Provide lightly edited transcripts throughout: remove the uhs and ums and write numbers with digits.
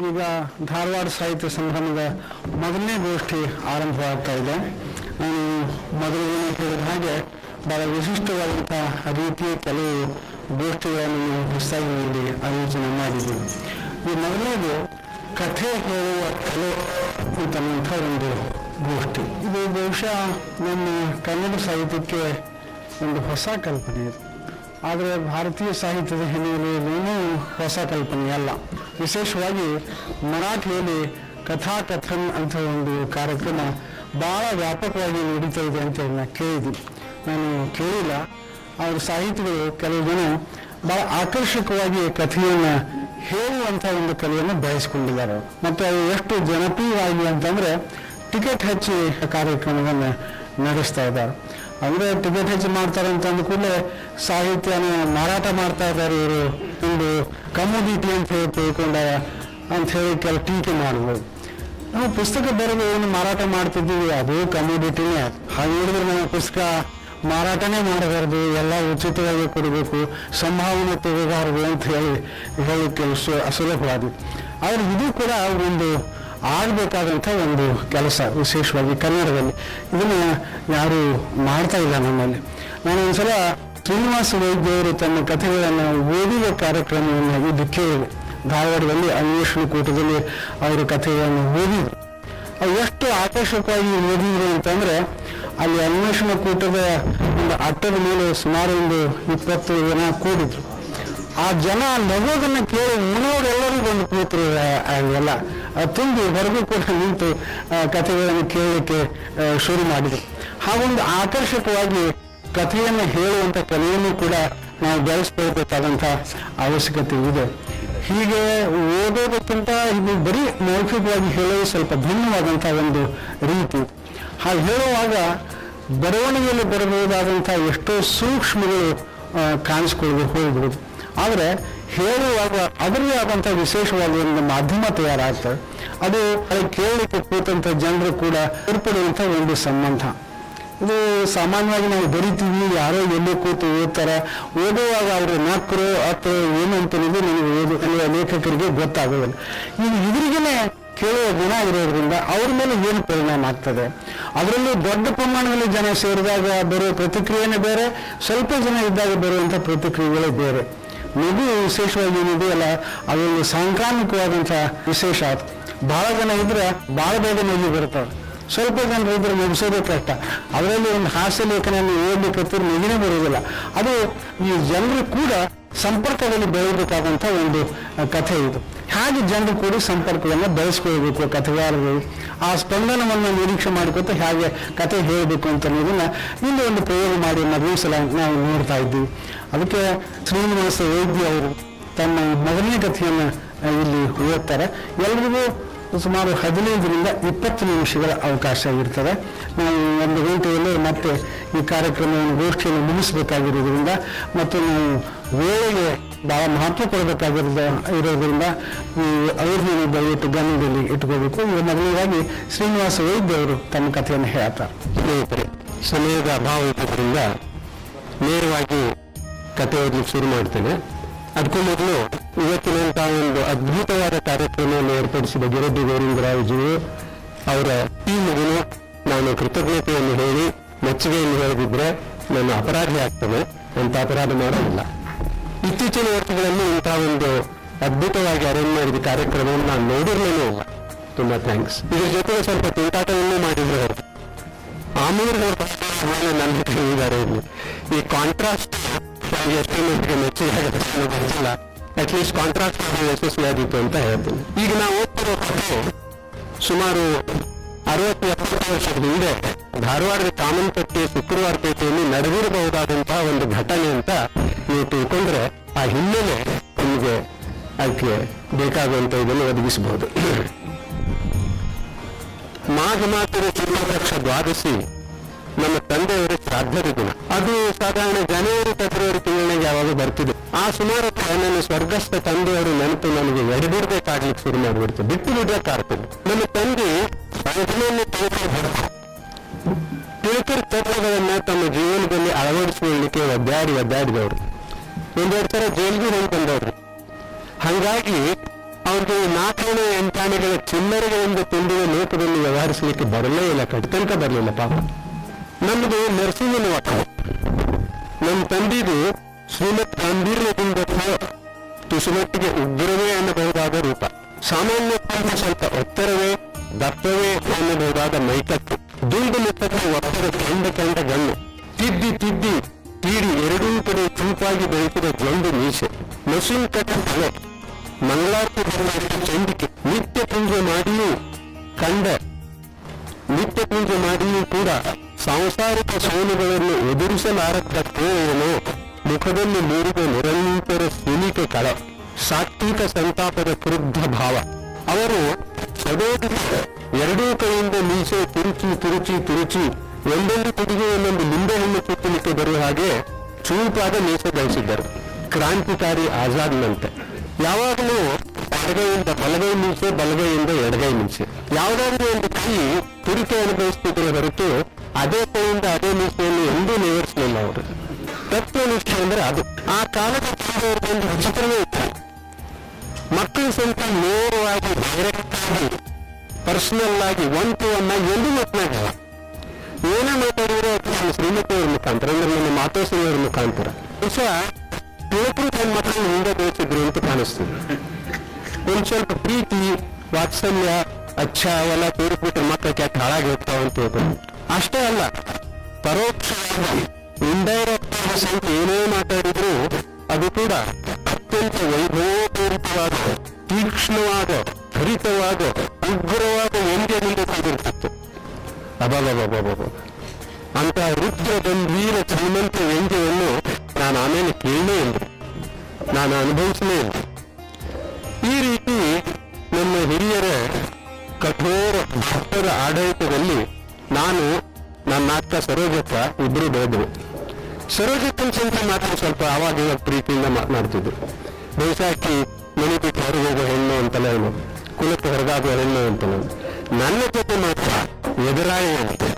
ಈಗ ಧಾರವಾಡ ಸಾಹಿತ್ಯ ಸಂಭ್ರಮದ ಮೊದಲನೇ ಗೋಷ್ಠಿ ಆರಂಭವಾಗ್ತಾ ಇದೆ. ನಾನು ಮೊದಲಿಗೆ ಹೇಳಿದ ಹಾಗೆ ಬಹಳ ವಿಶಿಷ್ಟವಾದಂತಹ ರೀತಿಯ ಕೆಲವು ಗೋಷ್ಠಿಗಳನ್ನು ಹೊಸದಾಗಿ ಇಲ್ಲಿ ಆಯೋಜನೆ ಮಾಡಿದ್ದೀವಿ. ಈ ಮೊದಲನೇದು ಕಥೆ ಹೇಳುವ ಕಲೆ ಅಂತನ್ನುವಂಥ ಒಂದು ಗೋಷ್ಠಿ. ಇದು ಬಹುಶಃ ನಮ್ಮ ಕನ್ನಡ ಸಾಹಿತ್ಯಕ್ಕೆ ಒಂದು ಹೊಸ ಕಲ್ಪನೆ ಇದೆ. ಆದರೆ ಭಾರತೀಯ ಸಾಹಿತ್ಯದ ಹಿನ್ನೆಲೆಯಲ್ಲೂ ಹೊಸ ಕಲ್ಪನೆ ಅಲ್ಲ. ವಿಶೇಷವಾಗಿ ಮರಾಠಿಯಲ್ಲಿ ಕಥಾಕಥನ್ ಅಂತ ಒಂದು ಕಾರ್ಯಕ್ರಮ ಭಾಳ ವ್ಯಾಪಕವಾಗಿ ನಡೀತಾ ಇದೆ ಅಂತ ನಾನು ಕೇಳಿದ್ದೀನಿ. ನಾನು ಕೇಳಿಲ್ಲ. ಅವ್ರ ಸಾಹಿತಿಗಳು ಕೆಲವು ಜನ ಭಾಳ ಆಕರ್ಷಕವಾಗಿ ಕಥೆಯನ್ನು ಹೇಳುವಂಥ ಒಂದು ಕಲೆಯನ್ನು ಬೆಳೆಸ್ಕೊಂಡಿದ್ದಾರೆ. ಮತ್ತು ಅದು ಎಷ್ಟು ಜನಪ್ರಿಯವಾಗಿ ಅಂತಂದರೆ ಟಿಕೆಟ್ ಹಚ್ಚಿ ಕಾರ್ಯಕ್ರಮವನ್ನು ನಡೆಸ್ತಾ ಇದ್ದಾರೆ. ಅಂದರೆ ಟಿಕೆಟ್ ಹೆಚ್ಚು ಮಾಡ್ತಾರೆ ಅಂತ ಅಂದ ಕೂಡಲೇ ಸಾಹಿತ್ಯನ ಮಾರಾಟ ಮಾಡ್ತಾ ಇದ್ದಾರೆ ಇವರು, ಒಂದು ಕಮೋಡಿಟಿ ಅಂತ ಹೇಳಿ ತಿಳ್ಕೊಂಡ ಅಂತ ಹೇಳಿ ಕೆಲ ಟೀಕೆ ಮಾಡ್ಬೋದು. ನಾವು ಪುಸ್ತಕ ಬರೆದು ಏನು ಮಾರಾಟ ಮಾಡ್ತಿದ್ದೀವಿ ಅದು ಕಮೋಡಿಟಿನೇ. ಹಾಗೆ ಹೇಳಿದ್ರೆ ನಾವು ಪುಸ್ತಕ ಮಾರಾಟನೇ ಮಾಡಬಾರ್ದು, ಎಲ್ಲ ಉಚಿತವಾಗಿ ಕೊಡಬೇಕು, ಸಂಭಾವನೆ ತೆಗೆಬಾರದು ಅಂತ ಹೇಳಲಿಕ್ಕೆ ಅಸುಲಭವಾದಿ. ಆದರೆ ಇದು ಕೂಡ ಒಂದು ಆಗಬೇಕಾದಂಥ ಒಂದು ಕೆಲಸ. ವಿಶೇಷವಾಗಿ ಕನ್ನಡದಲ್ಲಿ ಇದನ್ನು ಯಾರು ಮಾಡ್ತಾ ಇಲ್ಲ ನಮ್ಮಲ್ಲಿ. ನಾನು ಒಂದ್ಸಲ ಶ್ರೀನಿವಾಸ ವೈದ್ಯವರು ತಮ್ಮ ಕಥೆಗಳನ್ನು ಓದಿದ ಕಾರ್ಯಕ್ರಮವನ್ನು ಇದು ಕೇಳಿದೆ. ಧಾರವಾಡದಲ್ಲಿ ಅನ್ವೇಷಣ ಕೂಟದಲ್ಲಿ ಅವರ ಕಥೆಗಳನ್ನು ಓದಿದ್ರು. ಅವು ಎಷ್ಟು ಆಕರ್ಷಕವಾಗಿ ಓದಿದ್ರು ಅಂತಂದರೆ ಅಲ್ಲಿ ಅನ್ವೇಷಣ ಕೂಟದ ಒಂದು ಅಟ್ಟದ ಮೇಲೆ ಸುಮಾರು ಒಂದು 20 ಜನ ಕೂಡಿದ್ರು. ಆ ಜನ ನಗೋದನ್ನು ಕೇಳಿ ಮುನ್ನೋರೆಲ್ಲರೂ ಬಂದು ಕೂತರು. ಎಲ್ಲ ತುಂಬಿ ಹೊರಗೂ ಕೂಡ ನಿಂತು ಕಥೆಗಳನ್ನು ಕೇಳಲಿಕ್ಕೆ ಶುರು ಮಾಡಿದರು. ಹಾಗೊಂದು ಆಕರ್ಷಕವಾಗಿ ಕಥೆಯನ್ನು ಹೇಳುವಂಥ ಕಲೆಯನ್ನು ಕೂಡ ನಾವು ಬೆಳೆಸ್ಕೊಳ್ಬೇಕಾದಂಥ ಅವಶ್ಯಕತೆ ಇದೆ. ಹೀಗೆ ಓದೋದಕ್ಕಿಂತ ಇದು ಬರೀ ಮೌಖಿಕವಾಗಿ ಹೇಳೋದು ಸ್ವಲ್ಪ ಭಿನ್ನವಾದಂಥ ಒಂದು ರೀತಿ. ಹಾಗೆ ಹೇಳುವಾಗ ಬರವಣಿಗೆಯಲ್ಲಿ ಬರಬಹುದಾದಂಥ ಎಷ್ಟೋ ಸೂಕ್ಷ್ಮಗಳು ಕಾಣಿಸ್ಕೊಳ್ಳೋದು ಹೋಗ್ಬೋದು. ಆದರೆ ಹೇಳುವಾಗ ಅದರದೇ ಆದಂಥ ವಿಶೇಷವಾಗಿ ಒಂದು ಮಾಧ್ಯಮ ತಯಾರಾಗ್ತದೆ. ಅದು ಕೇಳಲಿಕ್ಕೆ ಕೂತಂಥ ಜನರು ಕೂಡ ಏರ್ಪಡುವಂಥ ಒಂದು ಸಂಬಂಧ. ಇದು ಸಾಮಾನ್ಯವಾಗಿ ನಾವು ಬರಿತೀವಿ, ಯಾರೋ ಎಲ್ಲೇ ಕೂತು ಓದ್ತಾರೆ. ಓದುವಾಗ ಅವರು ನಕ್ಕರು ಅಥವಾ ಏನು ಅಂತೇಳಿದ್ರೆ ನನಗೆ ಕಲಿಯುವ ಲೇಖಕರಿಗೆ ಗೊತ್ತಾಗೋದಿಲ್ಲ. ಈಗ ಇವರಿಗೇನೆ ಕೇಳುವ ಗುಣ ಇರೋದ್ರಿಂದ ಅವ್ರ ಮೇಲೆ ಏನು ಪರಿಣಾಮ ಆಗ್ತದೆ. ಅದರಲ್ಲೂ ದೊಡ್ಡ ಪ್ರಮಾಣದಲ್ಲಿ ಜನ ಸೇರಿದಾಗ ಬರೋ ಪ್ರತಿಕ್ರಿಯೆನೇ ಬೇರೆ, ಸ್ವಲ್ಪ ಜನ ಇದ್ದಾಗ ಬರುವಂಥ ಪ್ರತಿಕ್ರಿಯೆಗಳೇ ಬೇರೆ. ನಗು ವಿಶೇಷವಾಗಿ ಏನಿದೆಯಲ್ಲ ಅದೊಂದು ಸಾಂಕ್ರಾಮಿಕವಾದಂಥ ವಿಶೇಷ. ಭಾಳ ಜನ ಇದ್ರೆ ಭಾಳ ಬೇಗ ನಗು ಬರ್ತವೆ, ಸ್ವಲ್ಪ ಜನರು ಇದ್ರೆ ಮುಗಿಸೋದೇ ಕಷ್ಟ. ಅದರಲ್ಲಿ ಒಂದು ಹಾಸ್ಯ ಲೇಖನವನ್ನು ಓದಲಿಕ್ಕೆ ನಗಿನೇ ಬರೋದಿಲ್ಲ. ಅದು ಈ ಜನರು ಕೂಡ ಸಂಪರ್ಕದಲ್ಲಿ ಬೆಳೆಯಬೇಕಾದಂಥ ಒಂದು ಕಥೆ ಇದು. ಹಾಗೆ ಜನರು ಕೂಡ ಸಂಪರ್ಕವನ್ನು ಬೆಳೆಸ್ಕೊಳ್ಬೇಕು ಕಥೆಗಾರರು. ಆ ಸ್ಪಂದನವನ್ನು ನಿರೀಕ್ಷೆ ಮಾಡಿಕೊತ ಹೇಗೆ ಕಥೆ ಹೇಳಬೇಕು ಅಂತ ಅನ್ನೋದನ್ನ ಇಲ್ಲಿ ಒಂದು ಪ್ರಯೋಗ ಮಾಡಿ ಮೊದಲ ಸಲ ನಾವು ನೋಡ್ತಾ ಇದ್ದೀವಿ. ಅದಕ್ಕೆ ಶ್ರೀನಿವಾಸ ವೈದ್ಯ ಅವರು ತಮ್ಮ ಮೊದಲನೇ ಕಥೆಯನ್ನು ಇಲ್ಲಿ ಓದ್ತಾರೆ. ಎಲ್ರಿಗೂ ಸುಮಾರು 15ರಿಂದ 20 ನಿಮಿಷಗಳ ಅವಕಾಶ ಇರ್ತದೆ. ನಾವು 1 ಗಂಟೆಯಲ್ಲಿ ಮತ್ತೆ ಈ ಕಾರ್ಯಕ್ರಮವನ್ನು ಗೋಷ್ಠಿಯನ್ನು ಮುಗಿಸಬೇಕಾಗಿರೋದ್ರಿಂದ ಮತ್ತು ನಾವು ವೇಳೆಗೆ ಭಾಳ ಮಹತ್ವ ಕೊಡಬೇಕಾಗಿರೋದ್ರಿಂದ ಅವ್ರನ್ನ ದಯವಿಟ್ಟು ಗಮನದಲ್ಲಿ ಇಟ್ಕೋಬೇಕು. ಈಗ ಮೊದಲನೇದಾಗಿ ಶ್ರೀನಿವಾಸ ವೈದ್ಯ ಅವರು ತಮ್ಮ ಕಥೆಯನ್ನು ಹೇಳ್ತಾರೆ. ಸ್ನೇಹಿತರೆ, ಸಮಯದ ಅಭಾವ ಇರೋದ್ರಿಂದ ನೇರವಾಗಿ ಕಥೆ ಓದಲಿಕ್ಕೆ ಶುರು ಮಾಡ್ತೇನೆ. ಅದಕ್ಕೂ ಮೊದಲು ಇವತ್ತಿನಂಥ ಒಂದು ಅದ್ಭುತವಾದ ಕಾರ್ಯಕ್ರಮವನ್ನು ಏರ್ಪಡಿಸಿದ ಗಿರಡ್ಡಿ ಗೋವಿಂದರಾವ್ಜಿಯು ಅವರ ಟೀಮ್ಗೂ ನಾನು ಕೃತಜ್ಞತೆಯನ್ನು ಹೇಳಿ ಮೆಚ್ಚುಗೆಯನ್ನು ಹೇಳಿದ್ರೆ ನಾನು ಅಪರಾಧಿ ಆಗ್ತೇನೆ. ಅಂತ ಅಪರಾಧ ಮಾಡೋದಿಲ್ಲ. ಇತ್ತೀಚಿನ ವರ್ಷಗಳಲ್ಲಿ ಇಂಥ ಒಂದು ಅದ್ಭುತವಾಗಿ ಅರೇಂಜ್ ಮಾಡಿದ ಕಾರ್ಯಕ್ರಮವನ್ನು ನಾನು ನೋಡಿರಲೇನೂ ಇಲ್ಲ. ತುಂಬ ಥ್ಯಾಂಕ್ಸ್. ಇದ್ರ ಜೊತೆಗೆ ಸ್ವಲ್ಪ ತುಂಟಾಟವನ್ನೂ ಮಾಡಿದ್ರು ಅವರು. ಆಮೂರ್ಗವರು ನನ್ನ ಹೇಳಿದ್ದಾರೆ ಇಲ್ಲಿ. ಈ ಕಾಂಟ್ರಾಸ್ಟ್ ಎಷ್ಟು ಮಟ್ಟಿಗೆ ಮೆಚ್ಚುಗೆ ಗೊತ್ತಿಲ್ಲ. ಅಟ್ಲೀಸ್ಟ್ ಕಾಂಟ್ರಾಕ್ಟ್ ಯಶಸ್ವಿಯಾಗಿತ್ತು ಅಂತ ಹೇಳ್ತೀನಿ. ಈಗ ನಾವು ಓದ್ತಿರೋ ಕಥೆ ಸುಮಾರು 60-70 ವರ್ಷದ ಹಿಂದೆ ಧಾರವಾಡದ ಕಾಮನ್ಪಟ್ಟಿ ಶುಕ್ರವಾರ ಪೇಟೆಯಲ್ಲಿ ನಡೆದಿರಬಹುದಾದಂತಹ ಒಂದು ಘಟನೆ ಅಂತ ನೀವು ತಿಳ್ಕೊಂಡ್ರೆ ಆ ಹಿನ್ನೆಲೆ ನಿಮಗೆ ಅದಕ್ಕೆ ಬೇಕಾಗುವಂತ ಇದನ್ನು ಒದಗಿಸಬಹುದು. ಮಾಘ ಮಾಸದ ಶುಕ್ಲಪಕ್ಷ ದ್ವಾದಶಿ ನಮ್ಮ ತಂದೆಯವರ ಶ್ರಾದ್ದದ ದಿನ. ಅದು ಸಾಧಾರಣ ಜನವರಿ ಫೆಬ್ರವರಿ ತಿಂಗಳಿಗೆ ಯಾವಾಗ ಬರ್ತಿದೆ. ಆ ಸುಮಾರು ನನ್ನ ಸ್ವರ್ಗಸ್ಥ ತಂದೆಯವರು ನೆನಪು ನನಗೆ ಎಡೆಬಿಡ್ಬೇಕಾಗ್ಲಿಕ್ಕೆ ಶುರು ಮಾಡಿಬಿಡ್ತು. ಬಿಟ್ಟು ಬಿಡ್ಬೇಕಾಗ್ತದೆ. ನನ್ನ ತಂದೆ ಸಾಧನೆಯನ್ನು ತಿಳ್ಕರ್ ತತ್ವಗಳನ್ನ ತಮ್ಮ ಜೀವನದಲ್ಲಿ ಅಳವಡಿಸಿಕೊಳ್ಳಲಿಕ್ಕೆ ಒದ್ದಾಡಿದವರು. 1-2 ಸಲ ಜೈಲ್ಗೂ ಹೋಗಿ ಬಂದವರು. ಹಾಗಾಗಿ ಅವ್ರಿಗೆ 4 8 ಚಿಲ್ಲರೆಗಳಿಂದ ತುಂಬಿದ ಲೋಕದಲ್ಲಿ ವ್ಯವಹರಿಸಲಿಕ್ಕೆ ಬರಲೇ ಇಲ್ಲ, ಕಟ್ತಂಕ ಬರಲಿಲ್ಲ ಪಾಪ. ನಮ್ಮದು ನರಸಿಂಹನ ವಾಕ್ಯ, ನಮ್ಮ ತಂದೆದು ಶ್ರೀಮತ್ ಗಾಂಭೀರ್ಯದಿಂದ ತುಸುಮಟ್ಟಿಗೆ ಉಗ್ರವೇ ಅನ್ನಬಹುದಾದ ರೂಪ, ಸಾಮಾನ್ಯಕ್ಕಿಂತ ಸ್ವಲ್ಪ ಎತ್ತರವೇ ದಪ್ಪವೇ ಅನ್ನಬಹುದಾದ ಮೈಕಟ್ಟು, ದುಂಡು ಮುಖಕ್ಕೆ ಒತ್ತಡ ಕಂಡ ಗಣ್ಣು, ತಿದ್ದಿ ತೀಡಿ ಎರಡೂ ಕಡೆ ಚೂಪಾಗಿ ಬೆಳೆಸಿದ ಜೊಂಡು ಮೀಸೆ, ಮಸೂನ್ ಕಟ್ಟ ತಲೆ, ಮಂಗಳಾರತಿ ಬರಲಾದ ಚಂಡಿಕೆ, ನಿತ್ಯ ಪೂಜೆ ಮಾಡಿಯೂ ಕೂಡ ಸಾಂಸಾರಿಕ ಸೋಲುಗಳನ್ನು ಎದುರಿಸಲಾರದ್ದಕ್ಕೋ ಏನೋ ಮುಖದಲ್ಲಿ ಮೂಡಿದ ನಿರಂತರ ಸಿನಿಕ ಕಳ, ಸಾತ್ವಿಕ ಸಂತಾಪದ ಕ್ರುದ್ಧ ಭಾವ. ಅವರು ಎರಡೂ ಕೈಯಿಂದ ಮೀಸೆ ತುರುಚಿ ಒಂದೊಂದು ತುದಿಗೆ ಒಂದೊಂದು ಲಿಂಬೆ ಹಣ್ಣು ಸುತ್ತಲಿಕ್ಕೆ ಬರುವ ಹಾಗೆ ಚೂಪಾದ ಮೀಸೆ ಗಳಿಸಿದ್ದರು. ಕ್ರಾಂತಿಕಾರಿ ಆಜಾದ್ನಂತೆ ಯಾವಾಗಲೂ ಎಡಗೈಯಿಂದ ಬಲಗೈ ಮೀಸೆ, ಬಲಗೈಯಿಂದ ಎಡಗೈ ಮೀಸೆ, ಯಾವುದಾದ್ರೂ ಒಂದು ಕೈ ತುರಿಕೆ ಅನುಭವಿಸ್ತಿದ್ರೆ ಹೊರತು ಅದೇ ಕೈಯಿಂದ ಅದೇ ಮೀಸೆಯನ್ನು ಎಂದೂ ನೇವರಿಸಲಿಲ್ಲ ಅವರು. ತತ್ವನಿಷ್ಠೆ ಅಂದ್ರೆ ಅದು. ಆ ಕಾಲದ ಒಂದು ವಿಚಿತ್ರವೇ ಇತ್ತು. ಮಕ್ಕಳು ಸ್ವಲ್ಪ ನೇರವಾಗಿ ಡೈರೆಕ್ಟ್ ಆಗಿ ಪರ್ಸನಲ್ ಆಗಿ ಒಂದು ಎಂದು ಮಾತನಾಡಲ್ಲ. ಏನೇ ಮಾತಾಡಿದ್ರೆ ನಮ್ಮ ಶ್ರೀಮತಿಯವರ ಮುಖಾಂತರ ಅಂದ್ರೆ ನನ್ನ ಮಾತೋಶ್ರೀಯವರ ಮುಖಾಂತರ ಬಹುಶಃ ಯುವಕರು ತನ್ನ ಮಕ್ಕಳನ್ನು ಹಿಂದೆ ಬೆಳೆಸಿದ್ರು ಅಂತ ಕಾಣಿಸ್ತದೆ. ಒಂದು ಸ್ವಲ್ಪ ಪ್ರೀತಿ ವಾತ್ಸಲ್ಯ ಅವೆಲ್ಲ ತೋರಿಸ್ಬಿಟ್ರೆ ಮಕ್ಕಳು ಕೆಟ್ಟ ಹಾಳಾಗಿ ಹೋಗ್ತಾವ ಅಂತ ಹೇಳ್ತಾರೆ. ಅಷ್ಟೇ ಅಲ್ಲ, ಪರೋಕ್ಷವಾಗಿ ಇಂಡೈರೆಕ್ಟ್ ಆಗಿ ಸ್ವಲ್ಪ ಏನೇ ಮಾತಾಡಿದ್ರು ಅದು ಕೂಡ ಅತ್ಯಂತ ವೈಭವಪೂರಿತವಾದ, ತೀಕ್ಷ್ಣವಾದ, ಹರಿತವಾದ, ಉಗ್ರವಾದ ವ್ಯಂಗ್ಯದಿಂದ ಕೂಡಿರ್ತಿತ್ತು. ಅಬಾಬಾಬಾಬಾಬ ಅಂತಹ ರುದ್ರ ಗಂಭೀರ ಶ್ರೀಮಂತ ವ್ಯಂಗ್ಯವನ್ನು ನಾನು ಆಮೇಲೆ ಕೇಳಲೇ ಇಲ್ಲ, ನಾನು ಅನುಭವಿಸಲೇ ಇಲ್ಲ. ಈ ರೀತಿ ನಮ್ಮ ಹಿರಿಯರ ಕಠೋರ ಭಕ್ತರ ಆಡಳಿತದಲ್ಲಿ ನಾನು, ನನ್ನ ಅಕ್ಕ ಸರೋಜಕ್ಕ ಇಬ್ಬರು ಬೆಳೆದವು. ಸರೋಜಕ್ಕನ ಸಂಖ್ಯೆ ಮಾತ್ರ ಸ್ವಲ್ಪ ಆವಾಗ ಪ್ರೀತಿಯಿಂದ ಮಾತನಾಡ್ತಿದ್ರು. ಬಹುಶಾಕಿ ಮನೆ ಬಿಟ್ಟು ಹೊರಗೆ ಹೋಗೋ ಹೆಣ್ಣು ಅಂತಲೇ, ಕುಲಕ್ಕೆ ಹೊರಗಾಗುವ ಹೆಣ್ಣು ಅಂತಲೇ. ನನ್ನ ಜೊತೆ ಮಾತ್ರ ಎದುರಾಳಿ ಅಂತೆ.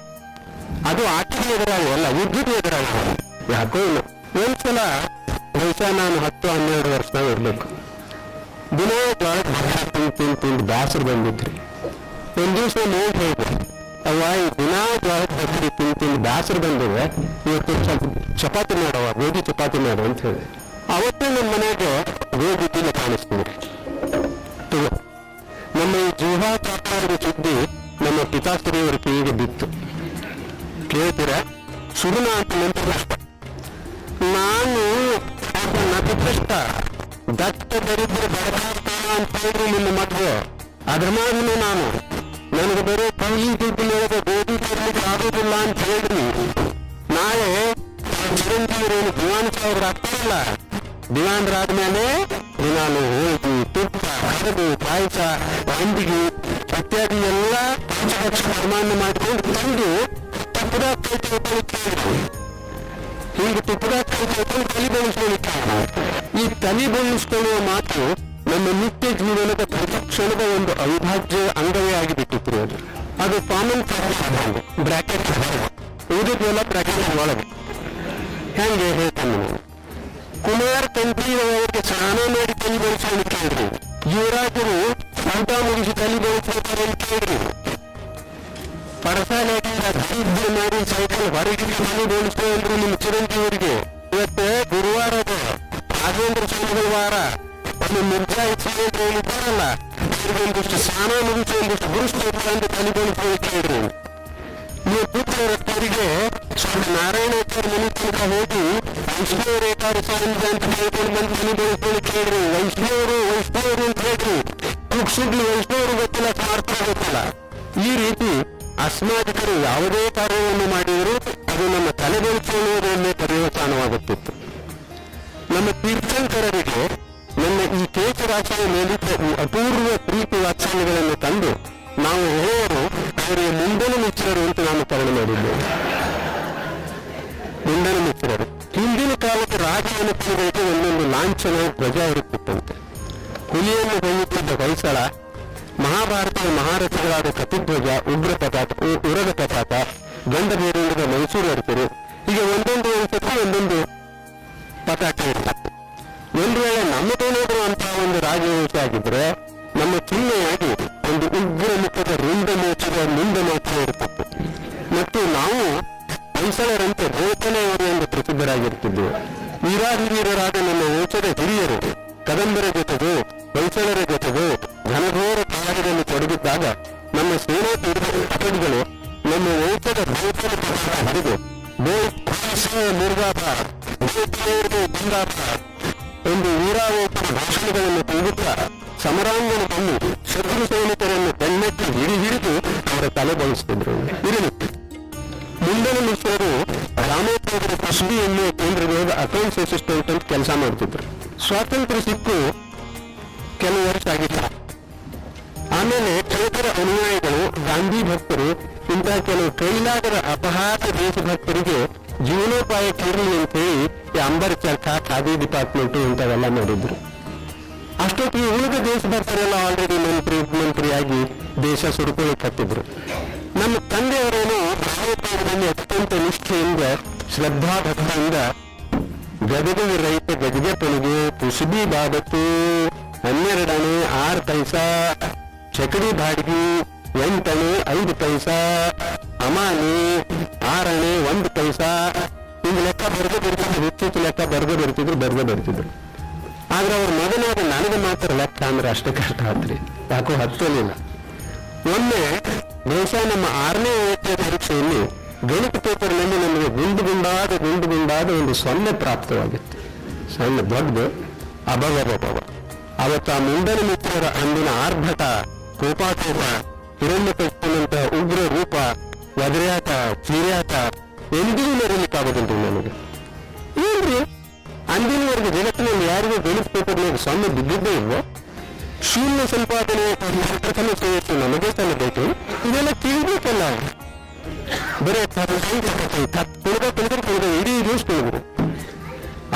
ಅದು ಆಟದ ಎದುರಾಳಿ ಅಲ್ಲ, ಯುದ್ಧದ ಎದುರಾಳಿ. ಯಾಕೋ ಇಲ್ಲ. ಒಂದ್ಸಲ ಬಹುಶಃ ನಾನು 10-12 ವರ್ಷ ಇರ್ಬೇಕು. ದಿನ ತಿಂದು ಬೇಸರು ಬಂದಿದ್ರಿ. ಒಂದ್ ದಿವಸ ನೋವು ಹೇಳಿದೆ, ಅವ್ವ ಈ ದಿನ ಭಕ್ತಿ ತಿಂದು ಬೇಸರು ಬಂದಿದೆ, ಇವತ್ತು ಸ್ವಲ್ಪ ಚಪಾತಿ ಮಾಡವ, ಗೋಧಿ ಚಪಾತಿ ಮಾಡು ಅಂತ ಹೇಳಿದೆ. ಅವತ್ತೇ ನಮ್ಮ ಮನೆಗೆ ಗೋಧಿ ತಿನ್ನ ಕಾಣಿಸ್ತೀವಿ. ನಮ್ಮ ಈ ಜೀವಾ ಕಾಪಾಡದ ಸುದ್ದಿ ನಮ್ಮ ಪಿತಾಶ್ರೀಯವರ ಕಿವಿಗೆ ಬಿತ್ತು. ಕೇಳ್ತೀರ? ಸುಗುಣ ಅಂತ ನಂತರಷ್ಟ ನಾನು ನಗದಷ್ಟ ದತ್ತ ದರಿದ್ರ ಬಡಕಾರ್ತಾನ ಅಂತ ಹೇಳಿದ್ರು ನಿನ್ನ ಮದುವೆ. ಅದ್ರ ಮಾದನೆ ನನಗೆ ಬರೋ ಕೂಲಿ ದುಡ್ಡಿನೊಳಗೆ ಗೋಧಿ ತರಲಿಕ್ಕೆ ಆಗೋದಿಲ್ಲ ಅಂತ ಹೇಳಿದ್ರಿ. ನಾಳೆ ಚಿರಂಜೀವಿರೇನು ದಿವಾನ್ ಸಾಹೇಬ್ರು ಆಗ್ತಾರಲ್ಲ, ದಿವಾನ್ರಾದ್ಮೇಲೆ ನಾನು ಹೋಗಿ ತುಪ್ಪ, ಕಡುಬು, ಪಾಯಸ, ಅಂಬಿಗೆ ಇತ್ಯಾದಿ ಎಲ್ಲ ಪಂಚಪಕ್ಷ ಕರ್ಮಾನ್ನ ಮಾಡಿಕೊಂಡು ತಂದು ತುಪ್ಪದ ಕೈ ತೊಳ್ಕೊಳ್ಳಿಕ್ಕೆ ಹೀಗೆ ತುಪ್ಪದ ಕೈ ತೊಳ್ಕೊಂಡು ತಲೆ ಬೆಳೆಸ್ಕೊಳ್ಳಿಕ್ಕೆ. ಈ ತಲೆ ಬೆಳೆಸ್ಕೊಳ್ಳುವ ಮಾತು ನಮ್ಮ ನಿತ್ಯ ಜೀವನದ ಪ್ರತಿಕ್ಷಣದ ಒಂದು ಅವಿಭಾಜ್ಯ ಅಂಗವೇ ಆಗಿಬಿಟ್ಟಿತ್ತು. ಅದು ಕಾಮನ್ ಬ್ರಾಕೆಟ್ ಓದಿದ್ವಲ್ಲ, ಬ್ರಾಕೆಟ್ ಒಳಗೆ ಹೆಂಗೆ ಹೇಳ್ತಾನೆ ನಾನು. ಕುಮಾರ್ ತಂತ್ರಿಯವರಿಗೆ ಸ್ನಾನ ಮಾಡಿ ತಲೆ ಬೆಳೆಸ್ಕೊಳ್ಳಿಕ್ಕೆ ಹೇಳ್ರಿ. ಯುವರಾಜರು ಊಟ ಮುಗಿಸಿ ತಲೆ ಬೆಳೆಸ್ಕೊಳ್ತಾರೆ ಅಂತ ಹೇಳ್ರಿ. ಪಡಸಾಲೆಯಿಂದ ಮಾಡಿ ಸೈಕಲ್ ಹೊರಗೆ ತಲೆ ಬೆಳೆಸ್ಕೊಂಡ್ರು ನಿಮ್ಮ ಚಿರಂಜೀವರಿಗೆ. ಇವತ್ತು ಗುರುವಾರದ ರಾಘವೇಂದ್ರ ಸ್ವಾಮಿಗಳ ವಾರ, ಒಂದು ನಿರ್ಜಾಯಿಸಿ ಹೇಳಿದ್ದಾರಲ್ಲ, ಒಂದಿಷ್ಟು ಸ್ನಾನ ಮುಗಿಸಿ ಒಂದಿಷ್ಟು ಗುರುಸ್ತಾರೆ ಅಂತ ತಲೆ ಬೆಳೆಸ್ಕೊಳ್ಳಿಕ್ಕೆ ಹೇಳ್ರಿ. ನೀವು ಪುತ್ರರಿಗೆ ನಾರಾಯಣೇಶ್ವರ ಮನೆ ತನಕ ಹೋಗಿ ವೈಷ್ಣವ ರೇಖಾರು ಸಾಂದ್ರ ಅಂತ ಹೇಳ್ಕೊಂಡು ಬಂದು ತಲೆ ಬೆಳೆಸ್ಕೊಳ್ಳಿಕ್ಕೆ ಹೇಳ್ರಿ. ವೈಷ್ಣವರು ಅಂತ ಹೇಳ್ರಿ. ಸುಗ್ಲಿ ವೈಷ್ಣವರು ಗೊತ್ತಿಲ್ಲ, ಸ್ಮಾರ್ಥ ಗೊತ್ತಿಲ್ಲ. ಈ ರೀತಿ ಅಸ್ಮಾದಿಕರು ಯಾವುದೇ ಕಾರ್ಯವನ್ನು ಮಾಡಿದರೂ ಅದು ನಮ್ಮ ತಲೆ ಬೆಳೆಸುವುದರಲ್ಲೇ ಪರ್ಯವಸಾನವಾಗುತ್ತಿತ್ತು. ನಮ್ಮ ತೀರ್ಥಂಕರರಿಗೆ ನನ್ನ ಈ ಕೇಶರಾಶಿಯ ಮೇಲಿದ್ದ ಈ ಅಪೂರ್ವ ಪ್ರೀತಿ ವಾತ್ಸಲ್ಯಗಳನ್ನು ತಂದು ನಾವು ಹೇಳೋರು ಅವರಿಗೆ ಮುಂದನ ಮಿತ್ರರು ಅಂತ ನಾನು ಕರೆ ಮಾಡಿದ್ದೇವೆ. ಮುಂದನ ಮಿತ್ರರು. ಹಿಂದಿನ ಕಾಲದ ರಾಜಮನೆತನಗಳಿಗೆ ಒಂದೊಂದು ಲಾಂಛನ ಧ್ವಜ ಇರುತ್ತಿತ್ತಂತೆ. ಹುಲಿಯನ್ನು ಹೊಯ್ಯುತ್ತಿದ್ದ ಹೊಯ್ಸಳ, ಮಹಾಭಾರತದ ಮಹಾರಥಗಳಾದ ಕಪಿಧ್ವಜ, ಉರದ ಪತಾಕ, ಗಂಡ ಬೇರುಂಡದ ಮೈಸೂರು ಅರಸರು, ಹೀಗೆ ಒಂದೊಂದು ಒಂದೊಂದು ಪತಾಕ ಇರುತ್ತೆ. ಒಂದು ವೇಳೆ ನಮ್ಮದೇನಾದರೂ ಅಂತ ಒಂದು ರಾಜವಂಶ ಆಗಿದ್ರೆ ನಮ್ಮ ಚಿಹ್ನೆಯಾಗಿ ಒಂದು ಉಗ್ರ ಮುಖದ ರುಂಡ ಮೋಚದ ಮುಂಡ ಮಾತ್ರ ಇರುತ್ತಿತ್ತು. ಮತ್ತು ನಾವು ಹೊಯ್ಸಳರಂತೆ ಗೋತನೆಯವರು ಎಂದು ಪ್ರಸಿದ್ಧರಾಗಿರುತ್ತಿದ್ದೆವು. ವೀರಾಧಿವೀರರಾದ ನಮ್ಮ ವಂಶದ ಹಿರಿಯರು ಕದಂಬರ ಜೊತೆಗೂ ಹೊಯ್ಸಳರ ಜೊತೆಗೂ ಘನಘೋರ ಕಾರ್ಯದಲ್ಲಿ ತೊಡಗಿದ್ದಾಗ ನಮ್ಮ ಸೇನಾ ತುಕಡಿಗಳು ನಮ್ಮ ವಂಶದ ಗೋಚರ ಹಿಡಿದು ಎಂದು ವೀರಾವೇಶದ ಭಾಷಣಗಳನ್ನು ಕೂಗುತ್ತಾ ಸಮರಾಂಗಣ ಬಂದು ಶತ್ರು ಸೈನಿಕರನ್ನು ಬೆನ್ನಟ್ಟಿ ಹಿಡಿದು ಅವರ ತಲೆ ಬಳಸುತ್ತಿದ್ರು. ಇರಲಿ, ಮುಂದಿನ ಮಿಶ್ರರು ರಾಮೇಶ್ವರದ ಕುಸುಬಿ ಎನ್ನುವ ಕೇಂದ್ರದಲ್ಲಿ ಅಕೌಂಟ್ಸ್ ಅಸಿಸ್ಟೆಂಟ್ ಅಂತ ಕೆಲಸ ಮಾಡ್ತಿದ್ರು. ಸ್ವಾತಂತ್ರ್ಯ ಸಿಕ್ಕು ಕೆಲವು ವರ್ಷ ಆಗಿಲ್ಲ. ಆಮೇಲೆ ಕೆಲವರ ಅನುಯಾಯಿಗಳು, ಗಾಂಧಿ ಭಕ್ತರು, ಇಂತಹ ಕೆಲವು ಕೈಲಾಗದ ಅಪಹಾರ ದೇಶಭಕ್ತರಿಗೆ ಜೀವನೋಪಾಯ ಇರಲಿ ಅಂತ ಹೇಳಿ ಈ ಅಂಬರ್ ಚರ್ಖಾ ಖಾದಿ ಡಿಪಾರ್ಟ್ಮೆಂಟ್ ಇಂಥವೆಲ್ಲ ಮಾಡಿದ್ರು. ಅಷ್ಟೊತ್ತಿಗೆ ಉಳಿದ ದೇಶಭಕ್ತರೆಲ್ಲ ಆಲ್ರೆಡಿ ಮಂತ್ರಿಯಾಗಿ ದೇಶ ಸುರುಕೊಳ್ಳಿಕ್ಕತ್ತಿದ್ರು. ನಮ್ಮ ತಂದೆಯವರೇನು ಭಾರತದಲ್ಲಿ ಅತ್ಯಂತ ನಿಷ್ಠೆಯಿಂದ ಶ್ರದ್ಧಾಭಕ್ತಿಯಿಂದ ಗದಗ ರೈತ ಗದಗೆ ಪಣಿಗೆ ಕುಸುಬಿ ಬಾಬತ್ತು 12 ಅಣೆ 6 ಪೈಸಾ, ಚಕಡಿ ಬಾಡಿಗೆ 8 ಅಣೆ 5 ಪೈಸಾ, ಅಮಾನಿ 6 ಅಣೆ 1 ಪೈಸಾ, ಹಿಂಗೆ ಲೆಕ್ಕ ಬರೆದು ಬರ್ತಿದ್ರು. ಹೆಚ್ಚು ಲೆಕ್ಕ ಬರೆದು ಬರ್ತಿದ್ರು. ಆದ್ರೆ ಅವ್ರ ಮಗನಾಗ ನನಗೆ ಮಾತ್ರ ಲೆಕ್ಕ ಅಂದ್ರೆ ಅಷ್ಟೇ ಕಷ್ಟ ಆತ್ರಿ, ಯಾಕೋ ಹತ್ತಲಿಲ್ಲ. ಒಮ್ಮೆ ಬಹುಶಃ ನಮ್ಮ 6ನೇ ಪರೀಕ್ಷೆಯಲ್ಲಿ ಗಣಿತ ಪೇಪರ್ನಲ್ಲಿ ನಮಗೆ ಗುಂಡು ಗುಂಡಾದ ಒಂದು 0 ಪ್ರಾಪ್ತವಾಗಿತ್ತು. ಸಣ್ಣ ದೊಡ್ಡದು ಅಭವ. ಅವತ್ತು ಆ ಮುಂಡನ ಮಿತ್ರರ ಅಂದಿನ ಆರ್ಭಟ, ಕೋಪಾಟೋಪ, ಹಿರಣ್ಯಕೃಷ್ಣನಂತಹ ಉಗ್ರ ರೂಪ, ವದರ್ಯಾಟ, ಚೀರ್ಯಾಟ ಎಂದಿಗೂ ಮರೀಲಿಕ್ಕಾಗೋದಿಲ್ರಿ ನನಗೆ. ಏನ್ರಿ, ಅಂದಿನವರೆಗೆ ಜಗತ್ತಿನಲ್ಲಿ ಯಾರಿಗೂ ಗಣಿತ ಪೇಪರ್ನಾಗ 0 ಬಿದ್ದಿದ್ದೇ ಇಲ್ವೋ? ಶೂನ್ಯ ಸಂಪಾದನೆ ಪ್ರಥಮ ಶ್ರೇಯಸ್ಸು ನಮಗೆ ಸಲ್ಲಬೇಕು. ಇದೆಲ್ಲ ತಿಳಿಬೇಕಲ್ಲ. ಬರೀ ಇಡೀ ಯೂಸ್ಕೊಂಡಿದ್ರು.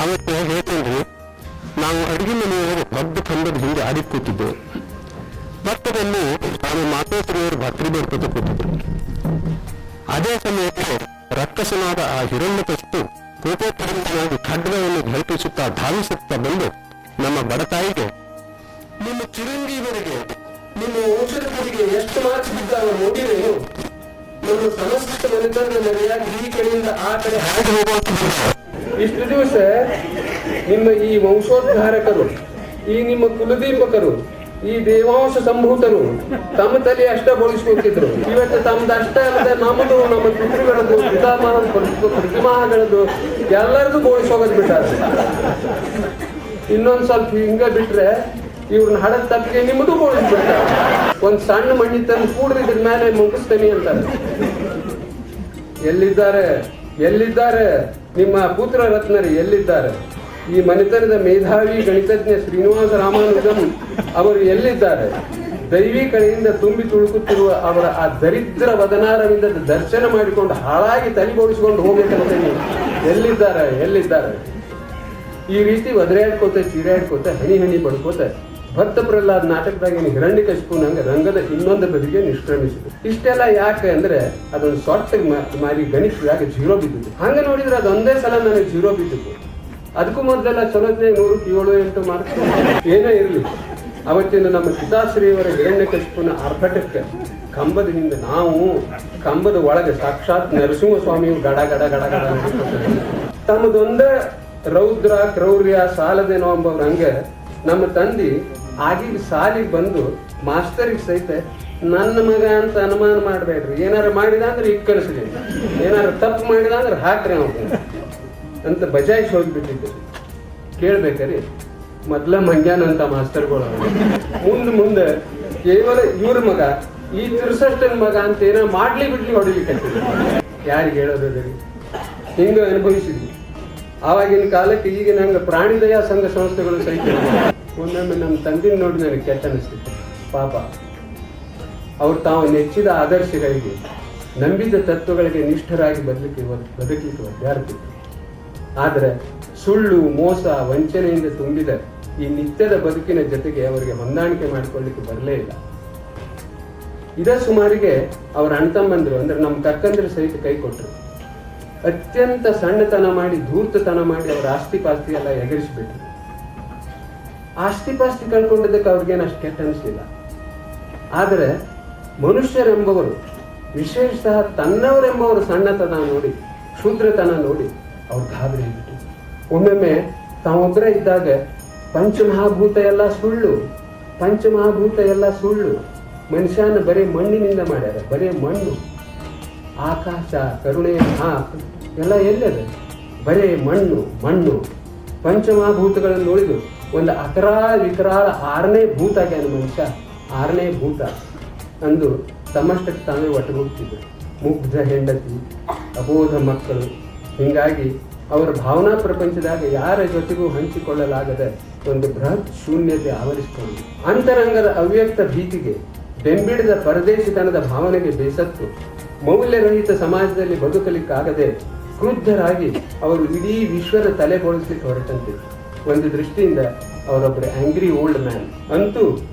ಅವತ್ತು ಹೇಳ್ತೇನ್ರಿ, ನಾವು ಅಡುಗೆ ಮನೆಯವರು ದೊಡ್ಡ ಕಂಬದ ಹಿಂದೆ ಆಡಿ ಕೂತಿದ್ದೆವು. ಭತ್ತದಲ್ಲಿ ನಾನು ಮಾತೋಶ್ರೀಯವರು ಭಕ್ತಿ ಬೇಡ್ಕೊತ ಕೂತಿದ್ರು. ಅದೇ ಸಮಯಕ್ಕೆ ರಕ್ಕಸನಾದ ಆ ಹಿರಣ್ಯಕಷ್ಟು ಕೋಪೋತ್ತರವಾಗಿ ಖಡ್ಗವನ್ನು ಘಟಿಸುತ್ತಾ ಧಾವಿಸುತ್ತಾ ಬಂದು ನಮ್ಮ ಬಡತಾಯಿಗೆ, ನಿಮ್ಮ ಚಿರಂಜೀವರಿಗೆ, ನಿಮ್ಮ ವಂಶದವರಿಗೆ ಎಷ್ಟು ಮಾರ್ಕ್ಸ್ ಬಿದ್ದಾವ ನೋಡಿರೇನು? ನಮ್ಮ ಸಮಸ್ತ ಮನೆತನದ ಮರೆಯಾಗಿ ಈ ಕಡೆಯಿಂದ ಆ ಕಡೆ ಹಾಗೆ ಇಷ್ಟು ದಿವಸ ನಿಮ್ಮ ಈ ವಂಶೋದ್ಧಾರಕರು, ಈ ನಿಮ್ಮ ಕುಲದೀಪಕರು, ಈ ದೇವಾಂಶ ಸಂಭೂತರು ತಮ್ಮ ತಲೆ ಅಷ್ಟ ಬೋಳಿಸ್ಕೊತಿದ್ರು. ಇವತ್ತು ತಮ್ಮದು ಅಷ್ಟ ಅಲ್ಲದೆ ನಮ್ಮದು, ನಮ್ಮ ಪಿತೃಗಳದ್ದು, ಪ್ರತಿಮಾಗಳದ್ದು ಎಲ್ಲರದು ಬೋಳಿಸೋಗೋದು ಬಿಟ್ಟಾರ. ಇನ್ನೊಂದ್ ಸ್ವಲ್ಪ ಹಿಂಗ ಬಿಟ್ರೆ ಇವ್ರನ್ನ ಹಡದ ತಪ್ಪಿಗೆ ನಿಮ್ಮದು ಬೋಳಿಸ್ಬಿಟ್ಟಾರ. ಒಂದ್ ಸಣ್ಣ ಮಣ್ಣಿ ತಂದು ಕೂಡ್ರಿ ಇದ್ರ ಮೇಲೆ ಮುಗಿಸ್ತೇನೆ ಅಂತಾರೆ. ಎಲ್ಲಿದ್ದಾರೆ ನಿಮ್ಮ ಪುತ್ರ ರತ್ನರು? ಎಲ್ಲಿದ್ದಾರೆ? ಈ ಮನೆತನದ ಮೇಧಾವಿ ಗಣಿತಜ್ಞ ಶ್ರೀನಿವಾಸ ರಾಮಾನುಜಂ ಅವರು ಎಲ್ಲಿದ್ದಾರೆ? ದೈವಿ ಕಡೆಯಿಂದ ತುಂಬಿ ತುಳುಕುತ್ತಿರುವ ಅವರ ಆ ದರಿದ್ರ ವದನಾರವಿಂದ ದರ್ಶನ ಮಾಡಿಕೊಂಡು ಹಾಳಾಗಿ ತಲೆಬೋಡಿಸಿಕೊಂಡು ಹೋಗ್ಬೇಕಂತ ಎಲ್ಲಿದ್ದಾರೆ? ಈ ರೀತಿ ಒದರಾಡ್ಕೋತ ಚೀರಾಡ್ಕೋತ ಹಣಿ ಬಡ್ಕೋತ ಭಕ್ತ ಪ್ರಹ್ಲಾದ್ ನಾಟಕದಾಗ ಹಿರಣ್ಯಕಶಿಪು ನಂಗೆ ರಂಗದ ಇನ್ನೊಂದು ಬದಿಗೆ ನಿಷ್ಕ್ರಮಿಸಿದ್ರು. ಇಷ್ಟೆಲ್ಲ ಯಾಕೆ ಅಂದ್ರೆ ಅದೊಂದು ಸೊಟ್ಟ ಮಾರಿ ಗಣಿತದಾಗ 0 ಬಿದ್ದಿತ್ತು. ಹಂಗ ನೋಡಿದ್ರೆ ಅದೊಂದೇ ಸಲ ನನಗೆ 0 ಬಿದ್ದಿತ್ತು. ಅದಕ್ಕೂ ಮೊದಲೆಲ್ಲ ಚಲೋತ್ನೆ 100, 7, 8 ಮಾರ್ಕ್ಸ್ ಏನೇ ಇರಲಿ. ಅವತ್ತಿನ ನಮ್ಮ ಪಿತಾಶ್ರೀಯವರ ಹಿರಣ್ಯಕಶಿಪುನ ಆರ್ಭಟಕ್ಕೆ ಕಂಬದ ಹಿಂದೆ ನಾವು ಕಂಬದ ಒಳಗೆ ಸಾಕ್ಷಾತ್ ನರಸಿಂಹಸ್ವಾಮಿಯು ಗಡ ತಮ್ಮದೊಂದೇ ರೌದ್ರ ಕ್ರೌರ್ಯ ಸಾಲದೇನೋ ಎಂಬವ್ರ ಹಂಗೆ ನಮ್ಮ ತಂದೆ ಆಗಿನ ಸಾಲಿಗೆ ಬಂದು ಮಾಸ್ತರಿಗೆ ಸಹಿತ ನನ್ನ ಮಗ ಅಂತ ಅನುಮಾನ ಮಾಡಬೇಡ್ರಿ, ಏನಾರು ಮಾಡಿದ ಅಂದ್ರೆ ಈಗ ಕಳಿಸ್ಲಿ, ಏನಾರು ತಪ್ಪು ಮಾಡಿದ ಅಂದ್ರೆ ಹಾಕ್ರಿ ಅವ್ರು ಅಂತ ಬಜಾಯಿಸಿ ಹೋಗಿಬಿಟ್ಟಿದ್ದು. ಕೇಳ್ಬೇಕ್ರಿ, ಮೊದ್ಲ ಮಂಗ್ಯಾನಂತ ಮಾಸ್ತರ್ಗಳು ಮುಂದೆ ಕೇವಲ ಇವ್ರ ಮಗ, ಈ 63ನ ಮಗ ಅಂತ ಏನೋ ಮಾಡ್ಲಿ ಬಿಡ್ಲಿ ಹೊಡಿಲಿಕ್ಕೆ ಯಾರಿಗೆ ಹೇಳೋದ್ರಿ? ಹಿಂಗ ಅನುಭವಿಸಿದ್ವಿ. ಆವಾಗಿನ ಕಾಲಕ್ಕೆ ಈಗ ನಂಗೆ ಪ್ರಾಣಿ ದಯಾ ಸಂಘ ಸಂಸ್ಥೆಗಳು ಸಹಿತ ಒಮ್ಮೊಮ್ಮೆ ನಮ್ಮ ತಂದಿನ ನೋಡಿ ನನಗೆ ಕೆಟ್ಟ ಅನಿಸ್ತಿತ್ತು. ಪಾಪ ಅವ್ರು ತಾವು ನೆಚ್ಚಿದ ಆದರ್ಶಗಳಿಗೆ, ನಂಬಿದ ತತ್ವಗಳಿಗೆ ನಿಷ್ಠರಾಗಿ ಬದುಕಲಿಕ್ಕೆ ಒದ್ದಾಡ್ತಿತ್ತು. ಆದರೆ ಸುಳ್ಳು, ಮೋಸ, ವಂಚನೆಯಿಂದ ತುಂಬಿದ ಈ ನಿತ್ಯದ ಬದುಕಿನ ಜೊತೆಗೆ ಅವರಿಗೆ ಹೊಂದಾಣಿಕೆ ಮಾಡಿಕೊಳ್ಳಿಕ್ಕೆ ಬರಲೇ ಇಲ್ಲ. ಇದೇ ಸುಮಾರಿಗೆ ಅವರ ಅಣ್ತಮ್ಮಂದ್ರು ಅಂದ್ರೆ ನಮ್ಮ ಕಕ್ಕಂದ್ರೆ ಸಹಿತ ಕೈ ಕೊಟ್ಟರು. ಅತ್ಯಂತ ಸಣ್ಣತನ ಮಾಡಿ, ಧೂರ್ತತನ ಮಾಡಿ ಅವರ ಆಸ್ತಿ ಪಾಸ್ತಿ ಎಲ್ಲ ಎಗರಿಸಿಬಿಟ್ರು. ಆಸ್ತಿ ಪಾಸ್ತಿ ಕಳ್ಕೊಂಡಿದ್ದಕ್ಕೆ ಅವ್ರಿಗೇನು ಅಷ್ಟು ಕೆಟ್ಟ ಅನಿಸ್ಲಿಲ್ಲ. ಆದರೆ ಮನುಷ್ಯರೆಂಬವರು, ವಿಶೇಷತಃ ತನ್ನವರೆಂಬವರು ಸಣ್ಣತನ ನೋಡಿ, ಶೂದ್ರತನ ನೋಡಿ ಅವ್ರು ಗಾಬರಿ ಆಗಿಬಿಟ್ಟು ಒಮ್ಮೊಮ್ಮೆ ತಾವೊಬ್ಬರೇ ಇದ್ದಾಗ ಪಂಚಮಹಾಭೂತ ಎಲ್ಲ ಸುಳ್ಳು, ಪಂಚಮಹಾಭೂತ ಎಲ್ಲ ಸುಳ್ಳು, ಮನುಷ್ಯನ ಬರೀ ಮಣ್ಣಿನಿಂದ ಮಾಡ್ಯಾರ, ಬರೀ ಮಣ್ಣು, ಆಕಾಶ ಕರುಣೆ ಎಲ್ಲ ಎಲ್ಲದೆ ಬರೀ ಮಣ್ಣು ಮಣ್ಣು. ಪಂಚಮಹಾಭೂತಗಳನ್ನು ನೋಡಿದು ಒಂದು ಅಕರಾಳ ವಿಕರಾಳ 6ನೇ ಭೂತ ಆಗ್ಯಾನ ಮನುಷ್ಯ, 6ನೇ ಭೂತ ಅಂದು ತಮ್ಮಷ್ಟಕ್ಕೆ ತಾವೇ ಒಟ್ಟುಗೂಡ್ತಿದ್ರು. ಮುಗ್ಧ ಹೆಂಡತಿ, ಅಬೋಧ ಮಕ್ಕಳು, ಹೀಗಾಗಿ ಅವರ ಭಾವನಾ ಪ್ರಪಂಚದಾಗ ಯಾರ ಜೊತೆಗೂ ಹಂಚಿಕೊಳ್ಳಲಾಗದ ಒಂದು ಬೃಹತ್ ಶೂನ್ಯತೆ ಆವರಿಸಿಕೊಂಡು ಅಂತರಂಗದ ಅವ್ಯಕ್ತ ಭೀತಿಗೆ, ಬೆಂಬಿಡಿದ ಪರದೇಶಿತನದ ಭಾವನೆಗೆ ಬೇಸತ್ತು ಮೌಲ್ಯರಹಿತ ಸಮಾಜದಲ್ಲಿ ಬದುಕಲಿಕ್ಕಾಗದೆ ಕ್ರುದ್ಧರಾಗಿ ಅವರು ಇಡೀ ವಿಶ್ವದ ತಲೆ ಬೋಳಿಸ್ಲಿಕ್ಕೆ ಹೊರಟಂತೆ. ಒಂದು ದೃಷ್ಟಿಯಿಂದ ಅವರೊಬ್ಬರು ಆಂಗ್ರಿ ಓಲ್ಡ್ ಮ್ಯಾನ್. ಅಂತೂ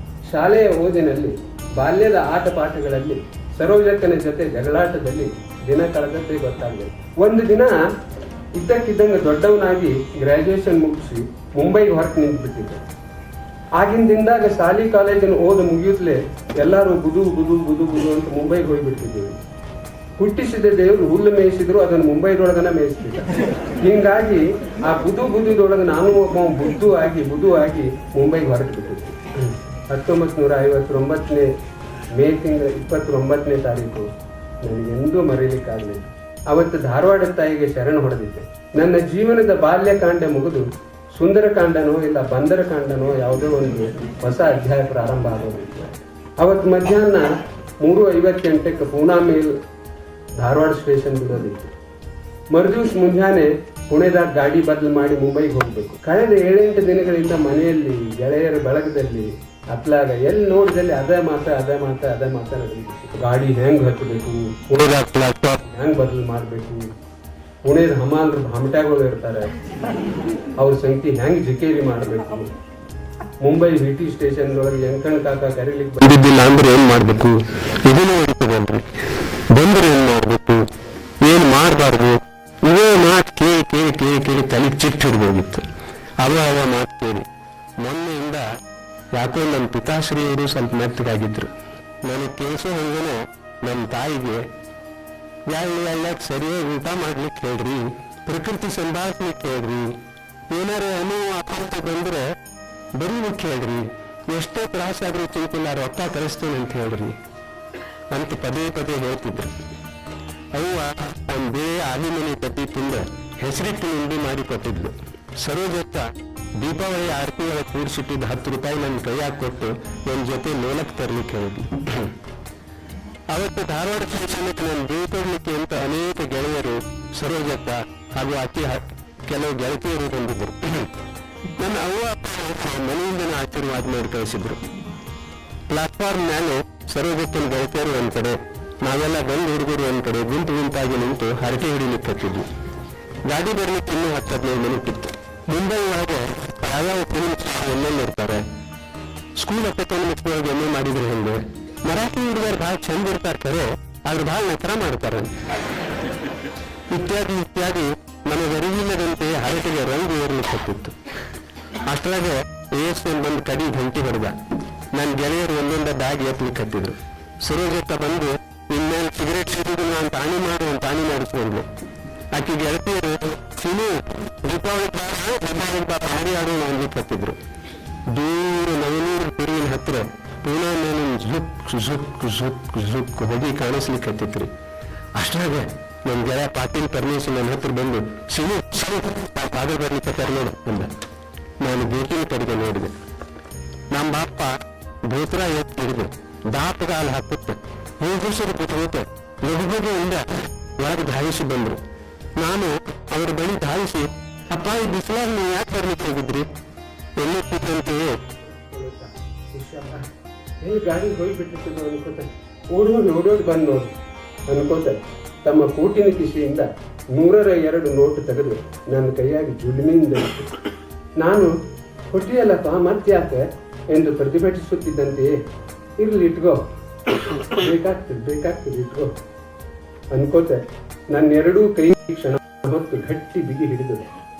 ಶಾಲೆಯ ಓದಿನಲ್ಲಿ, ಬಾಲ್ಯದ ಆಟ ಪಾಠಗಳಲ್ಲಿ, ಸರೋಜಕ್ಕನ ಜೊತೆ ಜಗಳಾಟದಲ್ಲಿ ದಿನ ಕಳೆದದ್ದೇ ಗೊತ್ತಾಗಲಿಲ್ಲ. ಒಂದು ದಿನ ಇದ್ದಕ್ಕಿದ್ದಂಗೆ ದೊಡ್ಡವನಾಗಿ ಗ್ರಾಜ್ಯುಯೇಷನ್ ಮುಗಿಸಿ ಮುಂಬೈಗೆ ಹೊರಟು ನಿಂತುಬಿಟ್ಟಿದ್ದೆ. ಆಗಿನ ದಿನದಾಗ ಶಾಲಿ ಕಾಲೇಜನ್ನು ಓದು ಮುಗಿಯುತ್ತಲೇ ಎಲ್ಲರೂ ಬುದು ಬುದು ಬುದು ಬುದು ಅಂತ ಮುಂಬೈಗೆ ಹೋಗಿಬಿಡ್ತಿದ್ದೀವಿ. ಹುಟ್ಟಿಸಿದ ದೇವರು ಹುಲ್ಲು ಮೇಯಿಸಿದ್ರು, ಅದನ್ನು ಮುಂಬೈದೊಳಗನ ಮೇಯಿಸ್ತಿದ್ದ. ಹೀಗಾಗಿ ಆ ಬುದು ಬುದುದೊಳಗೆ ನಾನು ಒಬ್ಬ ಬುದು ಆಗಿ ಮುಂಬೈಗೆ ಹೊರಟು ಬಿಟ್ಟಿದ್ದೆ. 1959 ಮೇ ತಿಂಗಳ 29ನೇ ತಾರೀಕು ನನಗೆಂದೂ ಮರೆಯಲಿಕ್ಕಾಗಲಿಲ್ಲ. ಅವತ್ತು ಧಾರವಾಡ ತಾಯಿಗೆ ಶರಣ ಹೊಡೆದಿದ್ದೆ. ನನ್ನ ಜೀವನದ ಬಾಲ್ಯಕಾಂಡ ಮುಗಿದು ಸುಂದರಕಾಂಡನೋ ಇಲ್ಲ ಬಂದರಕಾಂಡನೋ ಯಾವುದೋ ಒಂದು ಹೊಸ ಅಧ್ಯಾಯ ಪ್ರಾರಂಭ ಆಗೋದಿತ್ತು. ಅವತ್ತು ಮಧ್ಯಾಹ್ನ 3:58ಕ್ಕೆ ಪೂನಾ ಮೇಲ್ ಧಾರವಾಡ ಸ್ಟೇಷನ್ ಬಿಡೋದಿತ್ತು. ಮರುದಿವ್ಸ ಮುಂಜಾನೆ ಪುಣೆದಾಗ ಗಾಡಿ ಬದಲು ಮಾಡಿ ಮುಂಬೈಗೆ ಹೋಗ್ಬೇಕು. ಕಳೆದ 7-8 ದಿನಗಳಿಂದ ಮನೆಯಲ್ಲಿ ಗೆಳೆಯರ ಬಳಗದಲ್ಲಿ ಅತ್ಲಾಗ ಎಲ್ಲಿ ನೋಡಿದಲ್ಲಿ ಅದೇ ಮಾತ ನಡೆದಿತ್ತು. ಗಾಡಿ ಹೆಂಗ್ ಹತ್ತಬೇಕು, ಪುಣೆದಾಗ ಪ್ಲಾಟ್ಫಾರ್ಮ್ ಹೆಂಗ್ ಬದಲು ಮಾಡಬೇಕು, ಪುಣೆದ ಹಮಾಲ್ರು ಹಮಟ್ಯಾಗಳು ಇರ್ತಾರೆ, ಅವ್ರ ಸಂಖ್ಯೆ ಹೆಂಗ್ ಜಿಕೇರಿ ಮಾಡಬೇಕು, ಮುಂಬೈ ವಿಟಿ ಸ್ಟೇಷನ್ ಒಳಗೆ ಯಂಕಣ್ ಕಾಕ ಕರೀಲಿಕ್ಕೆ ಬಂದಿದ್ದಿಲ್ಲ ಅಂದ್ರೆ ಏನ್ ಮಾಡ್ಬೇಕು, ಇದನ್ನು ಹೊಡಿತದಲ್ರಿ, ಬಂದ್ರೆ ಏನ್ ಮಾಡ್ಬೇಕು, ಏನ್ ಮಾಡಬಾರ್ದು, ಇವೇ ಮಾತು ಕೇಳಿ ತಲೆ ಚಿಟ್ಟು ಹಿಡ್ದೋಗಿತ್ತು. ಅವ ಮಾತು ಕೇಳಿ ಮೊನ್ನೆಯಿಂದ ಯಾಕೋ ನನ್ನ ಪಿತಾಶ್ರೀಯವರು ಸ್ವಲ್ಪ ಮೆತ್ತಗಾಗಿದ್ರು. ನನಗೆ ಕೇಳಿಸೋ ಹಂಗೇನೆ ನನ್ನ ತಾಯಿಗೆ ಎಳ್ಳಕ್ಕೆ ಸರಿಯಾಗಿ ಊಟ ಮಾಡ್ಲಿಕ್ಕೆ ಹೇಳ್ರಿ, ಪ್ರಕೃತಿ ಸಂಭಾಳಿಸ್ಲಿಕ್ಕೆ ಹೇಳ್ರಿ, ಏನಾರ ಅನುವು ಅಪಾಂತ ಬಂದ್ರೆ ಬರೀ ಹೇಳ್ರಿ, ಎಷ್ಟೇ ತ್ರಾಸ ಆದ್ರೂ ಚಿಂತಿಲ್ಲ, ರೊಕ್ಕ ಕಳಿಸ್ತೇನೆ ಅಂತ ಹೇಳ್ರಿ ಅಂತ ಪದೇ ಹೇಳ್ತಿದ್ರು. ಅವ್ವ ಒಂದು ಬೇರೆ ಆಲಿಮನೆ ಕಟ್ಟಿ ತಿಂದ ಹೆಸರಿಟ್ಟು ಉಂಡಿ ಮಾಡಿ ಕೊಟ್ಟಿದ್ಲು. ಸರೋಜಕ್ಕ ದೀಪಾವಳಿ ಆರತಿ ಒಳಗೆ ಕೂಡಿಸಿಟ್ಟಿದ್ದು 10 ರೂಪಾಯಿ ನನ್ನ ಕೈಯಾಗ ಕೊಟ್ಟು ನನ್ನ ಜೊತೆ ಮೇಲಕ್ಕೆ ತರ್ಲಿಕ್ಕೆ ಹೇಳಿದ್ಲು. ಅವತ್ತು ಧಾರವಾಡ ಸ್ಟೇಷನ್ಗೆ ನಾನು ಬೀಳ್ಕೊಡ್ಲಿಕ್ಕೆ ಅಂತ ಅನೇಕ ಗೆಳೆಯರು, ಸರೋಜಕ್ಕ ಹಾಗೂ ಅತಿ ಕೆಲವು ಗೆಳತಿಯರು ಬಂದಿದ್ರು. ನನ್ನ ಅವ್ವ ಮನೆಯಿಂದನೇ ಆಶೀರ್ವಾದ ಮಾಡಿ ಕಳಿಸಿದ್ರು. ಪ್ಲಾಟ್ಫಾರ್ಮ್ ಮೇಲೆ ಸರೋಜಕ್ಕನ ಗೆಳತಿಯರು ಒಂದ್ ಕಡೆ, ನಾವೆಲ್ಲ ಗಂಡು ಹುಡುಗರು ಒಂದ್ ಕಡೆ ಗುಂಪಾಗಿ ನಿಂತು ಹರಟೆ ಹಿಡಿಲಿಕ್ಕೆ ಹತ್ತಿದ್ವಿ. ಗಾಡಿ ಬರ್ಲಿಕ್ಕೆ ಇನ್ನೂ 10-15 ಮಿನಿಟ್ ಇತ್ತು. ಮುಂಬೈ ಒಳಗೆ ಯಾವ್ಯಾವ ಫಿಲ್ಮ್ಸ್ ಎಲ್ಲೆಲ್ಲಿ ಇರ್ತಾರೆ, ಸ್ಕೂಲ್ ಎಕನಾಮಿಕ್ಸ್ ಒಳಗೆ ಎಮ್ಮೆ ಮಾಡಿದ್ರೆ ಹೆಂಗೆ, ಮರಾಠಿ ಹುಡುಗರು ಭಾಳ ಚಂದ ಇರ್ತಾರೆ ಕರೆ ಆದ್ರೆ ಭಾಳ ನಕರ ಮಾಡ್ತಾರೆ ಇತ್ಯಾದಿ ನನಗರಿವಿಲ್ಲದಂತೆ ಹರಟೆಗೆ ರಂಗು ಏರ್ಲಿಕ್ಕೆ ಹತ್ತಿತ್ತು. ಅಷ್ಟರಾಗೆ ಏಸ್ಕೊಂಡು ಬಂದು ಕಡಿ ಗಂಟಿ ಹೊಡೆದ. ನನ್ನ ಗೆಳೆಯರು ಒಂದೊಂದ ಬ್ಯಾಗ್ ಎತ್ತಲಿಕ್ಕೆ ಹತ್ತಿದ್ರು. ಸರೋಜಕ್ಕ ಬಂದು ಇನ್ಮೇಲೆ ಸಿಗರೇಟ್ ಸಿಗುದು ನಾನು ತಾಣಿ ಮಾಡಿಸ್ಕೊಂಡ್ಲು. ಆಕೆ ಗೆಳತಿಯರು ಸಿನಿ ದೀಪಾವಳಿ ಹಾಡಿ ಆಡೋಣ ಅನ್ಲಿಕ್ಕೆ ಹತ್ತಿದ್ರು. ದೂರ ನವನೂರು ತಿರುವಿನ ಹತ್ತಿರ ಪೂನಾ ಮೇಲೆ ಝುಕ್ ಹೋಗಿ ಕಾಣಿಸ್ಲಿಕ್ಕೆ ಹತ್ತಿತ್ರಿ. ಅಷ್ಟಾಗೆ ನನ್ನ ಗೆಳೆಯ ಪಾಟೀಲ್ ಪರಮೇಶ್ವರ್ ನನ್ನ ಹತ್ರ ಬಂದು ಸಿನಿ ಪಾದ ಬರ್ಲಿಕ್ಕೆ ನೋಡು ಅಂದ. ನಾನು ಬೇಕಿನ ಕಡೆಗೆ ನೋಡಿದೆ. ನಮ್ಮ ಬಾಪ ಭೂತ್ರ ಎತ್ತಿ ಹಿಡಿದು ದಾಪಗಾಲ ಹಾಕುತ್ತೆ ಹೋಗುಸರು ಕೂತು ಲಘುಬಗೆಯಿಂದ ಒಳಗೆ ಧಾವಿಸಿ ಬಂದ್ರು. ನಾನು ಅವ್ರ ಬಳಿ ಧಾವಿಸಿ, ಅಪ್ಪ ಈ ಬಿಸಿಲಾಗ ನೀವು ಯಾಕೆ ಬರ್ಲಿಕ್ಕೆ ಹೋಗಿದ್ರಿ ಎಲ್ಲಿ ಕೂತಂತೆಯೇ ಗಾಡಿ ಹೋಗಿಬಿಟ್ಟಿದ್ದು ಅನ್ಕೋತ ಓಡೋಡಿ ಬಂದು ಅನ್ಕೋತ ತಮ್ಮ ಕೂಟಿನ ಕಿಶೆಯಿಂದ 102 ನೋಟು ತೆಗೆದು ನನ್ನ ಕೈಯಾಗಿ ಜುಲ್ಮಿಯಿಂದ ನಾನು ಕೊಟ್ಟಿಯಲ್ಲಪ್ಪ ಮತ್ತೆ ಯಾಕೆ ಎಂದು ಪ್ರತಿಭಟಿಸುತ್ತಿದ್ದಂತೆಯೇ ಇರ್ಲಿ ಇಟ್ಕೋ, ಬೇಕಾಗ್ತದೆ ಇಟ್ಕೋ ಅನ್ಕೋತ ನನ್ನ 2 ಕೈ ಕ್ಷಣ ಹೊತ್ತು ಗಟ್ಟಿ ಬಿಗಿ ಹಿಡಿದು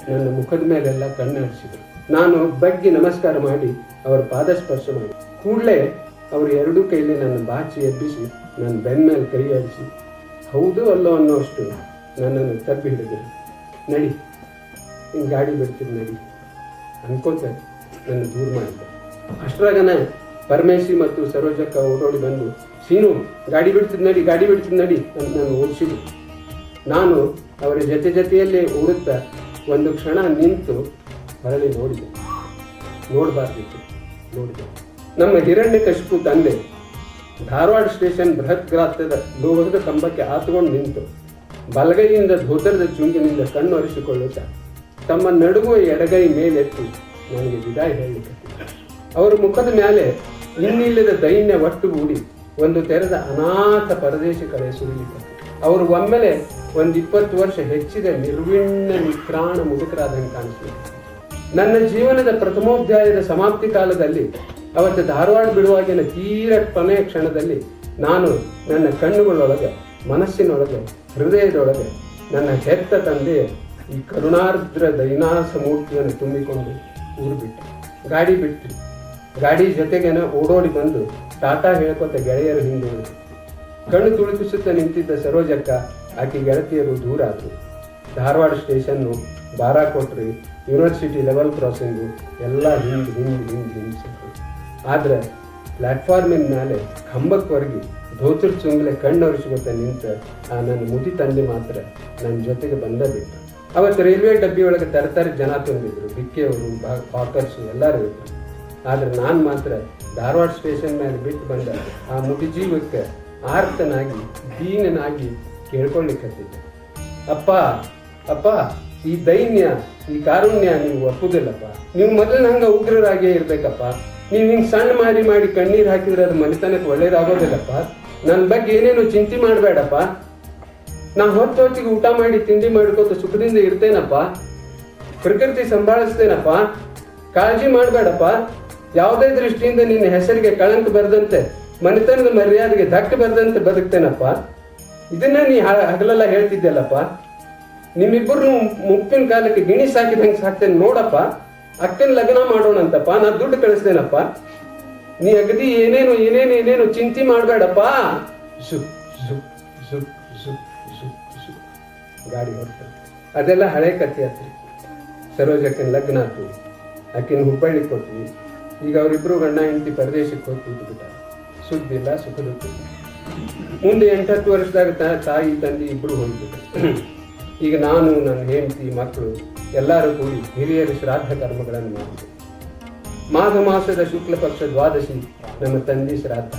ನನ್ನ ಮುಖದ ಮೇಲೆಲ್ಲ ಕಣ್ಣು ಹರಿಸಿದ್ರು. ನಾನು ಬಗ್ಗಿ ನಮಸ್ಕಾರ ಮಾಡಿ ಅವರ ಪಾದ ಸ್ಪರ್ಶ ಮಾಡಿ ಕೂಡಲೇ ಅವರು ಎರಡೂ ಕೈಲಿ ನನ್ನ ಬಾಚಿ ಎಬ್ಬಿಸಿ ನನ್ನ ಬೆನ್ನ ಮೇಲೆ ಕೈ ಆಡಿಸಿ ಹೌದು ಅಲ್ಲೋ ಅನ್ನೋಷ್ಟು ನನ್ನನ್ನು ತಬ್ಬಿ ಹಿಡಿದ್ರು. ನಡಿ, ಹಿಂಗೆ ಗಾಡಿ ಬಿಡ್ತೀನಿ ನಡಿ ಅನ್ಕೋತ ನನ್ನ ದೂರ ಮಾಡಿದ್ದೆ. ಅಷ್ಟರಾಗನ ಪರಮೇಶಿ ಮತ್ತು ಸರೋಜಕ್ಕ ಓಡೋಡಿ ಬಂದು, ಸೀನು ಗಾಡಿ ಬಿಡ್ತಿದ್ ನಡಿ ಅಂತ ನಾನು ಓದಿಸಿದ್ರು. ನಾನು ಅವರ ಜೊತೆಯಲ್ಲೇ ಓಡುತ್ತಾ ಒಂದು ಕ್ಷಣ ನಿಂತು ಹೊರಳಿ ನೋಡಬಾರ್ದಿತ್ತು. ನಮ್ಮ ಹಿರಣ್ಯಕಶಿಪು ತಂದೆ ಧಾರವಾಡ ಸ್ಟೇಷನ್ ಬೃಹತ್ ಗಾತ್ರದ ಲೋಹದ ಕಂಬಕ್ಕೆ ಆತುಕೊಂಡು ನಿಂತು ಬಲಗೈಯಿಂದ ಧೋತರದ ಚುಂಗಿನಿಂದ ಕಣ್ಣು ಒರೆಸಿಕೊಳ್ಳುತ್ತಾ ತಮ್ಮ ನಡುಗುವ ಎಡಗೈ ಮೇಲೆತ್ತಿ ನನಗೆ ವಿದಾಯ ಹೇಳಲಿಕ್ಕೆ ಅವರ ಮುಖದ ಮೇಲೆ ಇನ್ನಿಲ್ಲದ ದೈನ್ಯ ಒಟ್ಟುಗೂಡಿ ಒಂದು ತೆರೆದ ಅನಾಥ ಪರದೇಶ ಕಡೆ ಸುರಿಲಿಕ್ಕೆ ಅವರು ಒಮ್ಮೆಲೆ 20 ವರ್ಷ ಹೆಚ್ಚಿದ ನಿರ್ವಿಣ್ಣ ನಿತ್ರಾಣ ಮುದುಕರಾದಂಗೆ ಕಾಣಿಸ್ಲಿಕ್ಕೆ. ನನ್ನ ಜೀವನದ ಪ್ರಥಮೋಧ್ಯಾಯದ ಸಮಾಪ್ತಿ ಕಾಲದಲ್ಲಿ ಅವತ್ತು ಧಾರವಾಡ ಬಿಡುವಾಗಿನ ತೀರ ಕೊನೆಯ ಕ್ಷಣದಲ್ಲಿ ನಾನು ನನ್ನ ಕಣ್ಣುಗಳೊಳಗೆ, ಮನಸ್ಸಿನೊಳಗೆ, ಹೃದಯದೊಳಗೆ ನನ್ನ ಹೆತ್ತ ತಂದೆಯ ಈ ಕರುಣಾರ್ದ್ರ ದೈನಾಸ ಮೂರ್ತಿಯನ್ನು ತುಂಬಿಕೊಂಡು ಊರು ಬಿಟ್ಟೆ. ಗಾಡಿ ಬಿಟ್ಟು ಗಾಡಿ ಜೊತೆಗೇನ ಓಡೋಡಿ ಬಂದು ಟಾಟಾ ಹೇಳ್ಕೊತ ಗೆಳೆಯರ ಹಿಂದೆ ಕಣ್ಣು ತುಳುಕಿಸುತ್ತಾ ನಿಂತಿದ್ದ ಸರೋಜಕ್ಕ ಆಕೆ ಗೆಳತಿಯರು ದೂರ ಆದರು. Dharwad station, Barakotri, university level crossing ಎಲ್ಲ ಹಿಂದಿಸಿದ್ರು. ಆದ್ರೆ ಪ್ಲಾಟ್ಫಾರ್ಮಿನ ಮೇಲೆ ಕಂಬಕ್ವರೆಗೆ ಧೋತ್ರ ಚುಂಗ್ಲೆ ಕಣ್ಣೊರೆಸಿಗೊತ್ತ ನಿಂತ ಆ ನನ್ನ ಮುದಿ ತಂದೆ ಮಾತ್ರ ನನ್ನ ಜೊತೆಗೆ ಬಂದ ಬಿಟ್ಟು. ಅವತ್ತು ರೈಲ್ವೆ ಡಬ್ಬಿ ಒಳಗೆ ತರತರಿ ಜನ ತುಂಬಿದ್ರು, ಬಿಕ್ಕಿಯವರು, ಪಾಕರ್ಸು ಎಲ್ಲರೂ ಇದ್ರು. ಆದ್ರೆ ನಾನು ಮಾತ್ರ ಧಾರವಾಡ ಸ್ಟೇಷನ್ ಮೇಲೆ ಬಿಟ್ಟು ಬಂದ ಆ ಮುದಿ ಜೀವಕ್ಕೆ ಆರ್ತನಾಗಿ ದೀನನಾಗಿ ಕೇಳ್ಕೊಳ್ಳಿಕ್ಕತ್ತಿದ್ದೆ. ಅಪ್ಪ ಅಪ್ಪ, ಈ ದೈನ್ಯ, ಈ ಕಾರುಣ್ಯ ನೀವು ಒಪ್ಪುದಿಲ್ಲಪ್ಪ. ನೀವು ಮೊದಲು ಹಂಗ ಉಗ್ರರಾಗೇ ಇರ್ಬೇಕಪ್ಪ. ನೀವು ಹಿಂಗೆ ಸಣ್ಣ ಮಾಡಿ ಕಣ್ಣೀರು ಹಾಕಿದ್ರೆ ಅದು ಮನೆತನಕ್ಕೆ ಒಳ್ಳೇದಾಗೋದಿಲ್ಲಪ್ಪ. ನನ್ನ ಬಗ್ಗೆ ಏನೇನು ಚಿಂತೆ ಮಾಡಬೇಡಪ್ಪ. ನಾ ಹೊತ್ತಿಗೆ ಊಟ ಮಾಡಿ ತಿಂಡಿ ಮಾಡ್ಕೋತ ಸುಖದಿಂದ ಇರ್ತೇನಪ್ಪ. ಪ್ರಕೃತಿ ಸಂಭಾಳಿಸ್ತೇನಪ್ಪ. ಕಾಳಜಿ ಮಾಡಬೇಡಪ್ಪ. ಯಾವುದೇ ದೃಷ್ಟಿಯಿಂದ ನಿನ್ನ ಹೆಸರಿಗೆ ಕಳಂಕ ಬರದಂತೆ, ಮನೆತನದ ಮರ್ಯಾದೆಗೆ ಧಕ್ಕೆ ಬರದಂತೆ ಬದುಕ್ತೇನಪ್ಪ. ಇದನ್ನ ನೀ ಹಗಲೆಲ್ಲ ಹೇಳ್ತಿದ್ದೆಲ್ಲಪ್ಪ. ನಿಮ್ಮಿಬ್ಬರು ಮುಪ್ಪಿನ ಕಾಲಕ್ಕೆ ಗಿಣಿ ಸಾಕಿದಂಗೆ ಸಾಕ್ತೇನೆ ನೋಡಪ್ಪ. ಅಕ್ಕನ ಲಗ್ನ ಮಾಡೋಣಂತಪ್ಪ. ನಾ ದುಡ್ಡು ಕಳಿಸ್ತೇನಪ್ಪ. ನೀ ಅಗದಿ ಏನೇನು ಚಿಂತೆ ಮಾಡಬೇಡಪ್ಪ. ಗಾಡಿ ಹೊರಟ ಅದೆಲ್ಲ ಹಳೆ ಕಥೆ ಆತ್ರಿ. ಸರೋಜಕ್ಕನ ಲಗ್ನ ಆತು, ಆಕಿನ ಹುಬ್ಬಳ್ಳಿ ಕೊಟ್ವಿ. ಈಗ ಅವರಿಬ್ರು ಗಂಡ ಹೆಂಡತಿ ಪರದೇಶಕ್ಕೆ ಹೋಗ್ತಿದ್ದು ಬಿಟ್ಟಾರ. ಸುದ್ದಿ ಇಲ್ಲ, ಸುಖ ದುಃಖ. ಮುಂದೆ 8-10 ವರ್ಷದಾಗ ತಾಯಿ ತಂದೆ ಇಬ್ರು ಹೋಗ್ಬಿಟ್ರು. ಈಗ ನಾನು, ನನ್ನ ಹೆಂಡತಿ, ಮಕ್ಕಳು ಎಲ್ಲರೂ ಕೂಡಿ ಹಿರಿಯರ ಶ್ರಾದ್ದ ಕರ್ಮಗಳನ್ನು ಮಾಡಿದ್ವಿ. ಮಾಘ ಮಾಸದ ಶುಕ್ಲ ಪಕ್ಷ ದ್ವಾದಶಿ ನಮ್ಮ ತಂದೆ ಶ್ರಾದ್ದ.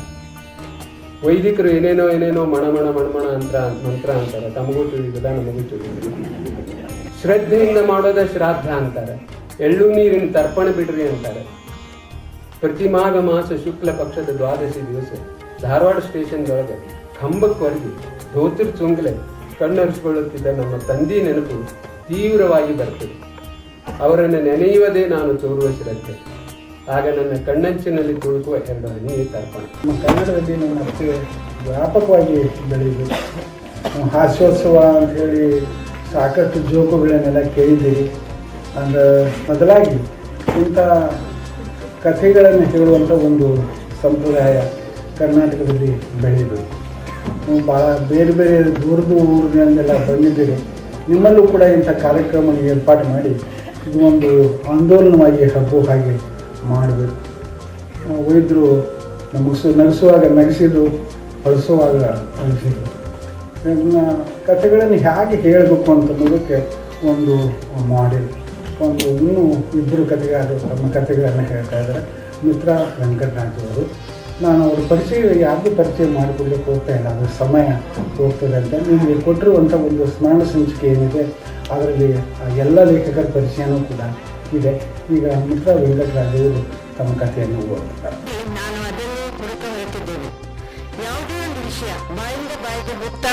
ವೈದಿಕರು ಏನೇನೋ ಮಣಮಣ ಅಂತ ಮಂತ್ರ ಅಂತಾರೆ. ತಮಗೂ ತಿಳಿದಿಲ್ಲ, ನಮಗೂ ತಿಳಿದಿಲ್ಲ. ಶ್ರದ್ಧೆಯಿಂದ ಮಾಡೋದ ಶ್ರಾದ್ದ ಅಂತಾರೆ. ಎಳ್ಳು ನೀರಿನ ತರ್ಪಣ ಬಿಡ್ರಿ ಅಂತಾರೆ. ಪ್ರತಿ ಮಾಘ ಮಾಸ ಶುಕ್ಲ ಪಕ್ಷದ ದ್ವಾದಶಿ ದಿವಸ ಧಾರವಾಡ ಸ್ಟೇಷನ್ದೊಳಗೆ ಕಂಬಕ್ವರೆಗೆ ಧೋತ್ರ ಚುಂಗ್ಲೆ ಕಣ್ಣೊರೆಸಿಕೊಳ್ಳುತ್ತಿದ್ದ ನಮ್ಮ ತಂದೆ ನೆನಪು ತೀವ್ರವಾಗಿ ಬರ್ತದೆ. ಅವರನ್ನು ನೆನೆಯುವುದೇ ನಾನು ತೋರುವ ಶ್ರದ್ಧೆ. ಆಗ ನನ್ನ ಕಣ್ಣಂಚಿನಲ್ಲಿ ತುಳುಕುವ 2 ಹನಿ ತರ್ಪಣ. ನಮ್ಮ ಕನ್ನಡದಲ್ಲಿ ನಮ್ಮ ಅತಿ ವ್ಯಾಪಕವಾಗಿ ಬೆಳೆಯುವುದು. ಹಾಸ್ಯೋತ್ಸವ ಅಂತ ಹೇಳಿ ಸಾಕಷ್ಟು ಜೋಕುಗಳನ್ನೆಲ್ಲ ಕೇಳಿದ್ದೀರಿ. ಅಂದರೆ ಮೊದಲಾಗಿ ಇಂಥ ಕಥೆಗಳನ್ನು ಹೇಳುವಂಥ ಒಂದು ಸಂಪ್ರದಾಯ ಕರ್ನಾಟಕದಲ್ಲಿ ಬೆಳೆಯುವುದು. ನೀವು ಭಾಳ ಬೇರೆ ದೂರದ ಊರಿನಿಂದೆಲ್ಲ ಬಂದಿದ್ದೀರಿ. ನಿಮ್ಮಲ್ಲೂ ಕೂಡ ಇಂಥ ಕಾರ್ಯಕ್ರಮ ಏರ್ಪಾಡು ಮಾಡಿ ಇದು ಒಂದು ಆಂದೋಲನವಾಗಿ ಹಬ್ಬ ಹಾಗೆ ಮಾಡಬೇಕು. ವೈದ್ಯರು ನಗಿಸುವಾಗ ನಗಿಸಿದ್ರು, ಬಳಸುವಾಗ ಅಳಿಸಿದ್ರು. ಕಥೆಗಳನ್ನು ಹೇಗೆ ಹೇಳಬೇಕು ಅಂತನ್ನೋದಕ್ಕೆ ಒಂದು ಮಾಡೆಲ್. ಇನ್ನೂ ಇಬ್ಬರು ಕಥೆಗಾರರು ತಮ್ಮ ಕಥೆಗಳನ್ನು ಹೇಳ್ತಾ ಇದ್ದಾರೆ. ಮಿತ್ರ ವೆಂಕಟನಾಥ್ ಅವರು. ನಾನು ಅವ್ರ ಯಾರಿಗೂ ಪರಿಚಯ ಮಾಡಿಕೊಡ್ಲಿಕ್ಕೆ ಹೋಗ್ತಾ ಇಲ್ಲ, ಅದು ಸಮಯ ಹೋಗ್ತದೆ ಅಂತ. ನಿಮಗೆ ಕೊಟ್ಟಿರುವಂಥ ಒಂದು ಸ್ಮರಣ ಸಂಚಿಕೆ ಏನಿದೆ ಅದರಲ್ಲಿ ಎಲ್ಲ ಲೇಖಕರ ಪರಿಚಯನೂ ಕೂಡ ಇದೆ. ಈಗ ಮಿತ್ರ ವೆಂಕಟರಾಜ್ ಅವರು ತಮ್ಮ ಕಥೆಯನ್ನು ಓದುತ್ತಾರೆ. ನಾನು ಅದನ್ನೇ ಹುಡುಕ ಹೊರಟಿದ್ದೇನೆ. ಯಾವುದೇ ಒಂದು ವಿಷಯ ಬಾಯಿಂದ ಬಾಯಿಗೆ ಹೋಗ್ತಾ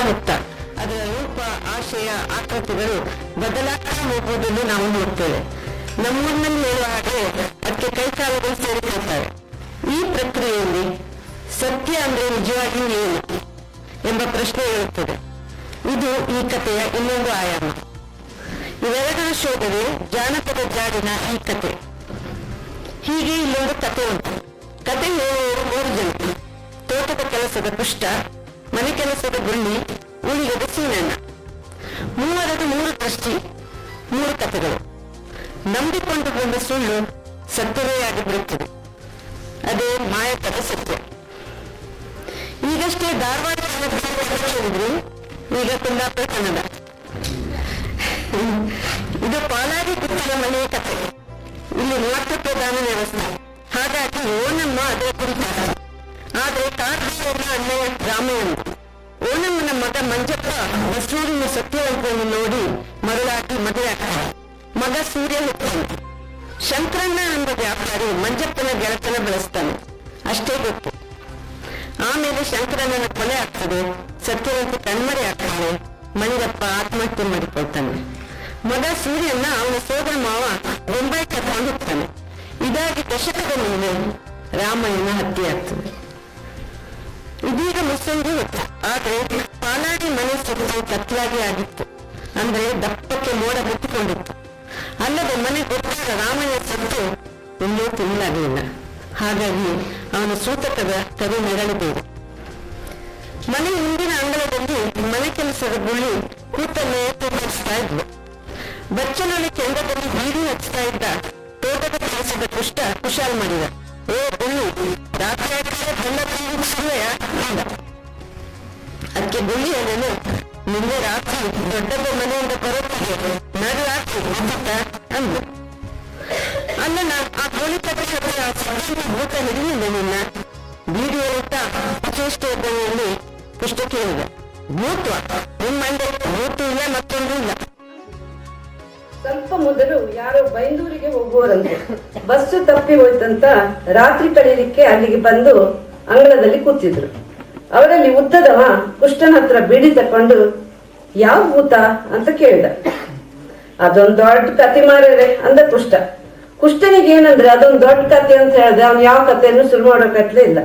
ಅದರ ರೂಪ, ಆಶಯ, ಆಕೃತಿಗಳು ಬದಲಾಗ್ತಾ ಹೋಗುವುದನ್ನು ನಾವು ನೋಡ್ತೇವೆ. ನಮ್ಮೂರಿನಲ್ಲಿ ಹೇಳುವ ಹಾಗೆ ಅದಕ್ಕೆ ಕೈಕಾಲುಗಳು ಸೇರಿಕೊಳ್ತವೆ. ಈ ಪ್ರಕ್ರಿಯೆಯಲ್ಲಿ ಸತ್ಯ ಅಂದ್ರೆ ನಿಜವಾಗಿಯೂ ಏನು ಎಂಬ ಪ್ರಶ್ನೆ ಇರುತ್ತದೆ. ಇದು ಈ ಕಥೆಯ ಇನ್ನೊಂದು ಆಯಾಮ. ಇವೆರಡರ ಶೋಧನೆ ಜಾನಪದ ಜಾಡಿನ ಈ ಕಥೆ. ಹೀಗೆ ಇಲ್ಲೊಂದು ಕತೆ ಉಂಟು. ಕತೆ ಹೇಳುವವರು 3 ಜನ. ತೋಟದ ಕೆಲಸದ ಪುಷ್ಟ, ಮನೆ ಕೆಲಸದ ಗುಳ್ಳಿ, ಉಳಿಗದ ಸೀನಣ್ಣ. ಮೂವರದು 3 ದೃಷ್ಟಿ, 3 ಕಥೆಗಳು. ನಂಬಿಕೊಂಡು ಬಂದ ಸುಳ್ಳು ಸತ್ಯವೇ ಆಗಿಬಿಡುತ್ತದೆ. ಅದೇ ಮಾಯಕದ ಸತ್ಯ. ಈಗಷ್ಟೇ ಧಾರವಾಡ ಹೇಳಿದ್ರು, ಈಗ ಕುಂದಾಪುರ ಕನ್ನಡ. ಇದು ಪಾಲಾಗಿ ಕುತ್ತಿನ ಮನೆಯ ಕಥೆ. ಇಲ್ಲಿ ಮಾತೃಪ್ರಧಾನ ವ್ಯವಸ್ಥೆ, ಹಾಗಾಗಿ ಓಣಮ್ಮ ಅದರ ಕುರಿತಾದ. ಆದರೆ ಕಾರ್ತಿಕನ ಅಣ್ಣಯ್ಯ ರಾಮಯ್ಯನ. ಓಣಮ್ಮನ ಮಗ ಮಂಜಪ್ಪ ಮಸೂರಿನ ಸತ್ಯವಂತವನ್ನು ನೋಡಿ ಮರಳಾಗಿ ಮದುವೆ ಆಗ್ತಾನೆ. ಮಗ ಸೂರ್ಯ ಹುಟ್ಟಾನೆ. ಶಂಕರಣ್ಣ ಎಂಬ ವ್ಯಾಪಾರಿ ಮಂಜಪ್ಪನ ಗೆಳತನ ಬೆಳೆಸ್ತಾನೆ, ಅಷ್ಟೇ ಗೊತ್ತು. ಆಮೇಲೆ ಶಂಕರಣ್ಣನ ಕೊಲೆ ಆಗ್ತದೆ, ಸತ್ಯವಂತ ಕಣ್ಮರೆ ಆಗ್ತಾನೆ. ಮಂಜಪ್ಪ ಆತ್ಮಹತ್ಯೆ ಮಾಡಿಕೊಳ್ತಾನೆ. ಮಗ ಸೂರ್ಯನ್ನ ಅವನ ಸೋದರ ಮಾವ ಬೊಂಬೈ ಕರ್ಕೊಂಡು ಹೋಗ್ತಾನೆ. ಇದಾಗಿ ದಶಕದ ಮುಂದೆ ರಾಮಯ್ಯನ ಹತ್ಯೆ ಆಗ್ತದೆ. ಇದೀಗ ಮುಸ್ಸಂಜೆ ಹೊತ್ತು. ಆದ್ರೆ ಪಾಲಾಡಿ ಮನೆ ಸುತ್ತು ಕತ್ಲಾಗಿ ಆಗಿತ್ತು. ಅಂದ್ರೆ ದಪ್ಪಕ್ಕೆ ಮೋಡ ಮುಟ್ಟಿಕೊಂಡಿತ್ತು. ಅಲ್ಲದೆ ಮನೆ ಗೊತ್ತಾದ ರಾಮಯ್ಯ ಸತ್ತು ಇನ್ನೂ ತಿನ್ನಲಾಗಲಿಲ್ಲ. ಹಾಗಾಗಿ ಅವನ ಸೂತಕದ ಕರು ನೆರಳಿಬೇಡ. ಮನೆ ಹಿಂದಿನ ಅಂಗಳದಲ್ಲಿ ಮನೆ ಕೆಲಸದ ಗುಳ್ಳಿ ಕೂತನ್ನೇ ತೋರಿಸ್ತಾ ಇದ್ಲು. ಬಚ್ಚಲೊಳಿ ಕೆಂಡದಲ್ಲಿ ಬೀಡಿ ಹಚ್ತಾ ಇದ್ದ ತೋಟದ ಕೆಲಸದ ಪುಷ್ಟ ಕುಶಾಲ್ ಮಾಡಿದ. ಓ ಗುಳ್ಳಿ, ರಾತ್ರಿ ಆಗ್ತದೆ ಬಣ್ಣ ಶುರುವೆಯ ಅಂದ. ಅದಕ್ಕೆ ಗುಳ್ಳಿ ಅಣ್ಣನು, ನಿನ್ನೆ ರಾತ್ರಿ ದೊಡ್ಡಬ್ಬ ಮನೆಯಿಂದ ಬರೋತ್ತಿಗೆ ನಡು ರಾತ್ರಿ ಅಂದು. ಅಲ್ಲನ ಆ ಕೋಳಿ ಕಥೆ ಭೂತ ಹಿಡಿಲಿಲ್ಲ ನಿನ್ನ. ಬೀಡಿ ಹೇಳ್ತಾ ಚೇಷ್ಟೆ ಇದ್ದವರಲ್ಲಿ ಪುಷ್ಟ ಕೇಳಿದ. ಭೂತ್ವ ನಿಮ್ಮ ಮಂಡೆ ಭೂತು ಇಲ್ಲ, ಮತ್ತೊಂದು ಇಲ್ಲ. ಸ್ವಲ್ಪ ಮೊದಲು ಯಾರೋ ಬೈಂದೂರಿಗೆ ಹೋಗುವರಂತೆ. ಬಸ್ಸು ತಪ್ಪಿ ಹೋಯ್ತಂತ ರಾತ್ರಿ ಕಳೀಲಿಕ್ಕೆ ಅಲ್ಲಿಗೆ ಬಂದು ಅಂಗಳದಲ್ಲಿ ಕೂತಿದ್ರು. ಅವರಲ್ಲಿ ಉದ್ದದವ ಕುಷ್ಟನ ಹತ್ರ ಬೀಡಿ ತಕೊಂಡು ಯಾವ ಭೂತ ಅಂತ ಕೇಳಿದ. ಅದೊಂದು ದೊಡ್ಡ ಕತೆ ಮಾರ್ರೆ ಅಂದ ಕುಷ್ಟ. ಕುಷ್ಟನಿಗೆ ಏನಂದ್ರೆ ಅದೊಂದು ದೊಡ್ಡ ಕತೆ ಅಂತ ಹೇಳಿದ್ರೆ ಅವ್ನು ಯಾವ ಕಥೆಯನ್ನು ಶುರು ಮಾಡೋಕತ್ಲೇ ಇಲ್ಲ.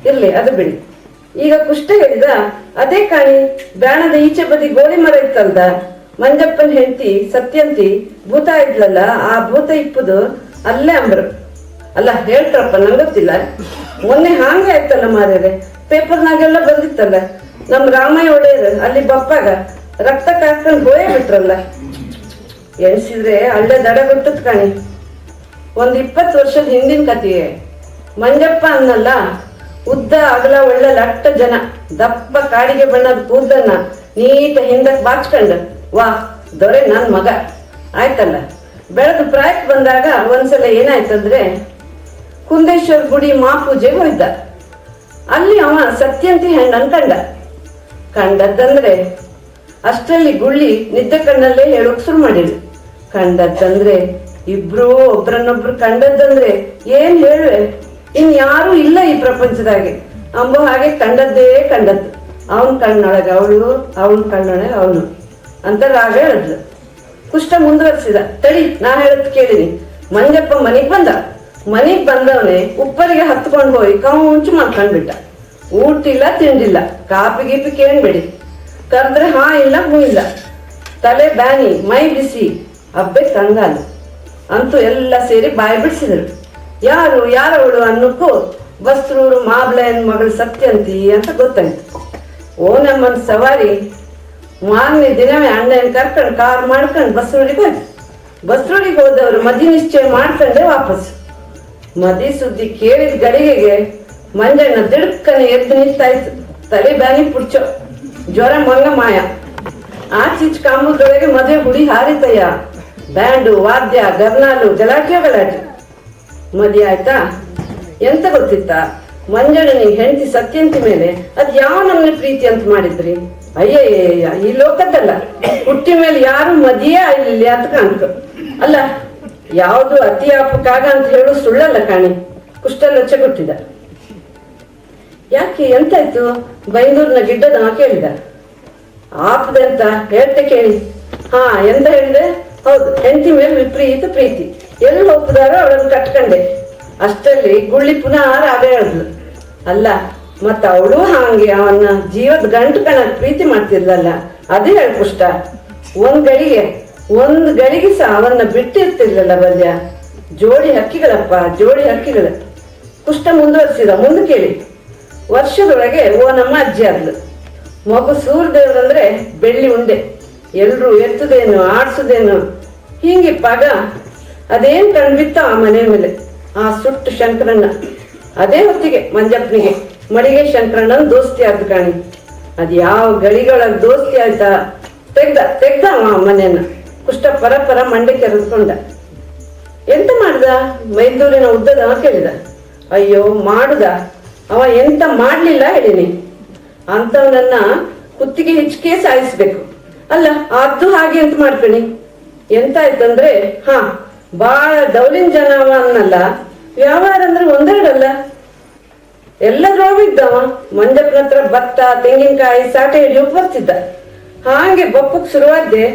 ಇರ್ಲಿ, ಅದು ಬಿಡಿ. ಈಗ ಕುಷ್ಟ ಹೇಳಿದ, ಅದೇ ಕಾಣಿ ಬ್ಯಾಣದ ಈಚೆ ಬದಿ ಗೋಳಿ ಮರ ಇತ್ತಲ್ದ, ಮಂಜಪ್ಪನ ಹೆಂಡತಿ ಸತ್ಯಂತಿ ಭೂತ ಇದ್ಲಲ್ಲ, ಆ ಭೂತ ಇಪ್ಪುದು ಅಲ್ಲೇ ಅಂಬ್ರು. ಅಲ್ಲ ಹೇಳ್ತಾರಪ್ಪ, ನಂಗೊತ್ತಿಲ್ಲ. ಮೊನ್ನೆ ಹಾಂಗೆ ಆಯ್ತಲ್ಲ ಮಾರ್ರೆ, ಪೇಪರ್ನಾಗೆಲ್ಲ ಬಂದಿತ್ತಲ್ಲ. ನಮ್ ರಾಮಯ್ಯ ಒಡೆಯರು ಅಲ್ಲಿ ಬಪ್ಪಾಗ ರಕ್ತ ಕಾಸ್ಕೊಂಡು ಹೋಯೇ ಬಿಟ್ರಲ್ಲ. ಎಣಿಸಿದ್ರೆ ಅಲ್ಲೇ ದಡ ಬಿಟ್ಟದ್ ಕಾಣಿ. 20 ವರ್ಷದ ಹಿಂದಿನ ಕಥೆಯೇ. ಮಂಜಪ್ಪ ಅನ್ನಲ್ಲ, ಉದ್ದ ಅಗಲ ಒಳ್ಳೆ ಲಟ್ಟ ಜನ, ದಪ್ಪ ಕಾಡಿಗೆ ಬಣ್ಣದ ಕೂದಲನ್ನ ನೀಟ ಹಿಂದಕ್ ಬಾಚ್ಕೊಂಡ ವಾ ದೊರೆ ನನ್ ಮಗ ಆಯ್ತಲ್ಲ. ಬೆಳೆದು ಪ್ರಾಯಕ್ಕೆ ಬಂದಾಗ ಒಂದ್ಸಲ ಏನಾಯ್ತಂದ್ರೆ ಕುಂದೇಶ್ವರ ಗುಡಿ ಮಾಪೂಜೆಗೆ ಹೋಯ್ತ. ಅಲ್ಲಿ ಅವ ಸತ್ಯಂತಿ ಹೆಣ್ಣನ್ ಕಂಡದ್ದಂದ್ರೆ ಅಷ್ಟರಲ್ಲಿ ಗುಳ್ಳಿ ನಿದ್ದೆ ಕಣ್ಣಲ್ಲೇ ಹೇಳೋಕ್ ಶುರು ಮಾಡಿದ್ರು. ಕಂಡದ್ದಂದ್ರೆ ಇಬ್ರು ಒಬ್ರನ್ನೊಬ್ರು ಕಂಡದ್ದಂದ್ರೆ ಏನ್ ಹೇಳುವೆ, ಇನ್ಯಾರೂ ಇಲ್ಲ ಈ ಪ್ರಪಂಚದಾಗೆ ಅಂಬೋ ಹಾಗೆ ಕಂಡದ್ದೇ ಕಂಡದ್ದು. ಅವನ್ ಕಣ್ಣೊಳಗ ಅವಳು, ಅವನ್ ಕಣ್ಣೊಳಗ ಅವನು ಅಂತ ರಾಗ ಹೇಳಿದ್ಲು. ಕುಷ್ಟ ಮುಂದುವರಿಸಿದ, ತಡಿ ನಾ ಹೇಳದ್ ಕೇಳಿನಿ. ಮಂಜಪ್ಪ ಮನೆಗ್ ಬಂದವನೇ ಉಪ್ಪರಿಗೆ ಹತ್ಕೊಂಡು ಹೋಗಿ ಕೌಂಚು ಮಾಡ್ಕೊಂಡ್ಬಿಟ್ಟ. ಊಟಿಲ್ಲ ತಿಂಡಿಲ್ಲ, ಕಾಪಿ ಗೀಪಿ ಕೇಳ್ಬೇಡಿ. ಕರೆದ್ರೆ ಹಾ ಇಲ್ಲ ಹೂ ಇಲ್ಲ, ತಲೆ ಬ್ಯಾನಿ, ಮೈ ಬಿಸಿ, ಅಬ್ಬೆ ಕಂಗಾಲು. ಅಂತೂ ಎಲ್ಲ ಸೇರಿ ಬಾಯಿ ಬಿಡಿಸಿದ್ರು. ಯಾರವಳು ಅನ್ನೋಕ್ಕೂ ಬಸ್ರೂರು ಮಾಬ್ಳಯನ್ ಮಗಳು ಸತ್ಯಂತಿ ಅಂತ ಗೊತ್ತಾಯ್ತು. ಓನಮ್ಮನ ಸವಾರಿ ಮಾರನೇ ದಿನವೇ ಅಣ್ಣನ ಕರ್ಕೊಂಡು ಕಾರ್ ಮಾಡ್ಕೊಂಡು ಬಸ್ರೂರಿಗೆ ಹೋಯ್ತು. ಬಸ್ರೂರಿಗೆ ಹೋದವರು ಮದಿ ನಿಶ್ಚಯ ಮಾಡ್ಕೊಂಡೆ ವಾಪಸ್. ಮದಿ ಸುದ್ದಿ ಕೇಳಿದ ಗಳಿಗೆಗೆ ಮಂಜಣ್ಣ ದಿಡ್ಕನೆ ಎದ್ದು ನಿಂತಾಯ್ತು. ತಲೆ ಬ್ಯಾನಿ ಪುಡ್ಚೋ, ಜ್ವರ ಮಂಗ ಮಾಯ. ಆಚೀಚ್ ಕಾಂಬುದೊಳಗೆ ಮದುವೆ ಹುಡಿ ಹಾರಿತಯ್ಯ. ಬ್ಯಾಂಡು, ವಾದ್ಯ, ಗರ್ನಾಲು, ಗಲಾಟೆ. ಮದಿ ಆಯ್ತಾ? ಎಂತ ಗೊತ್ತಿತ್ತ, ಮಂಜಣ್ಣನಿಗೆ ಹೆಂಡತಿ ಸತ್ಯಂತಿ ಮೇಲೆ ಅದ್ ಯಾವ ನಮ್ನೆ ಪ್ರೀತಿ ಅಂತ ಮಾಡಿದ್ರಿ? ಅಯ್ಯಯ್ಯ, ಈ ಲೋಕದಲ್ಲ ಹುಟ್ಟಿ ಮೇಲೆ ಯಾರು ಮದಿಯೇ ಆಗಿಲ್ಲ ಅಂತ ಕಾಣ್ತು. ಅಲ್ಲ, ಯಾವುದು ಅತಿ ಆಪಕ್ಕಾಗ ಅಂತ ಹೇಳು ಸುಳ್ಳಲ್ಲ ಕಾಣಿ. ಕುಷ್ಟ ಲೊಚ್ಚ ಕೊಟ್ಟಿದ. ಯಾಕೆ ಎಂತಾಯ್ತು? ಬೈಂದೂರ್ನ ಗಿಡ್ಡದವ ಕೇಳಿದ. ಆಪದಂತ ಹೇಳ್ತೆ ಕೇಳಿ. ಹಾ, ಎಂತ ಹೇಳಿದೆ? ಹೌದು, ಹೆಂಡತಿ ಮೇಲೆ ವಿಪರೀತ ಪ್ರೀತಿ. ಎಲ್ಲಿ ಹೋಗ್ದಾರೋ ಅವಳನ್ನು ಕಟ್ಕೊಂಡೆ. ಅಷ್ಟರಲ್ಲಿ ಗುಳ್ಳಿ ಪುನಃ ರಾಗ ಹೇಳಿದ್ಲು. ಅಲ್ಲ, ಮತ್ತ ಅವಳು ಹಾಗೆ ಅವನ್ನ ಜೀವದ ಗಂಟು ಕಣಕ್ ಪ್ರೀತಿ ಮಾಡ್ತಿದ್ಲಲ್ಲ, ಅದೇ ಹೇಳ್ಕುಷ್ಟ. ಒಂದ್ ಗಳಿಗೆ ಸಹ ಅವನ್ನ ಬಿಟ್ಟಿರ್ತಿರ್ಲಿಲ್ಲ ಬಲ್ಯ. ಜೋಡಿ ಹಕ್ಕಿಗಳಪ್ಪ, ಜೋಡಿ ಹಕ್ಕಿಗಳ. ಕುಷ್ಟ ಮುಂದುವರಿಸಿದ, ಮುಂದೆ ಕೇಳಿ. ವರ್ಷದೊಳಗೆ ನಮ್ಮ ಅಜ್ಜಿ ಆದ್ಲು. ಮಗು ಸೂರ್ಯದೇವ್ರಂದ್ರೆ ಬೆಳ್ಳಿ ಉಂಡೆ, ಎಲ್ರು ಎತ್ತುದೇನು ಆಡ್ಸುದೇನು ಹಿಂಗಿಪ್ಪಾಗ ಅದೇನ್ ಕಂಡ್ಬಿತ್ತ ಆ ಮನೆ ಮೇಲೆ ಆ ಸುಟ್ಟು ಶಂಕರಣ್ಣ. ಅದೇ ಹೊತ್ತಿಗೆ ಮಂಜಪ್ಪನಿಗೆ ಮಡಿಗೆ ಶಂಕರಣ್ಣನ ದೋಸ್ತಿ ಆದ್ ಕಾಣಿ. ಅದ್ ಯಾವ ಗಳಿಗೊಳಗ್ ದೋಸ್ತಿ ಆಯ್ತಾ, ತೆಗ್ದ ಆ ಮನೆಯನ್ನ. ಕುಷ್ಟ ಪರ ಮಂಡೆ ಕೆರೆಸ್ಕೊಂಡ. ಎಂತ ಮಾಡ್ದ? ಮೈದೂರಿನ ಉದ್ದದ ಕೇಳಿದ. ಅಯ್ಯೋ ಮಾಡುದ, ಅವ ಎಂತ ಮಾಡ್ಲಿಲ್ಲ ಹೇಳಿನಿ. ಅಂತವನನ್ನ ಕುತ್ತಿಗೆ ಹೆಚ್ಚಿಗೆ ಸಾಯಿಸ್ಬೇಕು. ಅಲ್ಲ ಅದು ಹಾಗೆ ಎಂತ ಮಾಡ್ಬೇಡಿ. ಎಂತ ಆಯ್ತಂದ್ರೆ ಬಾಳ ಡೌಲಿನ ಜನ ಅವ ಅನ್ನಲ್ಲ, ವ್ಯವಹಾರ ಅಂದ್ರೆ ಒಂದೆರಡಲ್ಲ, ಎಲ್ಲದ್ರೊಳಗೂ ಇದ್ದವ. ಮಂಜಪ್ಪನ ಹತ್ರ ಭತ್ತ ತೆಂಗಿನಕಾಯಿ ಸಾಟೆ ಹಿಡಿಯೋಕ್ ಬರ್ತಿದ್ದ. ಹಾಗೆ ಬಪ್ಪಕ್ ಶುರುವಾದ್ದೆ.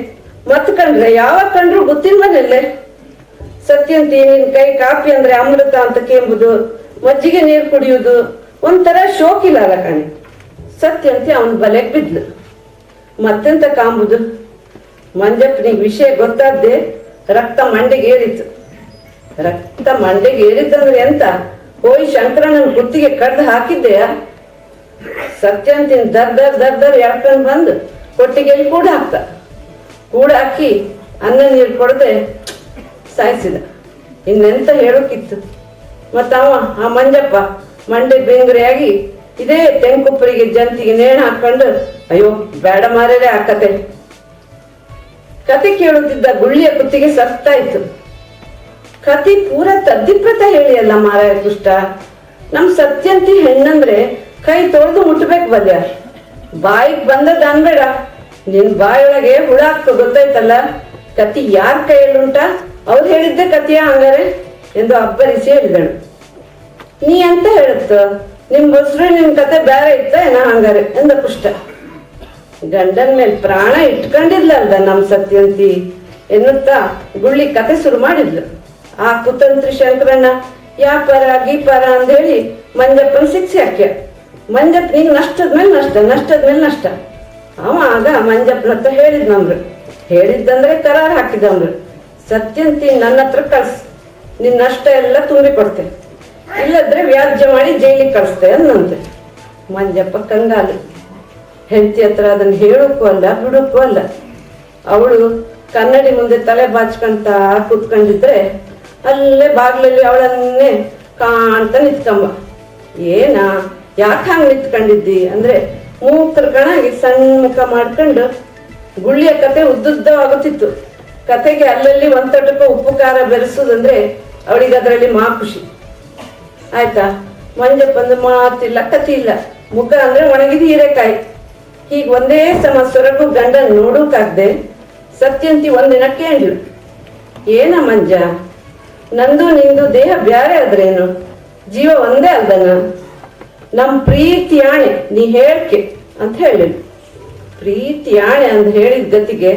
ಮತ್ ಕಂಡ್ರೆ ಯಾವಾಗ ಕಂಡ್ರು ಗೊತ್ತಿನ ಮನೆಯಲ್ಲೇ. ಸತ್ಯಂತಿ ನಿನ್ ಕೈ ಕಾಪಿ ಅಂದ್ರೆ ಅಮೃತ ಅಂತ ಕೇಂಬುದು, ಮಜ್ಜಿಗೆ ನೀರು ಕುಡಿಯುವುದು ಒಂಥರ ಶೋಕಿಲ್ಲ ಅಲ್ಲ ಕಾಣಿ. ಸತ್ಯಂತಿ ಅವನ್ ಬಲೆಗ್ ಬಿದ್ಲು. ಮತ್ತೆಂತ ಕಾಂಬುದು. ಮಂಜಪ್ಪನಿಗೆ ವಿಷಯ ಗೊತ್ತಾದ್ದೆ ರಕ್ತ ಮಂಡೆಗೆ ಏರಿತ್ತು. ರಕ್ತ ಮಂಡೆಗೆ ಏರಿದ್ದಂದ್ರೆ ಎಂತ, ಹೋಯ್ ಶಂಕರಣ್ಣನ ಕುತ್ತಿಗೆ ಕಡ್ದು ಹಾಕಿದ್ದೆಯ. ಸತ್ಯಂತಿನ ದರ್ ಎಳ್ಕೊಂಡ್ ಬಂದು ಕೊಟ್ಟಿಗೆಯಲ್ಲಿ ಕೂಡ ಹಾಕಿ ಅನ್ನ ನೀರು ಕೊಡದೆ ಸಾಯಿಸಿದ. ಇನ್ನೆಂತ ಹೇಳೋಕಿತ್ತು. ಮತ್ತವ ಆ ಮಂಜಪ್ಪ ಮಂಡೆ ಬೆಂಗ್ರೆಯಾಗಿ ಇದೇ ತೆಂಕುಪ್ಪರಿಗೆ ಜಂತಿಗೆ ನೇಣು ಹಾಕೊಂಡು, ಅಯ್ಯೋ ಬೇಡ ಮಾರೇರೆ ಆ ಕತೆ ಕೇಳುತ್ತಿದ್ದ ಗುಳ್ಳಿಯ ಕುತ್ತಿಗೆ ಸತ್ತಾಯ್ತು. ಕತಿ ಪೂರ ತದ್ದಿಪ್ರತ ಹೇಳಿ ಅಲ್ಲ ಮಾರಾಯ ಕುಷ್ಟ. ನಮ್ ಸತ್ಯಂತಿ ಹೆಣ್ಣಂದ್ರೆ ಕೈ ತೊಳೆದು ಮುಟ್ಬೇಕು ಬಲ್ಯ. ಬಾಯಿಗೆ ಬಂದದ ಅನ್ಬೇಡ, ನಿನ್ ಬಾಯೊಳಗೆ ಹುಳ ಹಾಕ್ತು ಗೊತ್ತಾಯ್ತಲ್ಲ. ಕತಿ ಯಾರ ಕೈಯಲ್ಲುಂಟ, ಅವ್ರು ಹೇಳಿದ್ದೆ ಕತಿಯ ಹಂಗಾರೆ ಎಂದು ಅಬ್ಬರಿಸಿ ಹೇಳಿದಳು. ನೀ ಅಂತ ಹೇಳುತ್ತ, ನಿಮ್ ಬಸ್ರು ನಿಮ್ ಕತೆ ಬೇರೆ ಇತ್ತ ಏನ ಹಂಗಾರೆ ಎಂದ ಕುಷ್ಟ. ಗಂಡನ್ ಮೇಲ್ ಪ್ರಾಣ ಇಟ್ಕೊಂಡಿದ್ಲಲ್ದ ನಮ್ ಸತ್ಯಂತಿ ಎನ್ನುತ್ತಾ ಗುಳ್ಳಿ ಕತೆ ಶುರು ಮಾಡಿದ್ಲು. ಆ ಕುತಂತ್ರಿ ಶಂಕರಣ್ಣ ಯಾಪಾರ ಗೀಪಾರ ಅಂದ ಹೇಳಿ ಮಂಜಪ್ಪನ ಶಿಕ್ಷೆ ಹಾಕ್ಯ. ಮಂಜಪ್ಪನಿಗೆ ನಷ್ಟದ ಮೇಲೆ ನಷ್ಟ. ಅವ ಆಗ ಮಂಜಪ್ಪನ ಹತ್ರ ಹೇಳಿದ್ದಂದ್ರೆ ಕರಾರ್ ಹಾಕಿದವ್ರು. ಸತ್ಯಂತಿ ನನ್ನ ಹತ್ರ ಕಳ್ಸ್, ನಿನ್ ನಷ್ಟ ಎಲ್ಲ ತುಂಬಿ ಕೊಡ್ತೆ, ಇಲ್ಲದ್ರೆ ವ್ಯಾಜ್ಯ ಮಾಡಿ ಜೈಲಿಗೆ ಕಳಿಸ್ತೆ ಅನ್ನಂತೆ. ಮಂಜಪ್ಪ ಕಂಗಾಲು. ಹೆಂಡತಿ ಹತ್ರ ಅದನ್ನ ಹೇಳೋಕ್ಕೂ ಅಲ್ಲ ಬಿಡೋಕ್ಕೂ ಅಲ್ಲ. ಅವಳು ಕನ್ನಡಿ ಮುಂದೆ ತಲೆ ಬಾಚ್ಕೊಂತ ಕೂತ್ಕೊಂಡಿದ್ರೆ ಅಲ್ಲೇ ಬಾಗ್ಲಲ್ಲಿ ಅವಳನ್ನೇ ಕಾಣ್ತ ನಿತ್ಕಂಬ. ಯಾಕೆ ಹಂಗ್ ನಿತ್ಕೊಂಡಿದ್ದಿ ಅಂದ್ರೆ ಮೂಕರ ಕಣಾಗಿ ಸಣ್ಣ ಮುಖ ಮಾಡ್ಕೊಂಡು ಗುಳ್ಳಿಯ ಕತೆ ಉದ್ದುದ್ದವಾಗುತ್ತಿತ್ತು. ಕತೆಗೆ ಅಲ್ಲಲ್ಲಿ ಒಂದೊಟ್ಟಕ್ಕ ಉಪ್ಪು ಖಾರ ಬೆರೆಸುದಂದ್ರೆ ಅವಳಿಗೆ ಅದರಲ್ಲಿ ಖುಷಿ ಆಯ್ತಾ. ಮಂಜಪ್ಪಂದು ಮಾತಿಲ್ಲ ಕತಿ ಇಲ್ಲ, ಮುಖ ಅಂದ್ರೆ ಒಣಗಿದ ಹೀರೆಕಾಯಿ. ಹೀಗ್ ಒಂದೇ ಸಮ ಸೊರಗು ಗಂಡನ್ ನೋಡೋಕಾಗ್ದೆ ಸತ್ಯಂತಿ ಒಂದಿನಕ್ಕೆ ಅಂದ್ಳು, ಏನ ಮಂಜ, ನಂದು ನಿಂದು ದೇಹ ಬ್ಯಾರೆ ಆದ್ರೇನು, ಜೀವ ಒಂದೇ ಅಲ್ದನ, ನಮ್ ಪ್ರೀತಿ ಆಣೆ ನೀ ಹೇಳ್ಕೆ ಅಂತ ಹೇಳಿದ್ರು. ಪ್ರೀತಿ ಆಣೆ ಅಂತ ಹೇಳಿದ ಗತಿಗೆ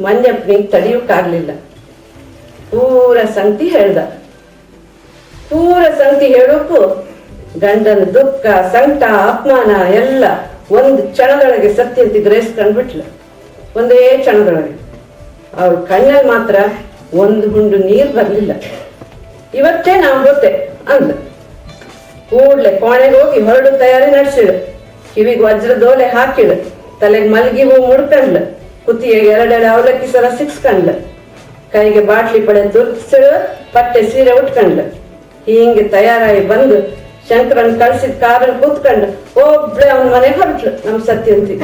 ಮಂಜಪ್ಪನಿಗೆ ತಡಿಯೋಕ್ಕಾಗ್ಲಿಲ್ಲ. ಪೂರ ಸಂಗತಿ ಹೇಳೋಕು ಗಂಡನ ದುಃಖ ಸಂಕಟ ಅಪಮಾನ ಎಲ್ಲ ಒಂದು ಕ್ಷಣದೊಳಗೆ ಸತ್ಯಂತಿ ಗ್ರಹಿಸ್ಕೊಂಡ್ಬಿಟ್ಲು. ಒಂದೇ ಕ್ಷಣದೊಳಗೆ ಅವ್ರ ಕಣ್ಣಲ್ಲಿ ಮಾತ್ರ ಒಂದು ಹುಂಡು ನೀರು ಬರ್ಲಿಲ್ಲ. ಇವತ್ತೇ ನಾವು ಗೊತ್ತೆ ಅಂದ ಕೂಡ್ಲೆ ಕೋಣೆಗೆ ಹೋಗಿ ಹೊರಡು ತಯಾರಿ ನಡೆಸಿಳು. ಕಿವಿಗೆ ವಜ್ರದೋಲೆ ಹಾಕಿಳು, ತಲೆಗೆ ಮಲ್ಗಿ ಹೂ ಮುಡ್ಕಂಡ್ಲ, ಕುತ್ತಿಗೆಗೆ ಎರಡೆರಡು ಅವಲಕ್ಕಿ ಸರ ಸಿಕ್ಸ್ಕಂಡ್ಲ, ಕೈಗೆ ಬಾಟ್ಲಿ ಪಡೆ ತುರ್ಸಿಳು, ಪಟ್ಟೆ ಸೀರೆ ಉಟ್ಕಂಡ್ಲ. ಹಿಂಗೆ ತಯಾರಾಗಿ ಬಂದು ಶಂಕರನ್ ಕಳ್ಸಿದ ಕಾರಲ್ಲಿ ಕೂತ್ಕೊಂಡು ಒಬ್ಳೆ ಅವನ ಮನೆಗೆ ಹೊರಟ್ಲು ನಮ್ ಸತ್ಯಂತಿ.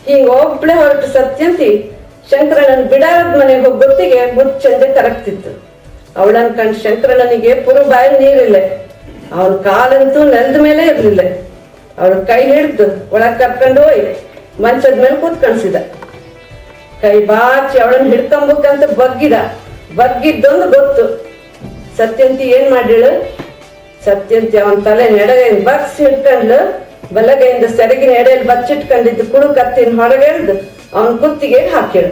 ಹಿಂಗ ಒಬ್ಳೆ ಹೊರಟು ಸತ್ಯಂತಿ ಶಂಕರಣ್ಣನ ಬಿಡಾರದ ಮನೆಗೆ ಹೋಗೊತ್ತಿಗೆ ಮುಚ್ಚಂದೆ ಕರಗ್ತಿತ್ತು. ಅವಳನ್ ಕಂಡು ಶಂಕರಣ್ಣನಿಗೆ ಪುರು ಬಾಯಿ ನೀರಿಲ್ಲ, ಅವನ ಕಾಲಂತೂ ನೆಲದ ಮೇಲೆ ಇರ್ಲಿಲ್ಲ. ಅವಳು ಕೈ ಹಿಡ್ದು ಒಳಗ್ ಕರ್ಕೊಂಡು ಹೋಗಿ ಮಂಚದ ಮೇಲೆ ಕೂತ್ಕಣಿಸಿದ. ಕೈ ಬಾಚಿ ಅವಳನ್ನ ಹಿಡ್ಕೊಂಬಕ್ಕಂತ ಬಗ್ಗಿದ್ದೊಂದು ಗೊತ್ತು. ಸತ್ಯಂತಿ ಏನ್ ಮಾಡಿಳು, ಸತ್ಯಂತಿ ಅವನ ತಲೆ ನೆಡಗೈಯಿಂದ ಬಗ್ಸಿ ಹಿಡ್ಕೊಂಡ್ಲು, ಬಲಗೈಯಿಂದ ಸೆರಗಿನ ಎಡೆಯಲ್ಲಿ ಬಚ್ಚಿಟ್ಕೊಂಡಿದ್ದು ಕುಡು ಕತ್ತಿನ ಹೊರಗೆಳ್ದು ಅವನ್ ಕುತ್ತಿಗೆ ಹಾಕಿಳು.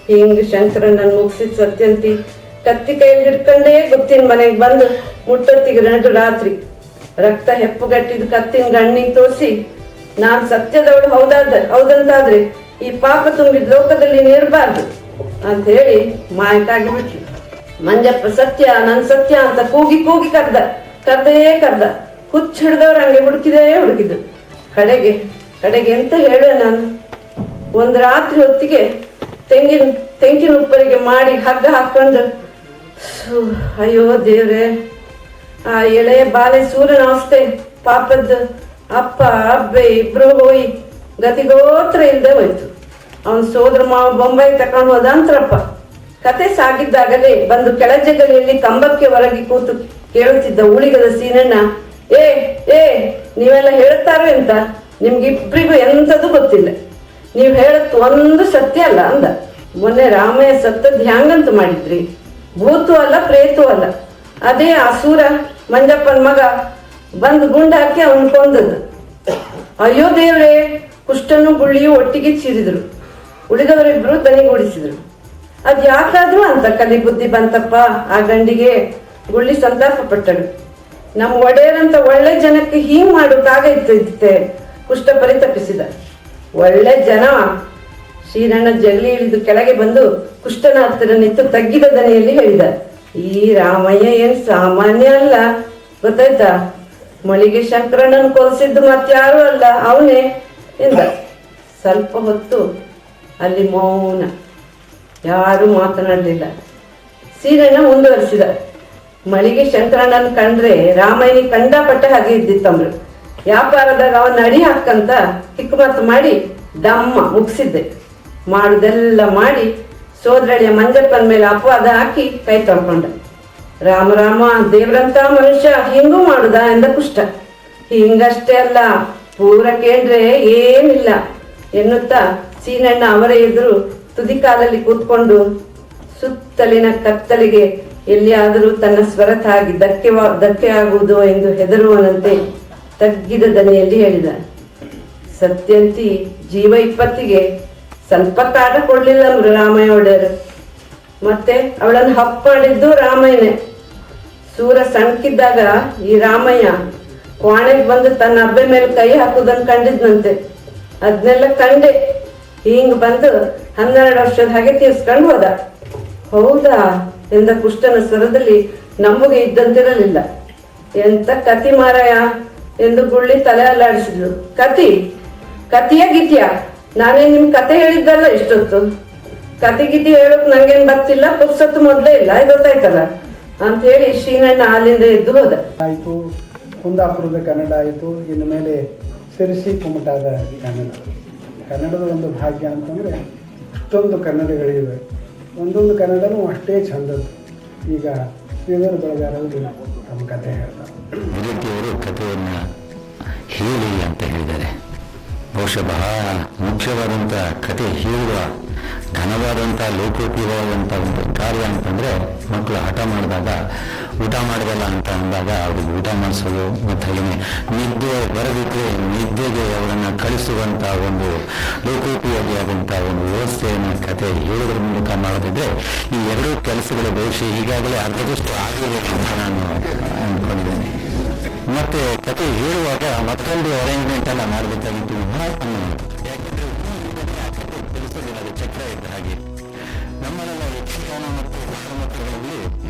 ಹಿಂಗ ಶಂಕರಣ್ಣನ್ ಮುಗಿಸಿದ ಸತ್ಯಂತಿ ಕತ್ತಿ ಕೈಯಲ್ಲಿ ಹಿಡ್ಕೊಂಡೇ ಗುತ್ತಿನ ಮನೆಗೆ ಬಂದು ಮುಟ್ಟೊತ್ತಿಗೆ ನಡು ರಾತ್ರಿ ರಕ್ತ ಹೆಪ್ಪುಗಟ್ಟಿದ ಕತ್ತಿನ ಗಣ್ಣಿಗೆ ತೋರಿಸಿ, ನಾನ್ ಸತ್ಯದವಳು ಹೌದಂತಾದ್ರೆ ಈ ಪಾಪ ತುಂಬಿದ ಲೋಕದಲ್ಲಿ ನೀರ್ಬಾರ್ದು ಅಂತ ಹೇಳಿ ಮಾಯಕಾಗಿ ಬಿಟ್ಲು. ಮಂಜಪ್ಪ ಸತ್ಯ ನನ್ ಸತ್ಯ ಅಂತ ಕೂಗಿ ಕೂಗಿ ಕರ್ದ ಹುಚ್ಚ ಹಿಡ್ದವ್ರ ಹಂಗೆ ಹುಡುಕಿದ್ದು ಕಡೆಗೆ ಎಂತ ಹೇಳ ನಾನು. ಒಂದ್ ರಾತ್ರಿ ಹೊತ್ತಿಗೆ ತೆಂಗಿನ ಉಪ್ಪರಿಗೆ ಮಾಡಿ ಹಗ್ಗ ಹಾಕೊಂಡು ಅಯ್ಯೋ ದೇವ್ರೆ, ಆ ಎಳೆಯ ಬಾಲೆ ಸೂರ್ಯನ ಅವಸ್ಥೆ ಪಾಪದ್ದು ಅಪ್ಪ ಅಬ್ಬೆ ಇಬ್ರು ಹೋಯಿ ಗತಿಗೋತ್ರ ಇಲ್ದೆ ಹೋಯ್ತು. ಅವನ್ ಸೋದರ ಮಾವ ಬೊಂಬೈ ತಕೊಂಡು ಹೋದಂತ್ರಪ್ಪ. ಕತೆ ಸಾಗಿದ್ದಾಗಲೇ ಬಂದು ಕೆಳಜಗಲಿಯಲ್ಲಿ ಕಂಬಕ್ಕೆ ಹೊರಗೆ ಕೂತು ಕೇಳುತ್ತಿದ್ದ ಉಳಿಗದ ಸೀನಣ್ಣ, ಏ ನೀವೆಲ್ಲ ಹೇಳ್ತಾರೋ ಅಂತ ನಿಮ್ಗಿಬ್ರಿಗೂ ಎಂಥದ್ದು ಗೊತ್ತಿಲ್ಲ, ನೀವ್ ಹೇಳತ್ ಒಂದು ಸತ್ಯ ಅಲ್ಲ ಅಂದ. ಮೊನ್ನೆ ರಾಮಯ್ಯ ಸತ್ತದ್ ಹ್ಯಾಂಗಂತ ಮಾಡಿದ್ರಿ? ಭೂತು ಅಲ್ಲ ಪ್ರೇತು ಅಲ್ಲ, ಅದೇ ಅಸೂರ ಮಂಜಪ್ಪನ ಮಗ ಬಂದು ಗುಂಡ ಹಾಕಿ ಅವನ್ ಕೊಂದದ್ದು. ಅಯ್ಯೋ ದೇವ್ರೆ, ಕುಷ್ಟನ್ನು ಗುಳ್ಳಿಯು ಒಟ್ಟಿಗೆ ಚೀರಿದ್ರು, ಉಳಿದವರಿಬ್ರು ದನಿಗೂಡಿಸಿದ್ರು. ಅದ್ ಯಾಕಾದ್ರೂ ಅಂತ ಕಲಿ ಬುದ್ಧಿ ಬಂತಪ್ಪ ಆ ಗಂಡಿಗೆ. ಗುಳ್ಳಿ ಸಂತಾಪ ಪಟ್ಟಳು. ನಮ್ ಒಡೆಯರಂತ ಒಳ್ಳೆ ಜನಕ್ಕೆ ಹೀಗ್ ಮಾಡೋಕ್ಕಾಗೈತೆ ಕುಷ್ಟ ಪರಿತಪಿಸಿದ. ಒಳ್ಳೆ ಜನ. ಶ್ರೀರಣ್ಣ ಜಗಲಿ ಇಳಿದು ಕೆಳಗೆ ಬಂದು ಕುಷ್ಟನ ಹತ್ತಿರ ನಿಂತು ತಗ್ಗಿದ ದನಿಯಲ್ಲಿ ಹೇಳಿದ, ಈ ರಾಮಯ್ಯ ಏನ್ ಸಾಮಾನ್ಯ ಅಲ್ಲ ಗೊತ್ತಾಯ್ತಾ? ಮಳಿಗೆ ಶಂಕರಣ್ಣನ ಕೊಲ್ಸಿದ್ದು ಮತ್ಯಾರು ಅಲ್ಲ, ಅವನೇ ಎಂದ. ಸ್ವಲ್ಪ ಹೊತ್ತು ಅಲ್ಲಿ ಮೌನ, ಯಾರು ಮಾತನಾಡಲಿಲ್ಲ. ಶ್ರೀರಣ್ಣ ಮುಂದುವರಿಸಿದ, ಮಳಿಗೆ ಶಂಕರಣ್ಣನ ಕಂಡ್ರೆ ರಾಮಯ್ಯನಿಗೆ ಕಂಡಪಟ್ಟ ಹಾಗೆ ಇದ್ದಿತ್ತಂಬ್ರು. ವ್ಯಾಪಾರದಾಗ ಅವನ್ನ ಅಡಿ ಹಾಕಂತ ಹಿಕ್ಕಮತ್ತು ಮಾಡಿ ದಮ್ಮ ಮುಗಿಸಿದ್ದೆ. ಮಾಡುದೆಲ್ಲ ಮಾಡಿ ಸೋದರಳಿಯ ಮಂಜಪ್ಪನ ಮೇಲೆ ಅಪವಾದ ಹಾಕಿ ಕೈ ತೊಳ್ಕೊಂಡ. ರಾಮ ದೇವ್ರಂತ ಮನುಷ್ಯ ಹಿಂಗೂ ಮಾಡುದ ಎಂದ ಕುಷ್ಟ. ಹಿಂಗಷ್ಟೇ ಅಲ್ಲ, ಪೂರ ಕೇಂದ್ರೆ ಏನಿಲ್ಲ ಎನ್ನುತ್ತಾ ಸೀನಣ್ಣ ಅವರ ಎದುರು ತುದಿ ಕಾಲಲ್ಲಿ ಕೂತ್ಕೊಂಡು ಸುತ್ತಲಿನ ಕತ್ತಲಿಗೆ ಎಲ್ಲಿಯಾದರೂ ತನ್ನ ಸ್ವರ ತಾಗಿ ಧಕ್ಕೆ ಆಗುವುದು ಎಂದು ಹೆದರುವನಂತೆ ತಗ್ಗಿದ ದನಿಯಲ್ಲಿ ಹೇಳಿದ, ಸತ್ಯಂತಿ ಜೀವ ಇಪ್ಪತ್ತಿಗೆ ಸ್ವಲ್ಪ ಕಾಟ ಕೊಡ್ಲಿಲ್ಲ ರಾಮಯ್ಯ ಒಡೆಯರು. ಮತ್ತೆ ಅವಳನ್ನು ಹಪ್ಪಾಡಿದ್ದು ರಾಮಯ್ಯನೇ. ಸೂರ ಸಣ್ಕಿದ್ದಾಗ ಈ ರಾಮಯ್ಯ ಕ್ವಾಣೆಗೆ ಬಂದು ತನ್ನ ಅಬ್ಬೆ ಮೇಲೆ ಕೈ ಹಾಕುದನ್ನು ಕಂಡಿದ್ನಂತೆ. ಅದನ್ನೆಲ್ಲ ಕಂಡೆ ಹಿಂಗ್ ಬಂದು 12 ವರ್ಷದ ಹಾಗೆ ತೀರ್ಸ್ಕೊಂಡು ಹೋದ. ಹೌದಾ ಎಂದ ಕುಷ್ಟನ ಸ್ವರದಲ್ಲಿ ನಮಗೆ ಇದ್ದಂತಿರಲಿಲ್ಲ. ಎಂತ ಕತಿ ಮಾರಾಯ ಎಂದು ಗುಳ್ಳಿ ತಲೆ ಅಲ್ಲಾಡಿಸಿದ್ಲು. ಕತಿಯ ಗಿತಿಯ? ನಾನೇ ನಿಮ್ ಕತೆ ಹೇಳಿದ್ದಲ್ಲ ಇಷ್ಟೊತ್ತು. ಕತಿ ಗಿತಿ ಹೇಳೋಕ್ ನಂಗೇನ್ ಬರ್ತಿಲ್ಲ, ಪುಸ್ತಕ ಮೊದ್ಲೇ ಇಲ್ಲ, ಗೊತ್ತಾಯ್ತಲ್ಲ ಅಂತ ಹೇಳಿ ಶ್ರೀನಣ್ಣ ಅಲ್ಲಿಂದ ಎದ್ದು ಹೋದ. ಆಯಿತು, ಕುಂದಾಪುರದ ಕನ್ನಡ ಆಯಿತು, ಇನ್ನು ಮೇಲೆ ಸಿರಿಸಿ ಕುಮಟಾದ ಕನ್ನಡದ ಒಂದು ಭಾಗ್ಯ ಅಂತಂದರೆ ಇಷ್ಟೊಂದು ಕನ್ನಡಗಳಿವೆ. ಒಂದೊಂದು ಕನ್ನಡನೂ ಅಷ್ಟೇ ಚಂದದ್ದು. ಈಗ ಶ್ರೀಧರ್ ಬೆಳಗಾರರು ತಮ್ಮ ಕತೆ ಹೇಳ್ತಾರೆ. ವಿದ್ಯಾರ್ಥಿಯವರು ಕಥೆಯನ್ನು ಹೇಳಿ ಅಂತ ಹೇಳಿದ್ದಾರೆ. ಬಹುಶಃ ಬಹಳ ಮುಖ್ಯವಾದಂಥ ಕತೆ ಹೇಳುವ ಘನವಾದಂಥ ಲೋಕೋಪಯೋಗವಾದಂಥ ಒಂದು ಕಾರ್ಯ ಅಂತಂದರೆ, ಮಕ್ಕಳು ಹಠ ಮಾಡಿದಾಗ ಊಟ ಮಾಡಬಲ್ಲ ಅಂತ ಅಂದಾಗ ಅವ್ರಿಗೆ ಊಟ ಮಾಡಿಸೋದು, ಮತ್ತು ಹಾಗೆಯೇ ನಿದ್ದೆ ಬರದಿದ್ದರೆ ನಿದ್ದೆಗೆ ಅವರನ್ನು ಕಳಿಸುವಂಥ ಒಂದು ಲೋಕೋಪಯೋಗಿಯಾದಂಥ ಒಂದು ವ್ಯವಸ್ಥೆಯನ್ನು ಕತೆ ಹೇಳೋದ್ರ ಮೂಲಕ ಮಾಡೋದಿದ್ರೆ ಈ ಎರಡೂ ಕೆಲಸಗಳ ಬಹುಶಃ ಈಗಾಗಲೇ ಅರ್ಧದಷ್ಟು ಆಗಿರಬೇಕು ಅಂತ ನಾನು ಅಂದ್ಕೊಂಡಿದ್ದೇನೆ. ಮತ್ತು ಕತೆ ಹೇಳುವಾಗ ಮತ್ತೊಂದು ಅರೇಂಜ್ಮೆಂಟ್ ಎಲ್ಲ ಮಾಡಬೇಕಾಗಿತ್ತು. ಯಾಕೆಂದರೆ ಕೆಲಸದಲ್ಲಿ ಅದು ಚಕ್ರ ಇದ್ದ ಹಾಗೆ ನಮ್ಮನ್ನೆಲ್ಲ ಯಕ್ಷಗಾನ ಮತ್ತು ಮಕ್ಕಳಲ್ಲಿ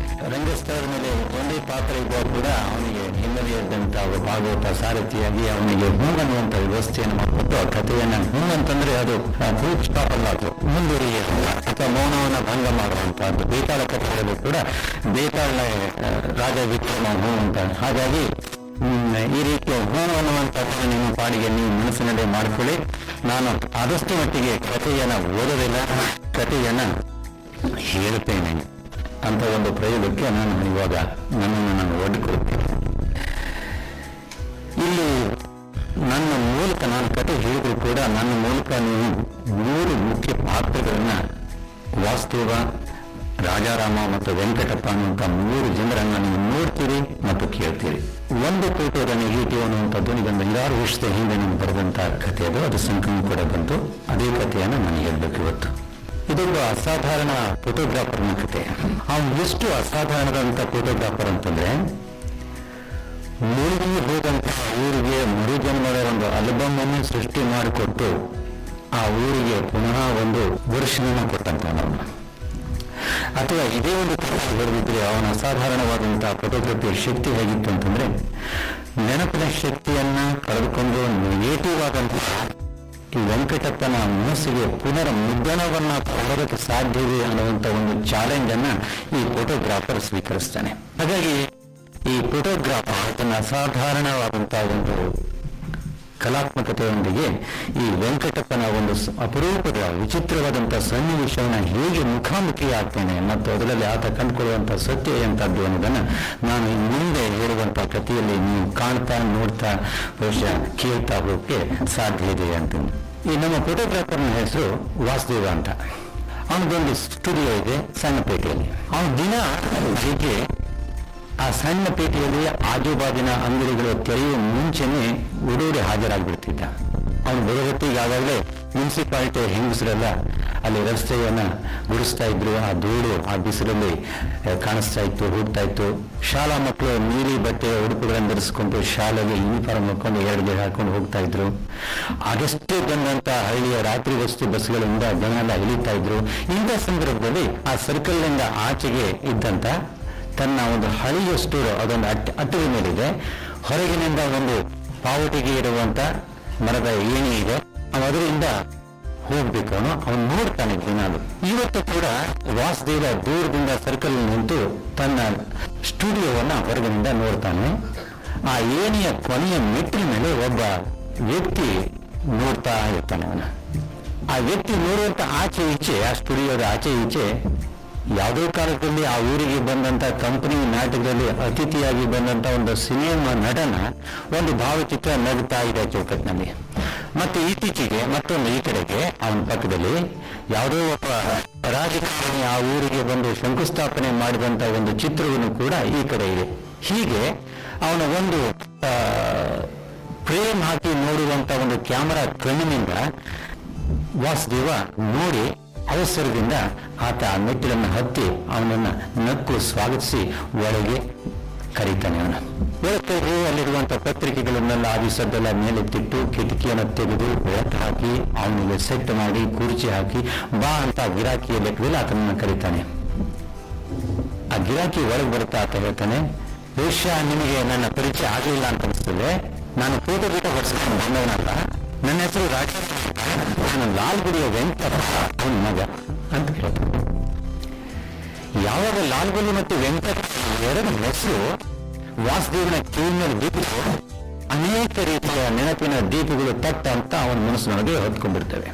ರಂಗಸ್ಥಳದ ಮೇಲೆ ಒಂದೇ ಪಾತ್ರ ಇದ್ದಾಗ ಕೂಡ ಅವನಿಗೆ ಹಿನ್ನೆಲೆಯಾದಂಥ ಭಾಗವತ ಸಾರಥಿಯಾಗಿ ಅವನಿಗೆ ಹೂಗನ್ನುವಂಥ ವ್ಯವಸ್ಥೆಯನ್ನು ಮಾಡಿಕೊಟ್ಟು ಆ ಕಥೆಯನ್ನು ಹೂಗಂತಂದ್ರೆ ಅದು ಫುಲ್ ಸ್ಟಾಪ್ ಅಲ್ಲ, ಅದು ಮುಂದುವರಿಯ ಅಥವಾ ಮೌನವನ್ನು ಭಂಗ ಮಾಡುವಂಥದ್ದು. ಬೇತಾಳ ಕಥೆಗಳಲ್ಲಿ ಕೂಡ ಬೇತಾಳ ರಾಜ ವಿಕ್ರಮ ಹೂ ಅಂತ. ಹಾಗಾಗಿ ಈ ರೀತಿಯ ಹೂ ಅನ್ನುವಂಥದ್ದನ್ನು ನಿಮ್ಮ ಪಾಡಿಗೆ ನೀವು ಮನಸ್ಸಿನಲ್ಲೇ ಮಾಡಿಕೊಳ್ಳಿ. ನಾನು ಆದಷ್ಟು ಮಟ್ಟಿಗೆ ಕಥೆಯನ್ನು ಓದೋದಿಲ್ಲ, ಕಥೆಯನ್ನು ಹೇಳುತ್ತೇನೆ ಅಂತ ಒಂದು ಪ್ರಯೋಗಕ್ಕೆ ನಾನು ಇವಾಗ ನನ್ನನ್ನು ನಾನು ಒಡ್ಡಿಕೊಳ್ತೇನೆ. ಇಲ್ಲಿ ನನ್ನ ಮೂಲಕ ನಾನು ಕಥೆ ಹೇಳಿದ್ರು ಕೂಡ ನನ್ನ ಮೂಲಕ ನೀವು 3 ಮುಖ್ಯ ಪಾತ್ರಗಳನ್ನ ವಾಸ್ತವ, ರಾಜಾರಾಮ ಮತ್ತು ವೆಂಕಟಪ್ಪ ಅನ್ನುವಂಥ 3 ಜನರನ್ನು ನೀವು ನೋಡ್ತೀರಿ ಮತ್ತು ಕೇಳ್ತೀರಿ. ಒಂದು ಫೋಟೋದ ನೆಗೆಟಿವ್ ಅನ್ನುವಂಥದ್ದು ಇದೊಂದು 6 ವರ್ಷದ ಹಿಂದೆ ನಾನು ಬರೆದಂಥ ಕಥೆ ಅದು ಸಂಕಲನ ಕೂಡ ಬಂತು. ಅದೇ ಕಥೆಯನ್ನು ನಾನು ಹೇಳ್ಬೇಕು ಇವತ್ತು. ಇದೊಬ್ಬ ಅಸಾಧಾರಣ ಫೋಟೋಗ್ರಾಫರ್ನ ಕತೆ. ಅವನು ಎಷ್ಟು ಅಸಾಧಾರಣದಂಥ ಫೋಟೋಗ್ರಾಫರ್ ಅಂತಂದ್ರೆ, ಮುಳುಗಿ ಹೋದಂಥ ಊರಿಗೆ ಮರುಜನ್ಮದ ಒಂದು ಆಲ್ಬಮ್ ಅನ್ನು ಸೃಷ್ಟಿ ಮಾಡಿಕೊಟ್ಟು ಆ ಊರಿಗೆ ಪುನಃ ಒಂದು ವರ್ಷವನ್ನು ಕೊಟ್ಟಂತ ಅಥವಾ ಇದೇ ಒಂದು ಬರೆದಿದ್ರೆ ಅವನ ಅಸಾಧಾರಣವಾದಂತಹ ಫೋಟೋಗ್ರಫಿಯ ಶಕ್ತಿ ಹೇಗಿತ್ತು ಅಂತಂದ್ರೆ, ನೆನಪಿನ ಶಕ್ತಿಯನ್ನ ಕಳೆದುಕೊಂಡು ನೆಗೆಟಿವ್ ಆದಂತಹ ಈ ವೆಂಕಟಪ್ಪನ ಮನಸ್ಸಿಗೆ ಪುನರ್ ಮುದ್ರಣವನ್ನ ಕೊಡೋದಕ್ಕೆ ಸಾಧ್ಯವಿದೆ ಅನ್ನುವಂಥ ಒಂದು ಚಾಲೆಂಜ್ ಅನ್ನ ಈ ಫೋಟೋಗ್ರಾಫರ್ ಸ್ವೀಕರಿಸ್ತಾನೆ. ಹಾಗಾಗಿ ಈ ಫೋಟೋಗ್ರಾಫರ್ ತನ್ನ ಅಸಾಧಾರಣವಾದಂತಹ ಒಂದು ಕಲಾತ್ಮಕತೆಯೊಂದಿಗೆ ಈ ವೆಂಕಟಪ್ಪನ ಒಂದು ಅಪರೂಪದ ವಿಚಿತ್ರವಾದಂತಹ ಸನ್ನಿವೇಶವನ್ನು ಹೇಗೆ ಮುಖಾಮುಖಿ ಆಗ್ತೇನೆ ಮತ್ತು ಅದರಲ್ಲಿ ಆತ ಕಂಡುಕೊಳ್ಳುವಂತಹ ಸತ್ಯ ಎಂತದ್ದು ಅನ್ನೋದನ್ನು ನಾನು ಮುಂದೆ ಹೇಳುವಂತಹ ಕಥೆಯಲ್ಲಿ ನೀವು ಕಾಣ್ತಾ ನೋಡ್ತಾ ಬಹುಶಃ ಕೇಳ್ತಾ ಹೋಗಕ್ಕೆ ಸಾಧ್ಯ ಇದೆ ಅಂತ. ಈ ನಮ್ಮ ಫೋಟೋಗ್ರಾಫರ್ನ ಹೆಸರು ವಾಸುದೇವ ಅಂತ. ಅವನದೊಂದು ಸ್ಟುಡಿಯೋ ಇದೆ ಸಣ್ಣಪೇಟೆಯಲ್ಲಿ. ಅವನ ದಿನ ಬೆಳಿಗ್ಗೆ ಆ ಸಣ್ಣ ಪೇಟೆಯಲ್ಲಿ ಆಜುಬಾಜಿನ ಅಂಗಡಿಗಳು ತೆರೆಯುವ ಮುಂಚೆನೆ ಉಡೋಡಿ ಹಾಜರಾಗ್ಬಿಡ್ತಿದ್ದ. ಅವನು ಬರೋ ಹೊತ್ತಿಗೆ ಆಗಾಗಲೇ ಮುನ್ಸಿಪಾಲಿಟಿ ಹೆಂಗಸರೆಲ್ಲ ಅಲ್ಲಿ ರಸ್ತೆಯನ್ನ ಗುಡಿಸ್ತಾ ಇದ್ರು. ಆ ಧೂಳು ಆ ಬಿಸಿಲಲ್ಲಿ ಕಾಣಿಸ್ತಾ ಇತ್ತು, ಹೋಗ್ತಾ ಇತ್ತು. ಶಾಲಾ ಮಕ್ಕಳು ನೀಲಿ ಬಟ್ಟೆಯ ಉಡುಪುಗಳನ್ನು ಧರಿಸಿಕೊಂಡು ಶಾಲೆಗೆ ಯೂನಿಫಾರ್ಮ್ ಹಾಕೊಂಡು 2 ಜನ ಹಾಕೊಂಡು ಹೋಗ್ತಾ ಇದ್ರು. ಆಗಷ್ಟೇ ಬಂದಂತ ಹಳ್ಳಿಯ ರಾತ್ರಿ ವಸ್ತು ಬಸ್ಗಳಿಂದ ಜನ ಎಲ್ಲ ಇಳಿತಾ ಇದ್ರು. ಇಂಥ ಸಂದರ್ಭದಲ್ಲಿ ಆ ಸರ್ಕಲ್ನಿಂದ ಆಚೆಗೆ ಇದ್ದಂತ ತನ್ನ ಒಂದು ಹಳೆಯ ಸ್ಟೋರ್, ಅದೊಂದು ಅಟ್ಟದ ಮೇಲಿದೆ. ಹೊರಗಿನಿಂದ ಒಂದು ಪಾವಟಿಗೆ ಇರುವಂತ ಮರದ ಏಣಿ ಇದೆ. ಅದರಿಂದ ಹೋಗ್ಬೇಕು. ಅವನು ನೋಡ್ತಾನೆ ದಿನಾಲು. ಇವತ್ತು ಕೂಡ ವಾಸುದೇವ ದೂರದಿಂದ ಸರ್ಕಲ್ ನಿಂತು ತನ್ನ ಸ್ಟುಡಿಯೋವನ್ನ ಹೊರಗಿನಿಂದ ನೋಡ್ತಾನೆ. ಆ ಏಣಿಯ ಕೊನೆಯ ಮೆಟ್ಟಿನ ಮೇಲೆ ಒಬ್ಬ ವ್ಯಕ್ತಿ ನೋಡ್ತಾ ಇರ್ತಾನೆ. ಅವನ ಆ ವ್ಯಕ್ತಿ ನೋಡುವಂತ ಆಚೆ ಈಚೆ, ಆ ಸ್ಟುಡಿಯೋದ ಆಚೆ ಈಚೆ ಯಾವುದೋ ಕಾಲದಲ್ಲಿ ಆ ಊರಿಗೆ ಬಂದಂತ ಕಂಪನಿ ನಾಟಕದಲ್ಲಿ ಅತಿಥಿಯಾಗಿ ಬಂದಂತ ಒಂದು ಸಿನಿಮಾ ನಟನ ಒಂದು ಭಾವಚಿತ್ರ ನಗುತ್ತಾ ಇದೆ ಚೌಕಟ್ಟಿನಲ್ಲಿ. ಮತ್ತೆ ಇತ್ತೀಚೆಗೆ ಮತ್ತೊಂದು ಈ ಕಡೆಗೆ ಅವನ ಪಕ್ಕದಲ್ಲಿ ಯಾವುದೋ ಒಬ್ಬ ರಾಜಕಾರಣಿ ಆ ಊರಿಗೆ ಬಂದು ಶಂಕುಸ್ಥಾಪನೆ ಮಾಡಿದಂತ ಒಂದು ಚಿತ್ರವನ್ನು ಕೂಡ ಈ ಕಡೆ ಇದೆ. ಹೀಗೆ ಅವನ ಒಂದು ಫ್ರೇಮ್ ಹಾಕಿ ನೋಡುವಂತ ಒಂದು ಕ್ಯಾಮರಾ ಕಣ್ಣಿನಿಂದ ವಾಸುದೇವ ನೋಡಿ ಅವಸರದಿಂದ ಆತ ಆ ಮೆಟ್ಟಿಲನ್ನು ಹತ್ತಿ ಅವನನ್ನ ನಕ್ಕು ಸ್ವಾಗತಿಸಿ ಒಳಗೆ ಕರೀತಾನೆ. ಅವನ ಒಳಗೆ ಅಲ್ಲಿರುವಂತಹ ಪತ್ರಿಕೆಗಳನ್ನೆಲ್ಲ ಆದಿಸದ್ದೆಲ್ಲ ಮೇಲೆತ್ತಿಟ್ಟು ಕಿಟಕಿಯನ್ನು ತೆಗೆದು ಬೆಳಕು ಹಾಕಿ ಅವನಿಗೆ ಸೆಟ್ ಮಾಡಿ ಕುರ್ಚಿ ಹಾಕಿ ಬಾ ಅಂತ ಗಿರಾಕಿಯ ಲೆಕ್ಕದಲ್ಲಿ ಆತನನ್ನ ಕರೀತಾನೆ. ಆ ಗಿರಾಕಿ ಒಳಗೆ ಬರ್ತಾ ಆತ ಹೇಳ್ತಾನೆ, ಬಹುಶಃ ನಿಮಗೆ ನನ್ನ ಪರಿಚಯ ಆಗಲಿಲ್ಲ ಅಂತ ಅನಿಸ್ತದೆ. ನಾನು ಫೋಟೋ ಹೊಡ್ಸ್ಕೊಂಡು ಬಂದವನಲ್ಲ. ನನ್ನ ಹೆಸರು ರಾಜ, ನಾನು ಲಾಲ್ಗುಡಿಯ ವೆಂಕಟಪ್ಪ ಅವನ ಮಗ ಅಂತ ಹೇಳ್ತಾನೆ. ಯಾವಾಗ ಲಾಲ್ಗುಡಿ ಮತ್ತು ವೆಂಕಟಪ್ಪ ಎರಡು ಹೆಸರು ವಾಸುದೇವನ ಕಿವಿನಲ್ಲಿ ಬಿದ್ದು ಅನೇಕ ರೀತಿಯ ನೆನಪಿನ ದೀಪಗಳು ತಟ್ಟ ಅಂತ ಅವನ ಮನಸ್ಸಿನೊಳಗೆ ಹೊತ್ಕೊಂಡ್ಬಿಡ್ತವೆ.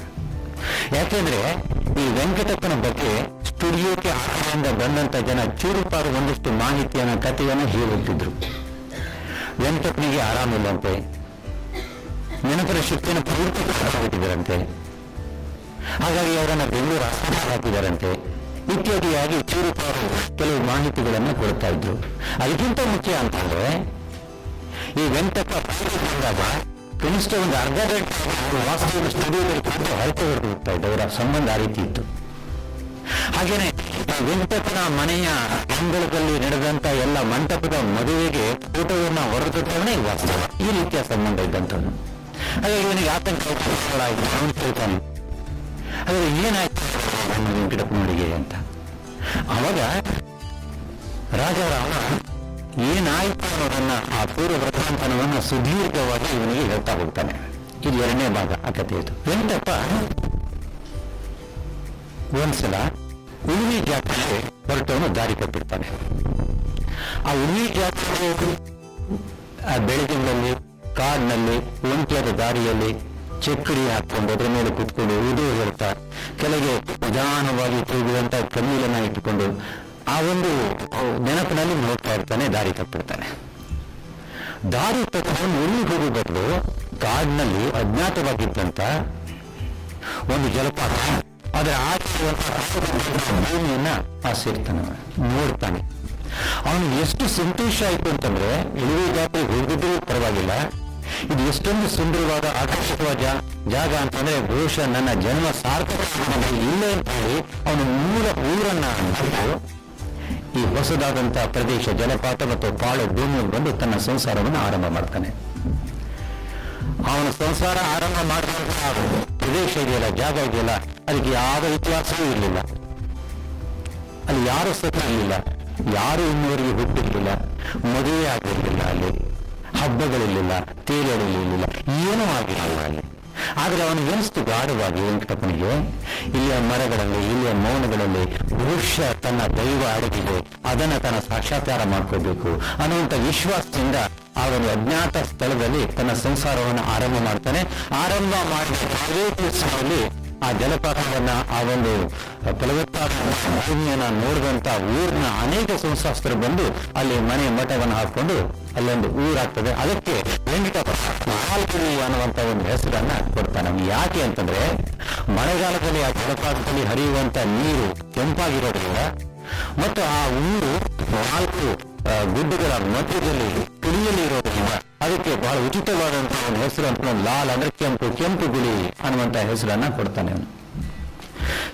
ಯಾಕೆಂದ್ರೆ ಈ ವೆಂಕಟಪ್ಪನ ಬಗ್ಗೆ ಸ್ಟುಡಿಯೋಕ್ಕೆ ಆಚೆಯಿಂದ ಬಂದಂತ ಜನ ಚೂರುಪಾರು ಒಂದಷ್ಟು ಮಾಹಿತಿಯನ್ನ ಕಥೆಯನ್ನು ಹೇಳುತ್ತಿದ್ರು. ವೆಂಕಟಪ್ಪನಿಗೆ ಆರಾಮಿಲ್ಲಂತೆ, ನೆನಪಿನ ಶಕ್ತಿಯನ್ನು ಪೂರ್ತಿ ಹಾಕಿದ್ದಾರಂತೆ, ಹಾಗಾಗಿ ಅವರನ್ನ ಬೆಂಗಳೂರು ಆಸ್ಪತ್ರೆ ಹಾಕಿದಾರಂತೆ ಇತ್ಯಾದಿಯಾಗಿ ಚೂರುಪಾರು ಕೆಲವು ಮಾಹಿತಿಗಳನ್ನು ಕೊಡ್ತಾ ಇದ್ರು. ಅದಕ್ಕಿಂತ ಮುಖ್ಯ ಅಂತಂದ್ರೆ ಈ ವೆಂಕಟಪ್ಪ ಬಂದಾಗ ಕನಿಷ್ಠ ಒಂದು ಅರ್ಧ ಗಂಟೆ ವಾಸ್ತವ ಸ್ಟುಡಿಯೋದಲ್ಲಿ ಕೂತು ಹರಟೆ ಹೊರಟು ಹೋಗ್ತಾ ಇದ್ದ. ಅವರ ಸಂಬಂಧ ಆ ರೀತಿ ಇತ್ತು. ಹಾಗೇನೆ ವೆಂಕಟಪ್ಪನ ಮನೆಯ ಅಂಗಳದಲ್ಲಿ ನಡೆದಂತ ಎಲ್ಲ ಮಂಟಪದ ಮದುವೆಗೆ ಫೋಟೋವನ್ನ ಹೊರತವನೇ ವಾಸ್ತವ. ಈ ರೀತಿಯ ಸಂಬಂಧ ಇದ್ದಂಥವ್ನು. ಹಾಗಾಗಿ ಇವನಿಗೆ ಆತಂಕ ಅವನು ಕೇಳ್ತಾನೆ, ಹಾಗಾದ್ರೆ ಏನಾಯ್ತು ನಮ್ಮ ವೆಂಕಟಪ್ಪನವರಿಗೆ ಅಂತ. ಅವಾಗ ರಾಜಾರಾಮ ಏನಾಯ್ತು ಅನ್ನೋದನ್ನ ಆ ಪೂರ್ವ ವೃತ್ತಾಂತನವನ್ನ ಸುದೀರ್ಘವಾಗಿ ಇವನಿಗೆ ಹೇಳ್ತಾ ಹೋಗ್ತಾನೆ. ಇದು 2ನೇ ಭಾಗ ಆ ಕಥೆಯದು. ವೆಂಕಟಪ್ಪ ಒಂದ್ಸಲ ಉಳುವಿ ಜಾತ್ರೆಗೆ ಹೊರಟವನು ದಾರಿ ಕೊಟ್ಟಿರ್ತಾನೆ. ಆ ಉಳುವಿ ಜಾತ್ರೆ ಆ ಬೆಳಗಿನಲ್ಲಿ ಕಾಡಿನಲ್ಲಿ ಒಂಟಿಯಾದ ದಾರಿಯಲ್ಲಿ ಚಕ್ಕಡಿ ಹಾಕೊಂಡು ಅದರ ಮೇಲೆ ಕುತ್ಕೊಂಡು ಉದು ಹೇಳ್ತಾ ಕೆಳಗೆ ನಿಧಾನವಾಗಿ ತೂಗುವಂತ ಕನ್ನೀಲನ್ನ ಇಟ್ಟುಕೊಂಡು ಆ ಒಂದು ನೆನಪಿನಲ್ಲಿ ನೋಡ್ತಾ ಇರ್ತಾನೆ. ದಾರಿ ತಪ್ಪಿರ್ತಾನೆ. ದಾರಿ ತಪ್ಪಿಕೊಂಡು ಉರುಳಿ ಹೋಗುವ ಬದಲು ಕಾಡಿನಲ್ಲಿ ಅಜ್ಞಾತವಾಗಿದ್ದಂತ ಒಂದು ಜಲಪಾತ, ಅದರ ಆಚೆಯುವಂತಹ ಭೂಮಿಯನ್ನ ಆ ಸೇರ್ತಾನೆ, ನೋಡ್ತಾನೆ. ಅವನಿಗೆ ಎಷ್ಟು ಸಂತೋಷ ಆಯ್ತು ಅಂತಂದ್ರೆ, ಇಳುವೆ ಜಾತ್ರೆಗೆ ಹೋಗಿದ್ರೂ ಪರವಾಗಿಲ್ಲ, ಇದು ಎಷ್ಟೊಂದು ಸುಂದರವಾದ ಆಕರ್ಷಕವಾದ ಜಾಗ ಅಂತಂದ್ರೆ ಬಹುಶಃ ನನ್ನ ಜನ್ಮ ಸಾರ್ಥಕ ಇಲ್ಲ ಅಂತ ಹೇಳಿ ಅವನು ಮೂಲ ಊರನ್ನ ಬಿಟ್ಟು ಈ ಹೊಸದಾದಂತಹ ಪ್ರದೇಶ ಜಲಪಾತ ಮತ್ತು ಪಾಳು ಭೂಮಿಯಲ್ಲಿ ಬಂದು ತನ್ನ ಸಂಸಾರವನ್ನು ಆರಂಭ ಮಾಡ್ತಾನೆ. ಅವನ ಸಂಸಾರ ಆರಂಭ ಮಾಡುವಂತಹ ಪ್ರದೇಶ ಇದೆಯಲ್ಲ, ಜಾಗ ಇದೆಯಲ್ಲ, ಅದಕ್ಕೆ ಯಾವ ಇತಿಹಾಸವೂ ಇರಲಿಲ್ಲ. ಅಲ್ಲಿ ಯಾರು ಸಹ ಇರಲಿಲ್ಲ, ಯಾರು ಇನ್ನೂವರೆಗೆ ಹುಟ್ಟಿರಲಿಲ್ಲ, ಮದುವೆ ಆಗಿರಲಿಲ್ಲ, ಅಲ್ಲಿ ಹಬ್ಬಗಳಿರಲಿಲ್ಲ, ತೇರಳಿರಲಿಲ್ಲ, ಏನೂ ಆಗಿರಲಿಲ್ಲ ಅಲ್ಲಿ. ಆದರೆ ಅವನಿಗೆ ಅನಿಸ್ತು ಗಾಢವಾಗಿ ವೆಂಕಟಪ್ಪನಿಗೆ, ಇಲ್ಲಿಯ ಮರಗಳಲ್ಲಿ, ಇಲ್ಲಿಯ ಮೌನಗಳಲ್ಲಿ ಬಹುಶಃ ತನ್ನ ದೈವ ಅಡಗಿದೆ, ಅದನ್ನ ತನ್ನ ಸಾಕ್ಷಾತ್ಕಾರ ಮಾಡ್ಕೋಬೇಕು ಅನ್ನುವಂಥ ವಿಶ್ವಾಸದಿಂದ ಆ ಒಂದು ಅಜ್ಞಾತ ಸ್ಥಳದಲ್ಲಿ ತನ್ನ ಸಂಸಾರವನ್ನು ಆರಂಭ ಮಾಡ್ತಾನೆ. ಆರಂಭ ಮಾಡಿದ ಯಾವುದೇ ದಿವಸದಲ್ಲಿ ಆ ಜಲಪಾತವನ್ನ, ಆ ಒಂದು ಫಲವತ್ತಾದ ಭೂಮಿಯನ್ನ ನೋಡಿದಂತ ಊರಿನ ಅನೇಕ ಸಂಸ್ಥಾಸ್ಥರು ಬಂದು ಅಲ್ಲಿ ಮನೆ ಮಠವನ್ನು ಹಾಕೊಂಡು ಅಲ್ಲೊಂದು ಊರಾಗ್ತದೆ. ಅದಕ್ಕೆ ವೆಂಕಟಪ್ಪ ಮಾಲ್ಗುಡಿ ಅನ್ನುವಂತ ಒಂದು ಹೆಸರನ್ನ ಕೊಡ್ತಾನೆ. ಯಾಕೆ ಅಂತಂದ್ರೆ ಮಳೆಗಾಲದಲ್ಲಿ ಆ ಜಲಪಾತದಲ್ಲಿ ಹರಿಯುವಂತ ನೀರು ಕೆಂಪಾಗಿರೋದ್ರಿಂದ ಮತ್ತು ಆ ಊರು 4 ಗುಡ್ಡಗಳ ಮಧ್ಯದಲ್ಲಿ ತುಳಿಯಲ್ಲಿ ಇರೋದ್ರಿಂದ ಅದಕ್ಕೆ ಬಹಳ ಉಚಿತವಾದಂತಹ ಒಂದು ಹೆಸರು ಅಂತ ಲಾಲ್ ಅಂದ್ರೆ ಕೆಂಪು ಗುಡಿ ಅನ್ನುವಂತ ಹೆಸರನ್ನ ಕೊಡ್ತಾನೆ ಅವನು.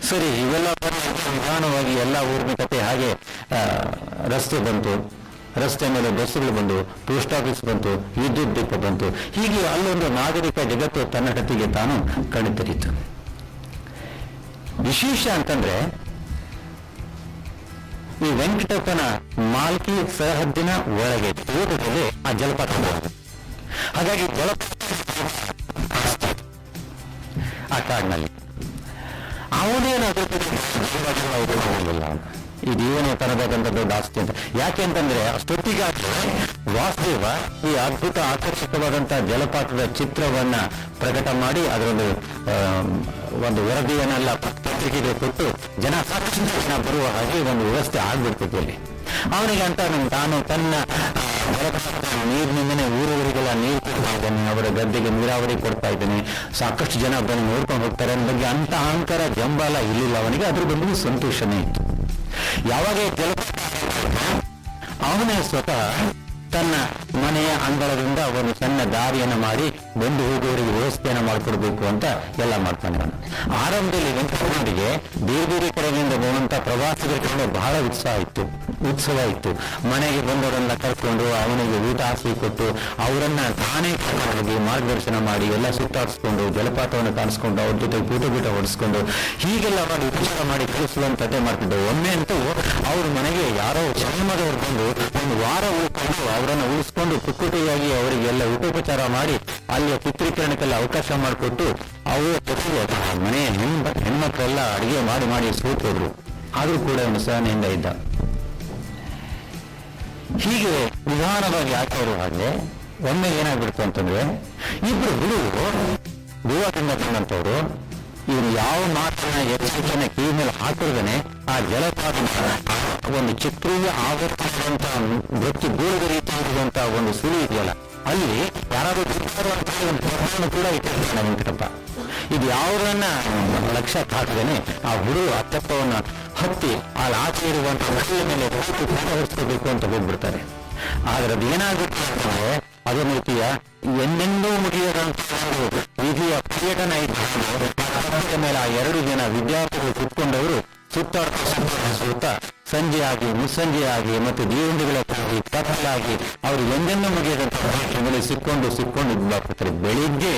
ಸರಿ, ಇವೆಲ್ಲ ನಿಧಾನವಾಗಿ ಎಲ್ಲ ಊರಿನ ಕತೆ ಹಾಗೆ ರಸ್ತೆ ಬಂತು, ರಸ್ತೆ ಮೇಲೆ ಬಸ್ಸುಗಳು ಬಂದು, ಪೋಸ್ಟ್ ಆಫೀಸ್ ಬಂತು, ವಿದ್ಯುತ್ ದೀಪ ಬಂತು. ಹೀಗೆ ಅಲ್ಲೊಂದು ನಾಗರಿಕ ಜಗತ್ತು ತನ್ನ ಕತ್ತಿಗೆ ತಾನು ಕಣ್ತೆರೀತು. ವಿಶೇಷ ಅಂತಂದ್ರೆ ಈ ವೆಂಕಟಪ್ಪನ ಮಾಲ್ಕಿ ಸರಹದ್ದಿನ ಒಳಗೆ ತೋಟದಲ್ಲಿ ಆ ಜಲಪಾತ ಬರೋದು. ಹಾಗಾಗಿ ಆ ಕಾಡಿನಲ್ಲಿ ಅವನೇನಾದ್ರೂ ಇದೇನು ತನದಂತ ದೊಡ್ಡ ಆಸ್ತಿ ಅಂತ. ಯಾಕೆ ಅಂತಂದ್ರೆ ಅಷ್ಟೊತ್ತಿಗಾಗಲೇ ವಾಸುದೇವ ಈ ಅದ್ಭುತ ಆಕರ್ಷಕವಾದಂತಹ ಜಲಪಾತದ ಚಿತ್ರವನ್ನ ಪ್ರಕಟ ಮಾಡಿ ಅದರೊಂದು ಒಂದು ವರದಿಯನ್ನೆಲ್ಲ ಪತ್ರಿಕೆಗೆ ಕೊಟ್ಟು ಸಾಕಷ್ಟು ಜನ ಬರುವ ಹಾಗೆ ಒಂದು ವ್ಯವಸ್ಥೆ ಆಗ್ಬಿಡ್ತೈತಿ ಅಲ್ಲಿ. ಅವನಿಗೆ ಅಂತ ತಾನು ತನ್ನ ನೀರಿನಿಂದನೇ ಊರವರಿಗೆಲ್ಲ ನೀರು ಕೊಡ್ತಾ ಇದ್ದಾನೆ, ಅವರ ಗದ್ದೆಗೆ ನೀರಾವರಿ ಕೊಡ್ತಾ ಇದ್ದಾನೆ, ಸಾಕಷ್ಟು ಜನ ಬಂದು ನೋಡ್ಕೊಂಡು ಹೋಗ್ತಾರೆ ಅನ್ನೋ ಬಗ್ಗೆ ಅಂತ ಅಹಂಕಾರ ಜಂಬಾಲ ಇರಲಿಲ್ಲ ಅವನಿಗೆ. ಅದ್ರ ಬಗ್ಗೆ ಸಂತೋಷನೇ ಇತ್ತು. ಯಾವಾಗ ಜಲಪಾತ ಅವನೇ ಸ್ವತಃ ತನ್ನ ಮನೆಯ ಅಂಗಳದಿಂದ ಒಂದು ಸಣ್ಣ ದಾರಿಯನ್ನು ಮಾಡಿ ಬಂದು ಹೋಗುವವರಿಗೆ ವ್ಯವಸ್ಥೆಯನ್ನು ಮಾಡಿಕೊಡ್ಬೇಕು ಅಂತ ಎಲ್ಲ ಮಾಡ್ತಾನೆ ಅವನು. ಆರಂಭದಲ್ಲಿ ವೆಂಕಟಪ್ಪನಿಗೆ ಬೇರೆ ಬೇರೆ ಕಡೆಯಿಂದ ಬರುವಂತ ಪ್ರವಾಸಿಗರ ಕಡೆ ಬಹಳ ಉತ್ಸವ ಇತ್ತು. ಮನೆಗೆ ಬಂದವರನ್ನ ಕರ್ಕೊಂಡು ಅವನಿಗೆ ಊಟ ಹಾಕಿ ಕೊಟ್ಟು ಅವರನ್ನ ತಾನೇ ಕರ್ಕೊಂಡು ಮಾರ್ಗದರ್ಶನ ಮಾಡಿ ಎಲ್ಲ ಸುತ್ತಾಡಿಸ್ಕೊಂಡು ಜಲಪಾತವನ್ನು ಕಾಣಿಸ್ಕೊಂಡು ಅವ್ರ ಜೊತೆ ಕೂಟ ಹೊಡಿಸ್ಕೊಂಡು ಹೀಗೆಲ್ಲ ಮಾಡಿ ಉಪಚಾರ ಮಾಡಿ ಕಳಿಸುವಂತದ್ದೇ ಮಾಡ್ತಿದ್ದವು. ಒಮ್ಮೆ ಅಂತೂ ಅವ್ರ ಮನೆಗೆ ಯಾರೋ ಜನ್ಮದವ್ರು ಬಂದು ಒಂದು ವಾರ ಉಳ್ಕೊಂಡು ಅವರನ್ನು ಉಳಿಸ್ಕೊಂಡು ಪುಕ್ಕುಟಿಯಾಗಿ ಅವರಿಗೆಲ್ಲ ಉಪಚಾರ ಮಾಡಿ ಅಲ್ಲಿಯ ಚಿತ್ರೀಕರಣಕ್ಕೆಲ್ಲ ಅವಕಾಶ ಮಾಡಿಕೊಟ್ಟು ಅವರ ಜೊತೆಗೆ ಮನೆಯ ಹೆಣ್ಮಕ್ಳೆಲ್ಲ ಅಡಿಗೆ ಮಾಡಿ ಸೋತೋದ್ರು. ಆದ್ರೂ ಕೂಡ ಅವನು ಸಹನೆಯಿಂದ ಇದ್ದ. ಹೀಗೆ ನಿಧಾನವಾಗಿ ಹಾಕೋರು. ಹಾಗೆ ಒಮ್ಮೆ ಏನಾಗ್ಬಿಡ್ತು ಅಂತಂದ್ರೆ ಇಬ್ರು ಹುಡುಗರು ಗೋವಾದಿಂದ ಬಂದಂತವ್ರು ಇವ್ರು ಯಾವ ಮಾತನ್ನ ಎಚ್ಚರಿಕೆಯನ್ನ ಕಿವಿ ಮೇಲೆ ಹಾಕಿದ್ರೆ ಆ ಜಲಪಾತ ಒಂದು ಚಿತ್ರೀಯ ಆವರ್ತನದಂತಹ ವೃತ್ತಿ ಗೋಳದ ರೀತಿಯಾಗಿರುವಂತಹ ಒಂದು ಸುಳಿ ಇದೆಯಲ್ಲ, ಅಲ್ಲಿ ಯಾರಾದ್ರೂ ಒಂದು ಪ್ರಮಾಣ ಕೂಡ ಇಟ್ಟಿರ್ತಾನೆ ವೆಂಕಟಪ್ಪ. ಇದು ಯಾವುದನ್ನ ಲಕ್ಷ್ಯಕ್ಕೆ ಹಾಕಿದೇನೆ ಆ ಹುಡುಗ ಆ ತತ್ವವನ್ನ ಹತ್ತಿ ಅಲ್ಲಿ ಆಚೆ ಇರುವಂತಹ ಮಕ್ಕಳ ಮೇಲೆ ಹೊರಿಸ್ಕೋಬೇಕು ಅಂತ ಹೋಗ್ಬಿಡ್ತಾರೆ. ಆದ್ರೆ ಅದು ಏನಾಗುತ್ತೆ ಅಂತಂದ್ರೆ ಅದೊಂದು ರೀತಿಯ ಎಂದೆಂದೂ ಮುಗಿಯದಂತಹ ವಿಧಿಯ ಪರ್ಯಟನ ಇದ್ದ ಮೇಲೆ ಆ 2 ಜನ ವಿದ್ಯಾರ್ಥಿಗಳು ಕುತ್ಕೊಂಡವರು ಸುತ್ತ ಸಂಜೆಯಾಗಿ ಮುಸ್ಸಂಜೆಯಾಗಿ ಮತ್ತು ಜೀವಂದಿಗಳಾಗಿ ಕತ್ತಲಾಗಿ ಅವರು ಎಂದೆಂದೂ ಮುಗಿಯದಂತಹ ಸಿಕ್ಕೊಂಡು ಇದ್ದಾಗ್ತಾರೆ. ಬೆಳಿಗ್ಗೆ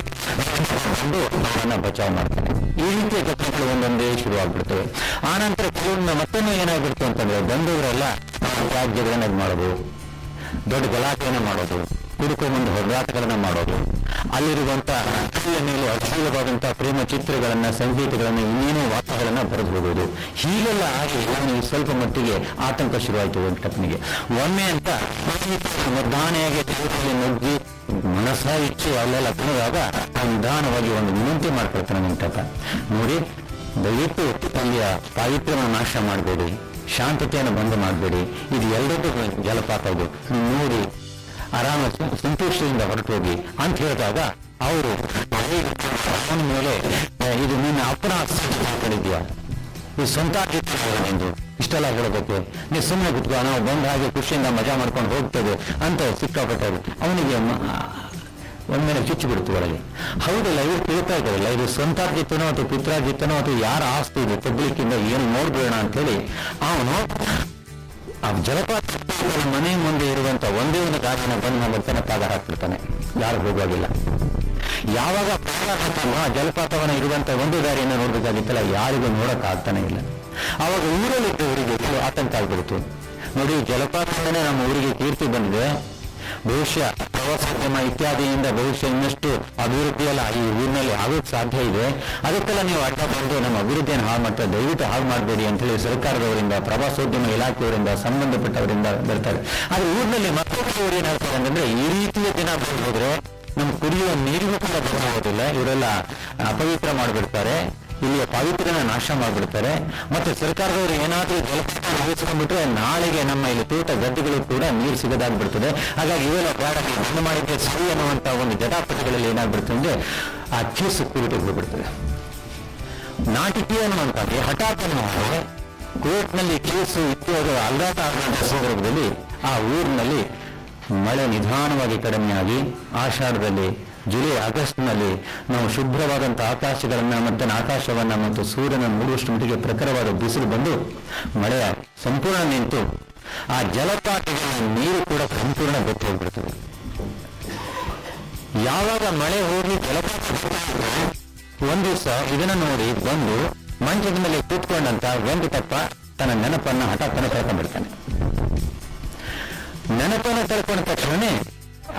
ಬಂದು ಅವರನ್ನ ಬಚಾವ್ ಮಾಡ್ತಾರೆ. ಈ ರೀತಿಯ ಘಟನೆಗಳು ಒಂದೊಂದೇ ಶುರುವಾಗ್ಬಿಡ್ತವೆ. ಆನಂತರ ಕೆಲವೊಮ್ಮೆ ಮತ್ತೊಮ್ಮೆ ಏನಾಗ್ಬಿಡ್ತು ಅಂತಂದ್ರೆ ಬಂದವರೆಲ್ಲ ರಾಜ್ಯಗಳನ್ನ ಮಾಡೋದು, ದೊಡ್ಡ ಗಲಾಟೆಯನ್ನು ಮಾಡೋದು, ಕುಡ್ಕೊಂಡ್ಬಂದು ಹೋರಾಟಗಳನ್ನ ಮಾಡೋದು, ಅಲ್ಲಿರುವಂತ ಮೇಲೆ ಅಶ್ಲೀಲವಾದಂತಹ ಪ್ರೇಮ ಚಿತ್ರಗಳನ್ನ, ಸಂಗೀತಗಳನ್ನ, ಇನ್ನೇನೋ ವಾರ್ತೆಗಳನ್ನ ಬರೆದು ಹೋಗೋದು. ಹೀಗೆಲ್ಲ ಆಗಿ ಅವನಿಗೆ ಸ್ವಲ್ಪ ಮಟ್ಟಿಗೆ ಆತಂಕ ಶುರುವಾಯಿತು ವೆಂಕಟಪ್ಪನಿಗೆ. ಒಮ್ಮೆ ಅಂತ ನಿರ್ಧಾನೆಯಾಗಿ ದೇವರಲ್ಲಿ ನುಗ್ಗಿ ಮನಸ್ಸ ಇಚ್ಛೆ ಅಲ್ಲೆಲ್ಲ ತಿನ್ನೋದಾಗ ನಿಧಾನವಾಗಿ ಒಂದು ವಿನಂತಿ ಮಾಡ್ಕೊಳ್ತಾನೆ ವೆಂಕಟಪ್ಪ. ನೋಡಿ, ದಯವಿಟ್ಟು ಅಲ್ಲಿಯ ಪಾವಿತ್ರ್ಯವನ್ನು ನಾಶ ಮಾಡಬೇಡಿ, ಶಾಂತತೆಯನ್ನು ಬಂದ್ ಮಾಡಬೇಡಿ, ಇದು ಎಲ್ಲದಕ್ಕೂ ಜಲಪಾತ ಇದು, ನೋಡಿ ಆರಾಮ ಸಂತೋಷದಿಂದ ಹೊರಟೋಗಿ ಅಂತ ಹೇಳಿದಾಗ ಅವರು ಅವನ ಮೇಲೆ ಇದು ನಿನ್ನ ಅಪ್ಪನ ಕಡಿದ್ಯಾ, ಇದು ಸ್ವಂತ ನಿಂದು ಇಷ್ಟೆಲ್ಲ ಹೇಳೋದಕ್ಕೆ ನೀವು ಸುಮ್ಮನೆ ಕುತ್ಕೋ, ನಾವು ಬಂದ ಹಾಗೆ ಖುಷಿಯಿಂದ ಮಜಾ ಮಾಡ್ಕೊಂಡು ಹೋಗ್ತೇವೆ ಅಂತ ಸಿಕ್ಕಾಪಟ್ಟರು. ಅವನಿಗೆ ಒಮ್ಮೆಲೆ ಚುಚ್ಚು ಬಿಡ್ತು ಒಳಗೆ. ಹೌದಲ್ಲ, ಇವ್ರು ತಿಳ್ತಾ ಇದ್ದಾರಲ್ಲ, ಇದು ಸ್ವಂತಾರ್ಜಿತನೋ ಅಥವಾ ಪಿತ್ರಾರ್ಜಿತನೋ ಅಥವಾ ಯಾರ ಆಸ್ತಿ ಇದೆ ಪಬ್ಲಿಕ್ಕಿಂದ ಏನು ನೋಡ್ಬೇಡ ಅಂತೇಳಿ ಅವನು ಆ ಜಲಪಾತ ಮನೆ ಮುಂದೆ ಇರುವಂತ ಒಂದೇ ಒಂದು ಗಾಡಿನ ಬಂದು ಮಾಡ್ಬಿಡ್ತಾನೆ, ಪಾದ ಹಾಕ್ಬಿಡ್ತಾನೆ, ಯಾರು ಹೋಗುವಾಗಿಲ್ಲ. ಯಾವಾಗ ಪಾದ ಹಾಕ್ತಾನೋ ಆ ಜಲಪಾತವನ್ನ ಇರುವಂತ ಒಂದು ದಾರಿಯನ್ನು ನೋಡ್ಬೇಕಾಗಿತ್ತಲ್ಲ, ಯಾರಿಗೂ ನೋಡಕ್ ಆಗ್ತಾನೆ ಇಲ್ಲ. ಅವಾಗ ಊರಲ್ಲಿದ್ದವರಿಗೆ ಆತಂಕ ಆಗ್ಬಿಡ್ತು. ನೋಡಿ, ಜಲಪಾತದಿಂದನೇ ನಮ್ಮ ಊರಿಗೆ ಕೀರ್ತಿ ಬಂದಿದೆ. ಬಹುಶಃ ಪ್ರವಾಸೋದ್ಯಮ ಇತ್ಯಾದಿಯಿಂದ ಬಹುಶಃ ಇನ್ನಷ್ಟು ಅಭಿವೃದ್ಧಿಯೆಲ್ಲ ಈ ಊರಿನಲ್ಲಿ ಆಗೋಕ್ಕೆ ಸಾಧ್ಯ ಇದೆ. ಅದಕ್ಕೆಲ್ಲ ನೀವು ಅಡ್ಡ ಬಂದು ನಮ್ಮ ಅಭಿವೃದ್ಧಿಯನ್ನು ಹಾಳು ಮಾಡ್ತಾರೆ, ದಯವಿಟ್ಟು ಹಾಳು ಮಾಡಬೇಡಿ ಅಂತೇಳಿ ಸರ್ಕಾರದವರಿಂದ, ಪ್ರವಾಸೋದ್ಯಮ ಇಲಾಖೆಯವರಿಂದ, ಸಂಬಂಧಪಟ್ಟವರಿಂದ ಬರ್ತಾರೆ. ಆದ್ರೆ ಊರಿನಲ್ಲಿ ಮತ್ತೊಬ್ಬರು ಏನ್ ಹೇಳ್ತಾರೆ ಅಂತಂದ್ರೆ, ಈ ರೀತಿಯ ದಿನ ಹೋದ್ರೆ ನಮ್ಮ ಕುಡಿಯುವ ನೀರಿಗೂ ಕೂಡ ಬರೋದಿಲ್ಲ, ಇವರೆಲ್ಲ ಅಪವಿತ್ರ ಮಾಡಿಬಿಡ್ತಾರೆ, ಇಲ್ಲಿಯ ಪಾವಿತ್ರ್ಯನ ನಾಶ ಮಾಡಿಬಿಡ್ತಾರೆ. ಮತ್ತೆ ಸರ್ಕಾರದವರು ಏನಾದರೂ ಜಲಪಾತ ಉಳಿಸ್ಕೊಂಡ್ಬಿಟ್ರೆ ನಾಳೆಗೆ ನಮ್ಮ ಇಲ್ಲಿ ತೋಟ ಗದ್ದೆಗಳು ಕೂಡ ನೀರು ಸಿಗದಾಗ್ಬಿಡ್ತದೆ. ಹಾಗಾಗಿ ಇವೆಲ್ಲ ಬೇಡ, ಬಂದ್ ಮಾಡಿದ್ರೆ ಸರಿ ಅನ್ನುವಂತ ಒಂದು ಜಟಾಪಟಿಗಳಲ್ಲಿ ಏನಾಗ್ಬಿಡ್ತದೆ ಅಂದ್ರೆ ಆ ಕೇಸು ಕುರಿತು ಹೋಗ್ಬಿಡ್ತದೆ. ನಾಟಿಕೆ ಅನ್ನುವಂಥದ್ದು ಹಠಾತ್ ಮಾಡಿದ್ರೆ ಕೋರ್ಟ್ನಲ್ಲಿ ಕೇಸು ಇತ್ಯಾದಿ ಅಲ್ಲಾಟ ಆಗುವಂಥ ಸಂದರ್ಭದಲ್ಲಿ ಆ ಊರಿನಲ್ಲಿ ಮಳೆ ನಿಧಾನವಾಗಿ ಕಡಿಮೆಯಾಗಿ ಆಷಾಢದಲ್ಲಿ, ಜುಲೈ, ಆಗಸ್ಟ್ನಲ್ಲಿ ನಾವು ಶುಭ್ರವಾದಂಥ ಆಕಾಶವನ್ನ ಮತ್ತು ಸೂರ್ಯನ ಮೂಡುವಷ್ಟು ಮಟ್ಟಿಗೆ ಪ್ರಖರವಾದ ಬಿಸಿಲು ಬಂದು ಮಳೆಯ ಸಂಪೂರ್ಣ ನಿಂತು ಆ ಜಲಪಾತಗಳ ನೀರು ಕೂಡ ಸಂಪೂರ್ಣ ಬತ್ತಿ ಹೋಗ್ಬಿಡ್ತದೆ. ಯಾವಾಗ ಮಳೆ ಹೋಗಿ ಜಲಪಾತ ಒಂದ್ ದಿವಸ ಇದನ್ನ ನೋಡಿ ಬಂದು ಮಂಚದ ಮೇಲೆ ಕೂತ್ಕೊಂಡಂತ ವೆಂಕಟಪ್ಪ ತನ್ನ ನೆನಪನ್ನ ಹಠಾತ್ತನ ಕಳ್ಕೊಂಡ್ಬಿಡ್ತಾನೆ. ನೆನಪನ್ನು ಕಳ್ಕೊಂಡ ತಕ್ಷಣನೇ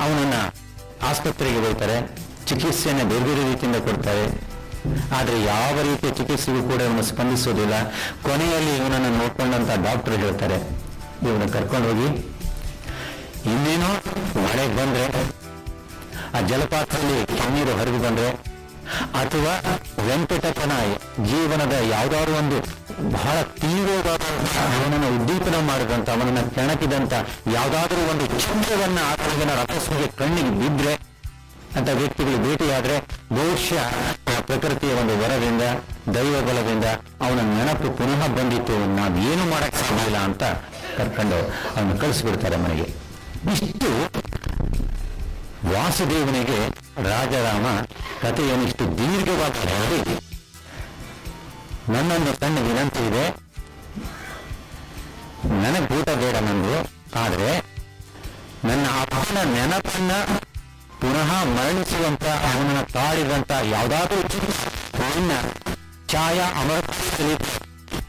ಅವನನ್ನ ಆಸ್ಪತ್ರೆಗೆ ಹೋಗ್ತಾರೆ, ಚಿಕಿತ್ಸೆಯನ್ನು ಬೇರೆ ಬೇರೆ ರೀತಿಯಿಂದ ಕೊಡ್ತಾರೆ. ಆದ್ರೆ ಯಾವ ರೀತಿಯ ಚಿಕಿತ್ಸೆಗೂ ಕೂಡ ಇವನು ಸ್ಪಂದಿಸೋದಿಲ್ಲ. ಕೊನೆಯಲ್ಲಿ ಇವನನ್ನು ನೋಡ್ಕೊಂಡಂತ ಡಾಕ್ಟರ್ ಹೇಳ್ತಾರೆ, ಇವನು ಕರ್ಕೊಂಡು ಹೋಗಿ ಇನ್ನೇನೋ ಮಳೆಗೆ ಬಂದ್ರೆ, ಆ ಜಲಪಾತದಲ್ಲಿ ನೀರು ಹರಿದು ಬಂದ್ರೆ, ಅಥವಾ ವೆಂಕಟಪ್ಪನ ಜೀವನದ ಯಾವುದಾದ್ರು ಒಂದು ಬಹಳ ತೀವ್ರವಾದ ಅವನನ್ನು ಉದ್ದೀಪನ ಮಾಡಿದಂತ, ಅವನನ್ನ ಕೆಣಕಿದಂತ ಯಾವುದಾದ್ರೂ ಒಂದು ಚಿತ್ರವನ್ನ ಆತನಿಗೆ ರಕಸ್ಮಿಗೆ ಕಣ್ಣಿಗೆ ಬಿದ್ರೆ ಅಂತ ವ್ಯಕ್ತಿಗಳು ಭೇಟಿಯಾದ್ರೆ ಬಹುಶಃ ಪ್ರಕೃತಿಯ ಒಂದು ವರದಿಂದ, ದೈವ ಬಲದಿಂದ ಅವನ ನೆನಪು ಪುನಃ ಬಂದಿತ್ತು, ನಾವೇನು ಮಾಡಕ್ ಸಾಧ್ಯವಿಲ್ಲ ಅಂತ ಕರ್ಕೊಂಡು ಅವನು ಕಳಿಸ್ಬಿಡ್ತಾರೆ ಮನೆಗೆ. ಇಷ್ಟು ವಾಸುದೇವನಿಗೆ ರಾಜರಾಮ ಕಥೆಯನ್ನು ಇಷ್ಟು ದೀರ್ಘವಾಗಿ ಹೇಳಿ, ನನ್ನನ್ನು ಸಣ್ಣ ವಿನಂತಿ ಇದೆ, ನನಗೆ ಊಟ ಬೇಡ ನಂದು, ಆದ್ರೆ ನನ್ನ ಅಪ್ಪನ ನೆನಪನ್ನ ಪುನಃ ಮರಣಿಸುವಂತ, ಅವನನ್ನು ಕಾಡಿದಂತ ಯಾವುದಾದ್ರೂ ನಿನ್ನ ಛಾಯಾ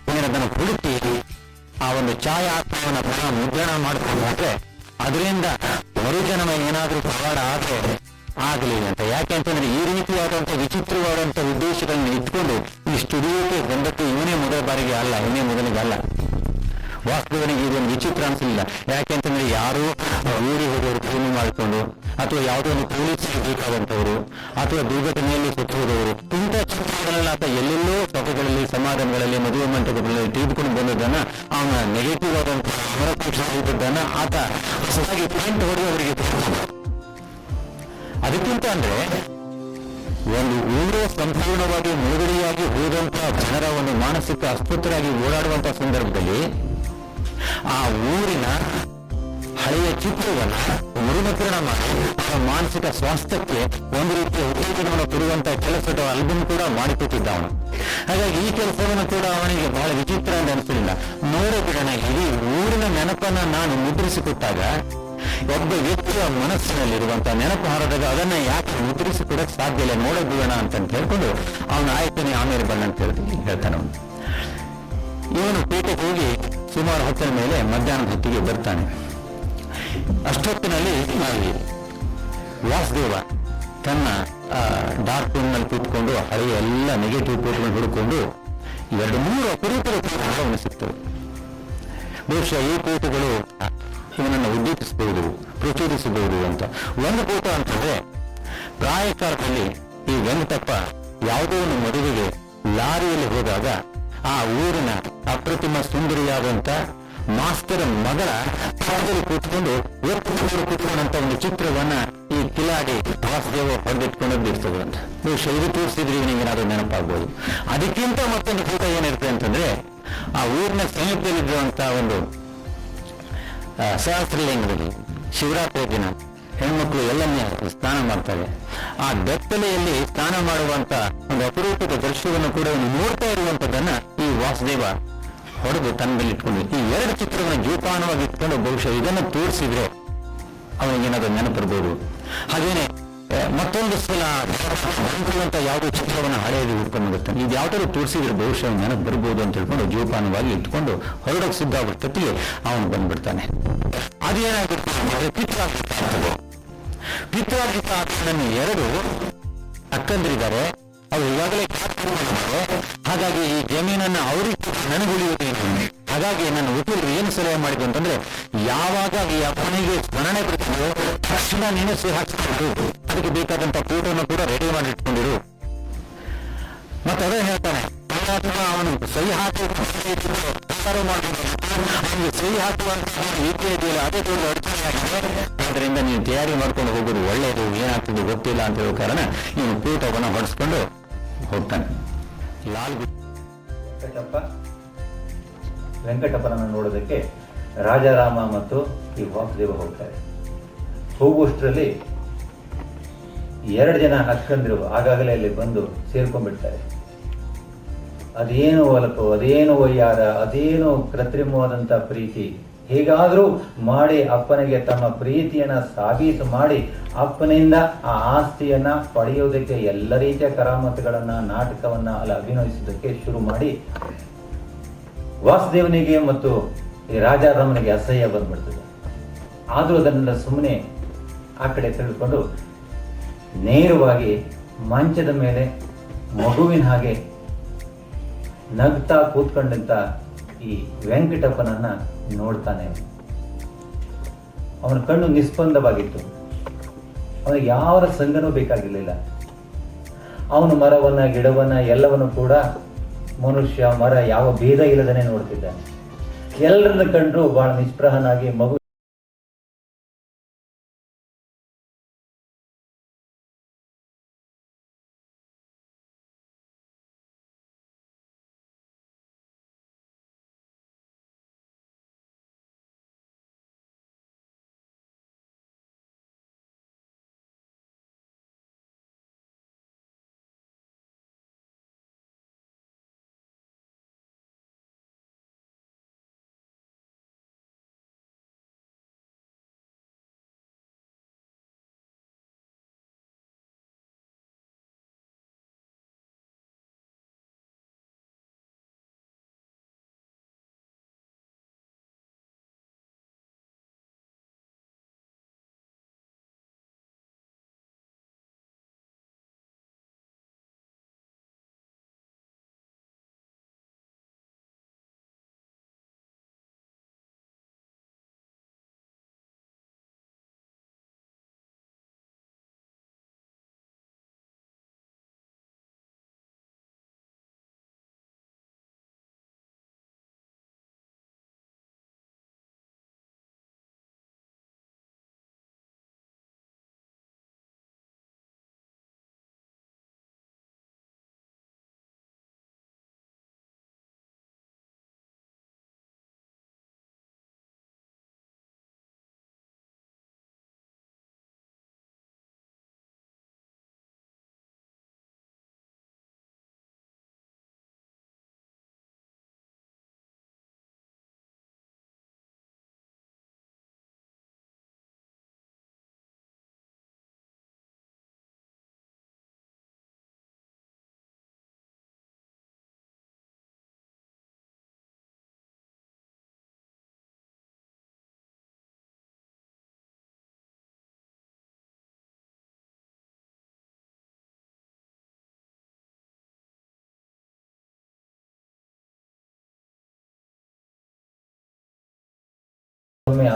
ಅಮರದನ್ನು ಹುಡುಕಿ ಆ ಒಂದು ಛಾಯಾ ಆತ್ಮವನ್ನು ಪುನಃ ಮುದ್ರಣ ಮಾಡಿಕೊಂಡು ಹೋದ್ರೆ ಅದರಿಂದ ಮರುಜನ್ಮ ಏನಾದ್ರೂ ಪವಾಡ ಆಗಲಿ ಅಂತ. ಯಾಕೆ ಅಂತಂದ್ರೆ ಈ ರೀತಿಯಾದಂಥ ವಿಚಿತ್ರವಾದಂಥ ಉದ್ದೇಶಗಳನ್ನು ಇಟ್ಕೊಂಡು ಈ ಸ್ಟುಡಿಯೋಕ್ಕೆ ಬಂದದ್ದು ಇವನೇ ಮೊದಲ ಬಾರಿಗೆ ಅಲ್ಲ, ಇವನೇ ಮೊದಲಿಗೆ ಅಲ್ಲ. ವಾಸ್ತವನಿಗೆ ಇದೊಂದು ವಿಚಿತ್ರ ಅನ್ಸಲಿಲ್ಲ. ಯಾಕೆಂತಂದ್ರೆ ಯಾರೋ ಊರಿಗೆ ಹೋದವರು ಫೋನ್ ಮಾಡಿಕೊಂಡು, ಅಥವಾ ಯಾವುದೋ ಒಂದು ಪೊಲೀಸರಿಗೆ ಬೇಕಾದಂಥವ್ರು, ಅಥವಾ ದುರ್ಘಟನೆಯಲ್ಲಿ ಸತ್ತು ಹೋದವರು, ಇಂಥ ಚಿತ್ರಗಳನ್ನ ಆತ ಎಲ್ಲೆಲ್ಲೋ ಸಭೆಗಳಲ್ಲಿ, ಸಮಾರಂಭಗಳಲ್ಲಿ, ಮದುವೆ ಮಂಟಪಗಳಲ್ಲಿ ತೆಗೆದುಕೊಂಡು ಬಂದದ್ದನ್ನ, ಅವನ ನೆಗೆಟಿವ್ ಆದಂತಹ ಇದ್ದದ್ದನ್ನ ಆತ ಹೊಸದಾಗಿ ಪಾಯಿಂಟ್ ಹೊಡೆದು ಅವರಿಗೆ. ಅದಕ್ಕಿಂತ ಅಂದ್ರೆ ಒಂದು ಊರೇ ಸಂಪೂರ್ಣವಾಗಿ ಮುಳುಗಡೆಯಾಗಿ ಹೋದಂತಹ ಜನರ ಒಂದು ಮಾನಸಿಕ ಅಸ್ವಸ್ಥರಾಗಿ ಓಡಾಡುವಂತಹ ಸಂದರ್ಭದಲ್ಲಿ ಆ ಊರಿನ ಹಳೆಯ ಚಿತ್ರವನ್ನ ಮರುಮುದ್ರಣ ಮಾಡಿ ಮಾನಸಿಕ ಸ್ವಾಸ್ಥ್ಯಕ್ಕೆ ಒಂದು ರೀತಿಯ ಉತ್ತೇಜನವನ್ನು ಕೊಡುವಂತಹ ಕೆಲಸದ ಆಲ್ಬಮ್ ಕೂಡ ಮಾಡಿಕೊಟ್ಟಿದ್ದ ಅವನು. ಹಾಗಾಗಿ ಈ ಕೆಲಸವನ್ನು ಕೂಡ ಅವನಿಗೆ ಬಹಳ ವಿಚಿತ್ರ ಅಂತ ಅನಿಸಲಿಲ್ಲ. ನೋಡಬಿಡೋಣ, ಇಡೀ ಊರಿನ ನೆನಪನ್ನ ನಾನು ಮುದ್ರಿಸಿಕೊಟ್ಟಾಗ ಒಬ್ಬ ವ್ಯಕ್ತಿಯ ಮನಸ್ಸಿನಲ್ಲಿರುವಂತಹ ನೆನಪು ಹಾರದಾಗ ಅದನ್ನ ಯಾಕೆ ಮುದ್ರಿಸಿಕೊಡಕ್ ಸಾಧ್ಯ ಇಲ್ಲ, ನೋಡಬಿಡೋಣ ಅಂತ ಹೇಳ್ಕೊಂಡು ಅವನ ಆಯ್ತಾನೆ ಆಮೇಲೆ ಬಣ್ಣಂತ ಹೇಳ್ತಾನೆ ಅವನು. ಇವನು ಪೇಟೆಗೆ ಹೋಗಿ ಸುಮಾರು 10 ಮೇಲೆ ಮಧ್ಯಾಹ್ನದ ಹೊತ್ತಿಗೆ ಬರ್ತಾನೆ. ಅಷ್ಟೊತ್ತಿನಲ್ಲಿ ವಾಸುದೇವ ತನ್ನ ಡಾರ್ಕ್ ರೂಮ್ ನಲ್ಲಿ ಕೂತ್ಕೊಂಡು ಹಳೆಯ ಎಲ್ಲ ನೆಗೆಟಿವ್ ಫೋಟೋಗಳನ್ನು ಹುಡುಕೊಂಡು 2-3 ಅಪರೂಪದ ಫೋಟೋಗಳು ಅವನು ಸಿಗ್ತವೆ. ಬಹುಶಃ ಈ ಫೋಟೋಗಳು ಇವನನ್ನು ಉದ್ದೀಪಿಸಬಹುದು, ಪ್ರಚೋದಿಸಬಹುದು ಅಂತ. ಒಂದು ಫೋಟೋ ಅಂತಂದ್ರೆ ಪ್ರಾಯಕಾಲದಲ್ಲಿ ಈ ವೆಂಕಟಪ್ಪ ಯಾವುದೋ ಒಂದು ಮದುವೆಗೆ ಲಾರಿಯಲ್ಲಿ ಹೋದಾಗ ಆ ಊರಿನ ಅಪ್ರತಿಮ ಸುಂದರಿಯಾದಂತ ಮಾಸ್ತರ ಮಗಳ ಸ್ಥಳದಲ್ಲಿ ಕೂತ್ಕೊಂಡು ಕೂತ್ಕೊಂಡಂತ ಒಂದು ಚಿತ್ರವನ್ನ ಈ ಕಿಲಾಡಿ ವಾಸುದೇವ ಹೊಡೆದಿಟ್ಕೊಂಡದ್ದು ಇರ್ತದೆ ಅಂತ. ಬಹುಶಃ ಇದು ತೋರಿಸಿದ್ರೆ ಇವನಿಗೆ ಏನಾದ್ರು ನೆನಪಾಗ್ಬೋದು. ಅದಕ್ಕಿಂತ ಮತ್ತೊಂದು ಫೋಟೋ ಏನಿರುತ್ತೆ ಅಂತಂದ್ರೆ ಆ ಊರಿನ ಸಮೀಪದಲ್ಲಿರುವಂತಹ ಒಂದು ಸಹಸ್ರಲಿಂಗದಲ್ಲಿ ಶಿವರಾತ್ರಿ ದಿನ ಹೆಣ್ಮಕ್ಳು ಎಲ್ಲನ್ನೇ ಸ್ನಾನ ಮಾಡ್ತಾರೆ. ಆ ಬೆತ್ತಲೆಯಲ್ಲಿ ಸ್ನಾನ ಮಾಡುವಂತ ಒಂದು ಅಪರೂಪದ ದೃಶ್ಯವನ್ನು ಕೂಡ ನೋಡ್ತಾ ಇರುವಂತದ್ದನ್ನ ಈ ವಾಸುದೇವ ಹೊಡೆದು ತನ್ನ ಮೇಲೆ ಇಟ್ಕೊಂಡು ಈ 2 ಚಿತ್ರವನ್ನು ಜೋಪಾನವಾಗಿ ಇಟ್ಕೊಂಡು ಬಹುಶಃ ಇದನ್ನು ತೋರಿಸಿದ್ರೆ ಅವನಿಗೇನಾದ್ರೂ ನೆನಪಿರ್ಬೋದು. ಹಾಗೇನೆ ಮತ್ತೊಂದು ಸಲ ಅಂತ ಯಾವುದೋ ಚಿತ್ರವನ್ನು ಹಳೆಯದು ಹುಡ್ಕೊಂಡ್ಬಿಡುತ್ತಾನೆ. ಇದು ಯಾವ್ದಾದ್ರು ತೋರಿಸಿದ್ರೆ ಬಹುಶಃ ನೆನಪು ಬರ್ಬೋದು ಅಂತ ಹೇಳ್ಕೊಂಡು ಜೋಪಾನವಾಗಿ ಇಟ್ಕೊಂಡು ಹೊರಡಕ್ಕೆ ಸಿದ್ಧ ಆಗೋ ಅವನು ಬಂದ್ಬಿಡ್ತಾನೆ. ಅದೇನಾಗುತ್ತೆ, ಪಿತೃಗೀತ ನನ್ನ 2 ಅಕ್ಕಂದಿರಿದ್ದಾರೆ, ಅವರು ಈಗಾಗಲೇ ಹಾಗಾಗಿ ಈ ಜಮೀನನ್ನು ಅವ್ರಿಗೆ ನನಗುಳಿಯುವುದೇನು. ಹಾಗಾಗಿ ನನ್ನ ವಕೀಲರು ಏನು ಸಲಹೆ ಮಾಡಿದ್ರು ಅಂತಂದ್ರೆ, ಯಾವಾಗ ಈ ಅಪ್ಪನಿಗೆ ಸ್ಮರಣೆ ಬರ್ತದೋ ತಕ್ಷಣ ನೀನು ಸಹಿ ಹಾಕಿಸ್ಕೊಂಡು ಅದಕ್ಕೆ ಬೇಕಾದಂತ ಫೋಟೋನ ಕೂಡ ರೆಡಿ ಮಾಡಿ ಇಟ್ಕೊಂಡಿರು. ಮತ್ತೆ ಅದೇ ಹೇಳ್ತಾನೆ, ಅವನು ಸಹಿ ಹಾಕಿ ಅವನಿಗೆ ಸಹಿ ಹಾಕುವಂತ ರೀತಿ ಇದೆಯಲ್ಲ, ಅದೇ ದೊಡ್ಡ ಅಡಚಣೆ ಆಗಿದೆ. ಅದರಿಂದ ನೀನು ತಯಾರಿ ಮಾಡ್ಕೊಂಡು ಹೋಗೋದು ಒಳ್ಳೆಯದು, ಏನಾಗ್ತದೆ ಗೊತ್ತಿಲ್ಲ ಅಂತ ಹೇಳೋ ಕಾರಣ ನೀನು ಫೋಟೋವನ್ನು ಹೊಡೆಸ್ಕೊಂಡು ಹೋಗ್ತಾನೆ. ವೆಂಕಟಪ್ಪನನ್ನು ನೋಡೋದಕ್ಕೆ ರಾಜಾರಾಮ ಮತ್ತು ಈ ವಾಸುದೇವ ಹೋಗ್ತಾರೆ. ಹೋಗುವಷ್ಟರಲ್ಲಿ 2 ಜನ ಅಕ್ಕಂದಿರು ಆಗಾಗಲೇ ಅಲ್ಲಿ ಬಂದು ಸೇರ್ಕೊಂಡ್ಬಿಡ್ತಾರೆ. ಅದೇನು ಹೊಲಪು, ಅದೇನು ವಯ್ಯಾರ, ಅದೇನು ಕೃತ್ರಿಮವಾದಂಥ ಪ್ರೀತಿ, ಹೇಗಾದರೂ ಮಾಡಿ ಅಪ್ಪನಿಗೆ ತಮ್ಮ ಪ್ರೀತಿಯನ್ನ ಸಾಬೀತು ಮಾಡಿ ಅಪ್ಪನಿಂದ ಆ ಆಸ್ತಿಯನ್ನ ಪಡೆಯೋದಕ್ಕೆ ಎಲ್ಲ ರೀತಿಯ ಕರಾಮತುಗಳನ್ನ, ನಾಟಕವನ್ನ ಅಲ್ಲಿ ಅಭಿನಯಿಸೋದಕ್ಕೆ ಶುರು ಮಾಡಿ ವಾಸುದೇವನಿಗೆ ಮತ್ತು ಈ ರಾಜಾರಾಮನಿಗೆ ಅಸಹ್ಯ ಬಂದ್ಬಿಡ್ತದೆ. ಆದರೂ ಅದನ್ನೆಲ್ಲ ಸುಮ್ಮನೆ ಆ ಕಡೆ ತಿಳ್ಕೊಂಡು ನೇರವಾಗಿ ಮಂಚದ ಮೇಲೆ ಮಗುವಿನ ಹಾಗೆ ನಗ್ತಾ ಕೂತ್ಕೊಂಡಂತ ಈ ವೆಂಕಟಪ್ಪನನ್ನ ನೋಡ್ತಾನೆ. ಅವನ ಕಣ್ಣು ನಿಸ್ಪಂದವಾಗಿತ್ತು. ಅವನಿಗೆ ಯಾವ ಸಂಗನೂ ಬೇಕಾಗಿರ್ಲಿಲ್ಲ. ಅವನು ಮರವನ್ನ, ಗಿಡವನ್ನ ಎಲ್ಲವನ್ನು ಕೂಡ ಮನುಷ್ಯ ಮರ ಯಾವ ಭೇದ ಇಲ್ಲದನೆ ನೋಡ್ತಿದ್ದಾನೆ. ಎಲ್ಲರನ್ನ ಕಂಡ್ರು ಬಹಳ ನಿಸ್ಪೃಹನಾಗಿ ಮಗು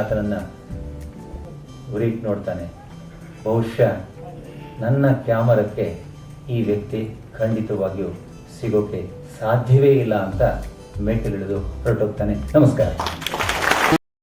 ಆತನನ್ನ ಉರಿಟ್ ನೋಡ್ತಾನೆ. ಬಹುಶಃ ನನ್ನ ಕ್ಯಾಮರಕ್ಕೆ ಈ ವ್ಯಕ್ತಿ ಖಂಡಿತವಾಗಿಯೂ ಸಿಗೋಕೆ ಸಾಧ್ಯವೇ ಇಲ್ಲ ಅಂತ ಮೆಟ್ಟಿಲಿಳಿದು ಹೊರಟೋಗ್ತಾನೆ. ನಮಸ್ಕಾರ.